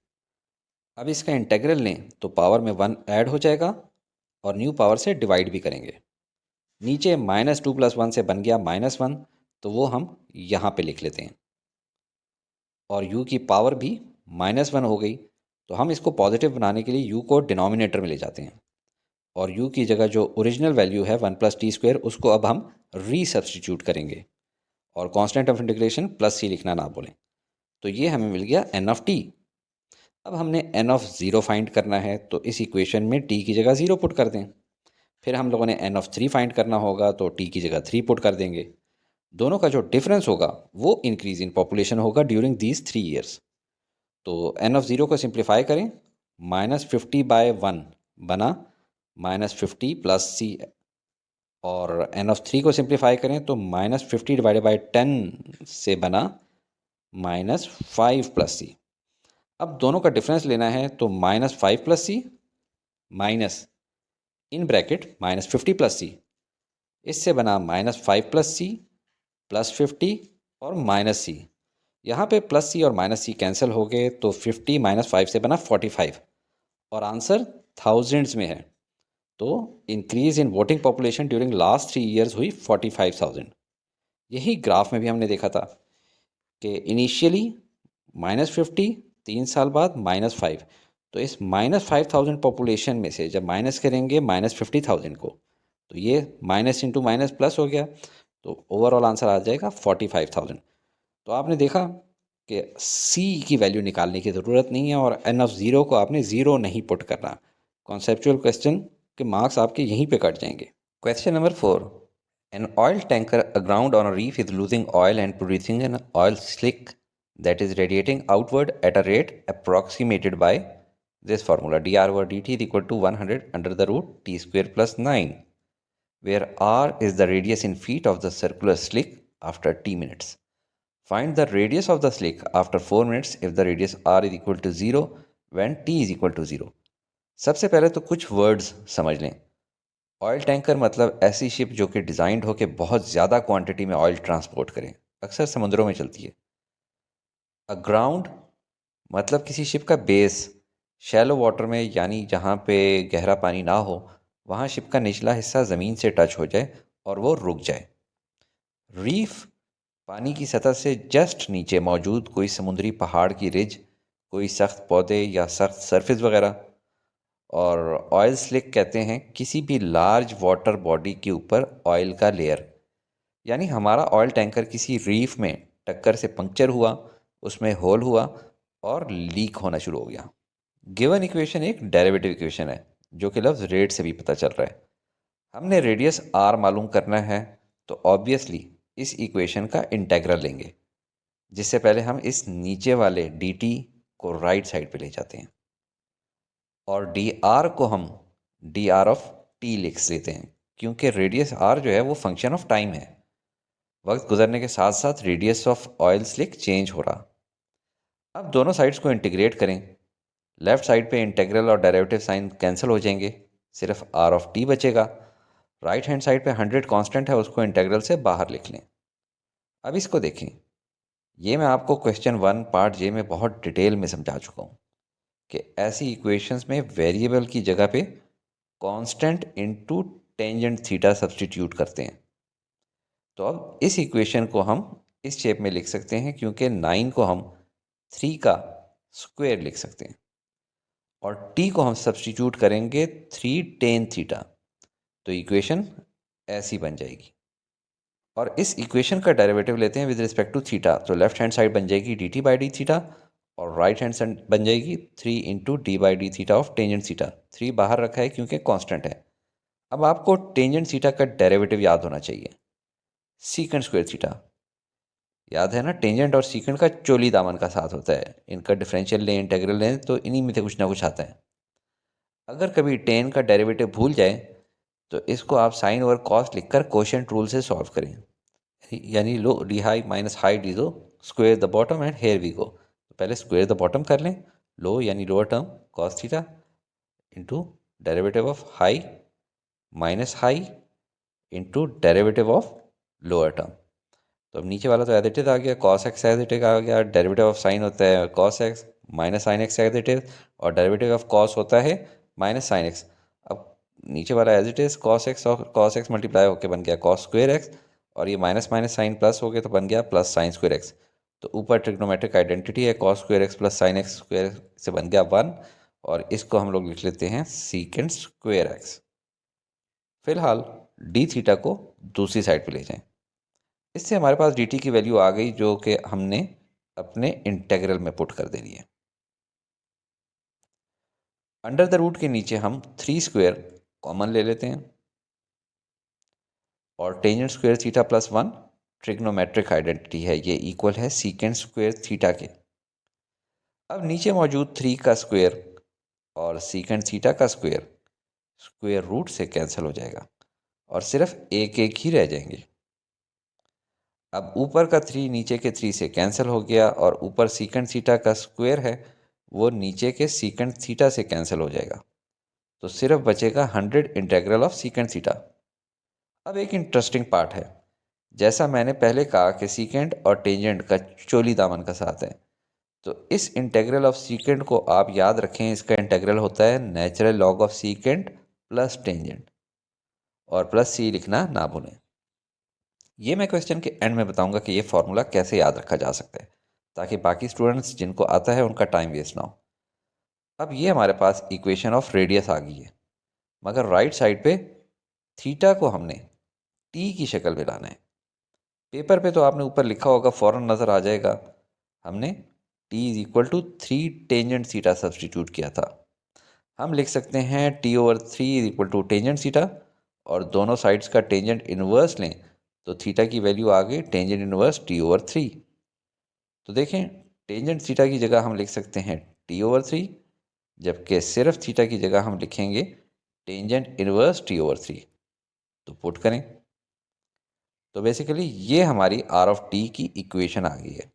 अब इसका इंटेग्रल लें तो पावर में 1 ऐड हो जाएगा और न्यू पावर से डिवाइड भी करेंगे। नीचे -2 + 1 से बन गया -1, तो वो हम यहाँ पे लिख लेते हैं। और u की पावर भी -1 हो गई, तो हम इसको पॉजिटिव बनाने के लिए u को डिनोमिनेटर में ले जाते हैं और u की जगह जो ओरिजिनल वैल्यू है 1 + t² उसको अब हम री सब्सटीट्यूट करेंगे और कांस्टेंट ऑफ इंटीग्रेशन +c लिखना ना भूलें। तो ये हमें मिल गया n ऑफ t। अब हमने n ऑफ 0 फाइंड करना है, तो इस इक्वेशन में t की जगह 0 पुट कर दें। फिर हम लोगों ने n ऑफ 3 फाइंड करना होगा, तो t की जगह 3 पुट कर देंगे। दोनों का जो डिफरेंस होगा वो इंक्रीज इन पॉपुलेशन होगा ड्यूरिंग दीज 3 ईयर्स। तो n ऑफ 0 को सिंप्लीफाई करें, -50/1 बना -50 + c, और n ऑफ 3 को सिंप्लीफाई करें तो -50/10 से बना -5 + c। अब दोनों का डिफरेंस लेना है, तो -5 + c minus in bracket -50 + c, इससे बना -5 + c +50 और -c। यहाँ पे +c और -c कैंसिल हो गए, तो 50 - 5 से बना 45 और आंसर थाउजेंड्स में है। तो increase in voting population during last 3 years हुई 45,000। यही ग्राफ में भी हमने देखा था कि इनिशियली -50, 3 साल बाद -5। तो इस -5000 पॉपुलेशन में से जब माइनस करेंगे -50,000 को, तो ये माइनस इंटू माइनस प्लस हो गया, तो ओवरऑल आंसर आ जाएगा 45,000। तो आपने देखा कि C की वैल्यू निकालने की ज़रूरत नहीं है और n ऑफ 0 को आपने 0 नहीं पुट करना। कॉन्सेप्चुअल क्वेश्चन के मार्क्स आपके यहीं पे कट जाएंगे। Question number 4, An oil tanker aground on a reef is losing oil and producing an oil slick that is radiating outward at a rate approximated by this formula dr over dt is equal to 100 under the root t square plus 9, where r is the radius in feet of the circular slick after t minutes. Find the radius of the slick after 4 minutes if the radius r is equal to 0 when t is equal to 0. सबसे पहले तो कुछ words समझ लें. Oil tanker मतलब ऐसी ship जो कि डिज़ाइंड हो के बहुत ज़्यादा क्वांटिटी में ऑयल ट्रांसपोर्ट करें, अक्सर समुद्रों में चलती है. अग्राउंड मतलब किसी शिप का बेस शैलो वाटर में, यानी जहाँ पे गहरा पानी ना हो वहाँ शिप का निचला हिस्सा ज़मीन से टच हो जाए और वो रुक जाए. रीफ पानी की सतह से जस्ट नीचे मौजूद कोई समुद्री पहाड़ की रिज, कोई सख्त पौधे या सख्त सरफेस वगैरह. और ऑयल स्लिक कहते हैं किसी भी लार्ज वाटर बॉडी के ऊपर ऑयल का लेयर. यानी हमारा ऑयल टैंकर किसी रीफ में टक्कर से पंक्चर हुआ, उसमें होल हुआ और लीक होना शुरू हो गया. गिवन इक्वेशन एक डेरिवेटिव इक्वेशन है जो कि लफ्ज़ रेट से भी पता चल रहा है. हमने रेडियस आर मालूम करना है तो ऑब्वियसली इस इक्वेशन का इंटेग्रल लेंगे, जिससे पहले हम इस नीचे वाले डी टी को राइट साइड पे ले जाते हैं और डी आर को हम डी आर ऑफ टी लिख लेते हैं, क्योंकि रेडियस आर जो है वो फंक्शन ऑफ टाइम है. वक्त गुजरने के साथ साथ radius of oil slick change हो रहा. अब दोनों साइड्स को इंटीग्रेट करें. लेफ्ट साइड पे इंटीग्रल और डेरिवेटिव साइन कैंसिल हो जाएंगे, सिर्फ आर ऑफ टी बचेगा. राइट हैंड साइड पे 100 कांस्टेंट है, उसको इंटीग्रल से बाहर लिख लें. अब इसको देखें. ये मैं आपको क्वेश्चन 1 पार्ट जे में बहुत डिटेल में समझा चुका हूँ कि ऐसी इक्वेशंस में वेरिएबल की जगह पे constant into tangent theta substitute करते हैं. तो अब इस इक्वेशन को हम इस शेप में लिख सकते हैं, क्योंकि 9 को हम 3 का स्क्वायर लिख सकते हैं और t को हम सब्स्टिट्यूट करेंगे 3 टेन थीटा. तो इक्वेशन ऐसी बन जाएगी. और इस इक्वेशन का डेरिवेटिव लेते हैं विद रिस्पेक्ट टू थीटा. तो लेफ्ट हैंड साइड बन जाएगी D T by d theta और राइट हैंड साइड बन जाएगी 3 into D by d theta of tangent theta. 3 बाहर रखा है क्योंकि कांस्टेंट है. अब आपको टेंजेंट थीटा का डेरिवेटिव याद होना चाहिए. सीकेंट स्क्वायर थीटा याद है ना. टेंजेंट और सीकेंट का चोली दामन का साथ होता है. इनका डिफरेंशियल लें, इंटीग्रल लें तो इन्हीं में से कुछ ना कुछ आता है. अगर कभी टेन का डेरिवेटिव भूल जाए तो इसको आप साइन ओवर कॉस्ट लिखकर कोशेंट रूल से सॉल्व करें. यानी low d high minus high d दो, square the bottom and here we go. तो पहले स्क्वायर द बॉटम कर लें. लो यानी lower term cos theta into derivative of high minus high into derivative of lower term. तो अब नीचे वाला तो एज इट इज आ गया, cos x as it is आ गया. डेरिवेटिव ऑफ साइन होता है cos x minus sine x as it is, और डेरिवेटिव ऑफ कॉस होता है माइनस साइन एक्स. अब नीचे वाला as it is cos x और कॉस एक्स मल्टीप्लाई होकर बन गया कॉस स्क्वायर एक्स, और ये माइनस माइनस साइन प्लस हो गया तो बन गया प्लस साइन स्क्वायर एक्स. तो ऊपर ट्रिग्नोमेट्रिक आइडेंटिटी है cos square x plus sine x square से बन गया 1, और इसको हम लोग लिख लेते हैं सीकेंट स्क्वायर एक्स. फिलहाल डी थीटा को दूसरी साइड पे ले जाएं. इससे हमारे पास डी टी की वैल्यू आ गई जो कि हमने अपने इंटेग्रल में पुट कर देनी है. अंडर द रूट के नीचे हम 3 स्क्वायर कॉमन ले लेते हैं और tangent square theta plus 1 trigonometric identity है, ये इक्वल है सीकेंट स्क्वायर थीटा के. अब नीचे मौजूद 3 का स्क्वायर और सीकेंट थीटा का स्क्वायर स्क्वायर रूट से कैंसिल हो जाएगा और सिर्फ एक एक ही रह जाएंगे. अब ऊपर का 3 नीचे के 3 से कैंसिल हो गया और ऊपर सीकेंट थीटा का स्क्वायर है वो नीचे के सीकेंट थीटा से कैंसिल हो जाएगा. तो सिर्फ बचेगा 100 इंटीग्रल ऑफ सीकेंट थीटा. अब एक इंटरेस्टिंग पार्ट है. जैसा मैंने पहले कहा कि सीकेंट और टेंजेंट का चोली दामन का साथ है, तो इस इंटीग्रल ऑफ सीकेंट को आप याद रखें. इसका इंटीग्रल होता है natural log of secant plus tangent, और प्लस सी लिखना ना भूलें. ये मैं क्वेश्चन के एंड में बताऊंगा कि ये फार्मूला कैसे याद रखा जा सकता है, ताकि बाकी स्टूडेंट्स जिनको आता है उनका टाइम वेस्ट ना हो. अब ये हमारे पास इक्वेशन ऑफ रेडियस आ गई है, मगर राइट साइड पे थीटा को हमने टी की शक्ल में लाना है. पेपर पे तो आपने ऊपर लिखा होगा, फ़ौरन नज़र आ जाएगा. हमने T is equal to 3 tangent theta substitute किया था. हम लिख सकते हैं T over 3 is equal to tangent theta और दोनों साइड्स का टेंजेंट इन्वर्स लें तो थीटा की वैल्यू आ गई टेंजेंट इन्वर्स t/3। तो देखें, टेंजेंट थीटा की जगह हम लिख सकते हैं t/3, जबकि सिर्फ थीटा की जगह हम लिखेंगे टेंजेंट इन्वर्स t/3। तो पुट करें तो बेसिकली ये हमारी r ऑफ t की इक्वेशन आ गई है,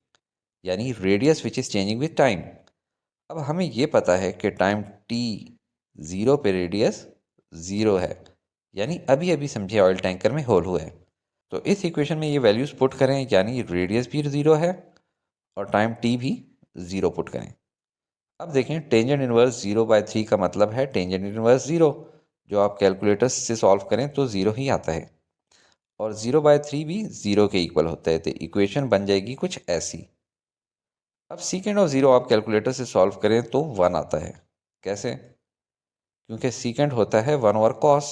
यानी radius which is changing with time. अब हमें ये पता है कि टाइम t 0 पे रेडियस 0 है, यानी अभी अभी समझे ऑयल टैंकर में होल हुआ है। तो इस इक्वेशन में ये वैल्यूज़ पुट करें, यानी रेडियस भी 0 है और टाइम t भी 0 पुट करें। अब देखें, टेंजेंट इन्वर्स 0/3 का मतलब है टेंजेंट इन्वर्स 0, जो आप कैलकुलेटर से सॉल्व करें तो 0 ही आता है, और 0/3 भी 0 के इक्वल होता है। तो इक्वेशन बन जाएगी कुछ ऐसी। अब सीकेंड ऑफ 0 आप कैलकुलेटर से सॉल्व करें तो 1 आता है। कैसे? क्योंकि सीकेंड होता है 1/cos,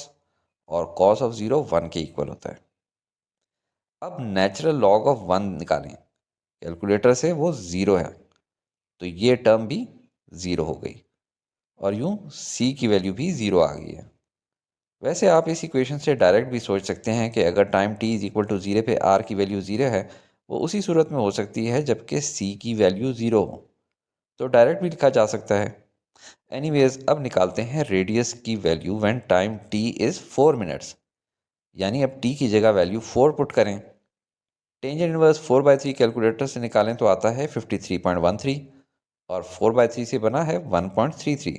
और cos ऑफ 0 1 के इक्वल होता है। अब नेचुरल लॉग ऑफ 1 निकालें, कैलकुलेटर से वो 0 है, तो ये टर्म भी 0 हो गई, और यूं c की वैल्यू भी 0 आ गई है। वैसे आप इस इक्वेशन से डायरेक्ट भी सोच सकते हैं कि अगर time t is equal to 0 पे r की वैल्यू 0 है, वो उसी सूरत में हो सकती है जबकि c की वैल्यू 0 हो, तो डायरेक्ट भी लिखा जा सकता है। एनीवेज, अब निकालते हैं रेडियस की value when time t is 4 minutes, यानी अब t की जगह वैल्यू 4 पुट करें। टेंजेंट इनवर्स 4/3 कैलकुलेटर से निकालें तो आता है 53.13, और 4/3 से बना है 1.33।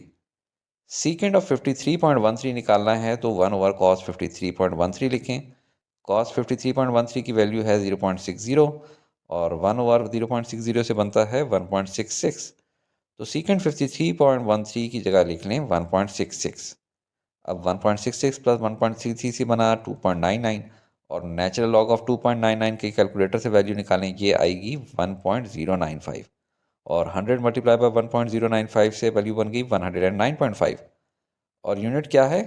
सीकेंड ऑफ 53.13 निकालना है तो 1/cos 53.13 लिखें। cos 53.13 की वैल्यू है 0.60, और 1/0.60 से बनता है 1.66। तो सीकेंड 53.13 की जगह लिख लें 1.66। अब 1.66 प्लस 1.33 से बना 2.99, और नेचुरल लॉग ऑफ 2.99 के कैलकुलेटर से वैल्यू निकालें, ये आएगी 1.095, और 100 मल्टीप्लाई बाय 1.095 से वैल्यू बन गई 109.5, और यूनिट क्या है?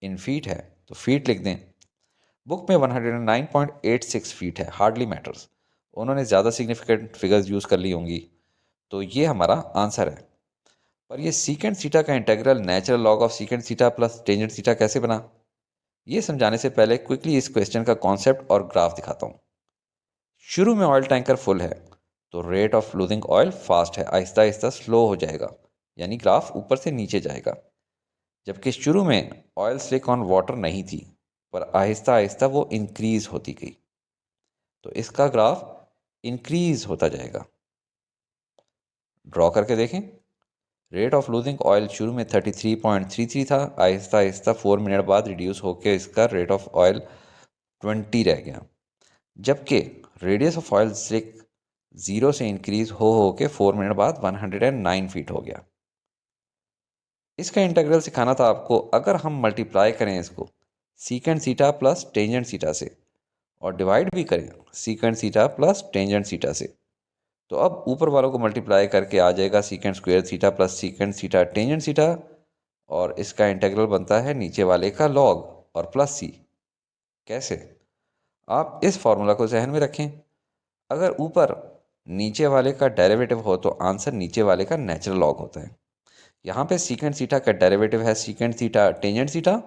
इन फीट है, तो फीट लिख दें। बुक में 109.86 फीट है, हार्डली मैटर्स, उन्होंने ज़्यादा सिग्निफिकेंट फिगर्स यूज़ कर ली होंगी, तो ये हमारा आंसर है। पर ये सीकेंड थीटा का integral natural log of secant theta plus tangent theta कैसे बना, ये समझाने से पहले क्विकली इस क्वेश्चन का कॉन्सेप्ट और ग्राफ दिखाता हूँ। शुरू में ऑयल टैंकर फुल है, तो rate of losing oil fast है, आहिस्ता आहिस्ता स्लो हो जाएगा, यानी ग्राफ ऊपर से नीचे जाएगा। जबकि शुरू में ऑयल स्लिक ऑन वाटर नहीं थी, पर आहिस्ता आहिस्ता वो इंक्रीज होती गई, तो इसका ग्राफ इंक्रीज होता जाएगा। ड्रॉ करके देखें, रेट ऑफ लूजिंग ऑयल शुरू में 33.33 था, आहिस्ता आहिस्ता 4 मिनट बाद रिड्यूस होकर इसका रेट ऑफ ऑयल 20 रह गया, जबकि रेडियस ऑफ ऑयल स्लिक 0 से इंक्रीज हो के 4 मिनट बाद 109 फीट हो गया। इसका इंटीग्रल सिखाना था आपको। अगर हम मल्टीप्लाई करें इसको secant theta plus tangent theta से, और डिवाइड भी करें secant theta plus tangent theta से, तो अब ऊपर वालों को मल्टीप्लाई करके आ जाएगा सीकेंड square theta plus secant theta tangent theta, और इसका इंटीग्रल बनता है नीचे वाले का लॉग और प्लस सी। कैसे? आप इस फार्मूला को जहन में रखें। अगर ऊपर नीचे वाले का डेरिवेटिव हो तो आंसर नीचे वाले का नेचुरल लॉग होता है। यहाँ पे सीकेंड थीटा का डेरिवेटिव है सीकेंड थीटा टेंजेंट थीटा,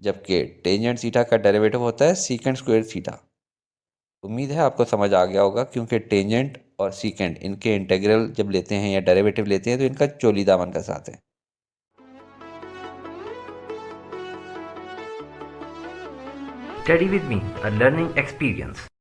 जबकि टेंजेंट थीटा का डेरिवेटिव होता है सीकेंड स्क्वायर थीटा। उम्मीद है आपको समझ आ गया होगा, क्योंकि टेंजेंट और सीकेंड इनके इंटीग्रल जब लेते हैं या डेरिवेटिव लेते हैं तो इनका चोली दामन का साथ है। Study with me, a learning experience.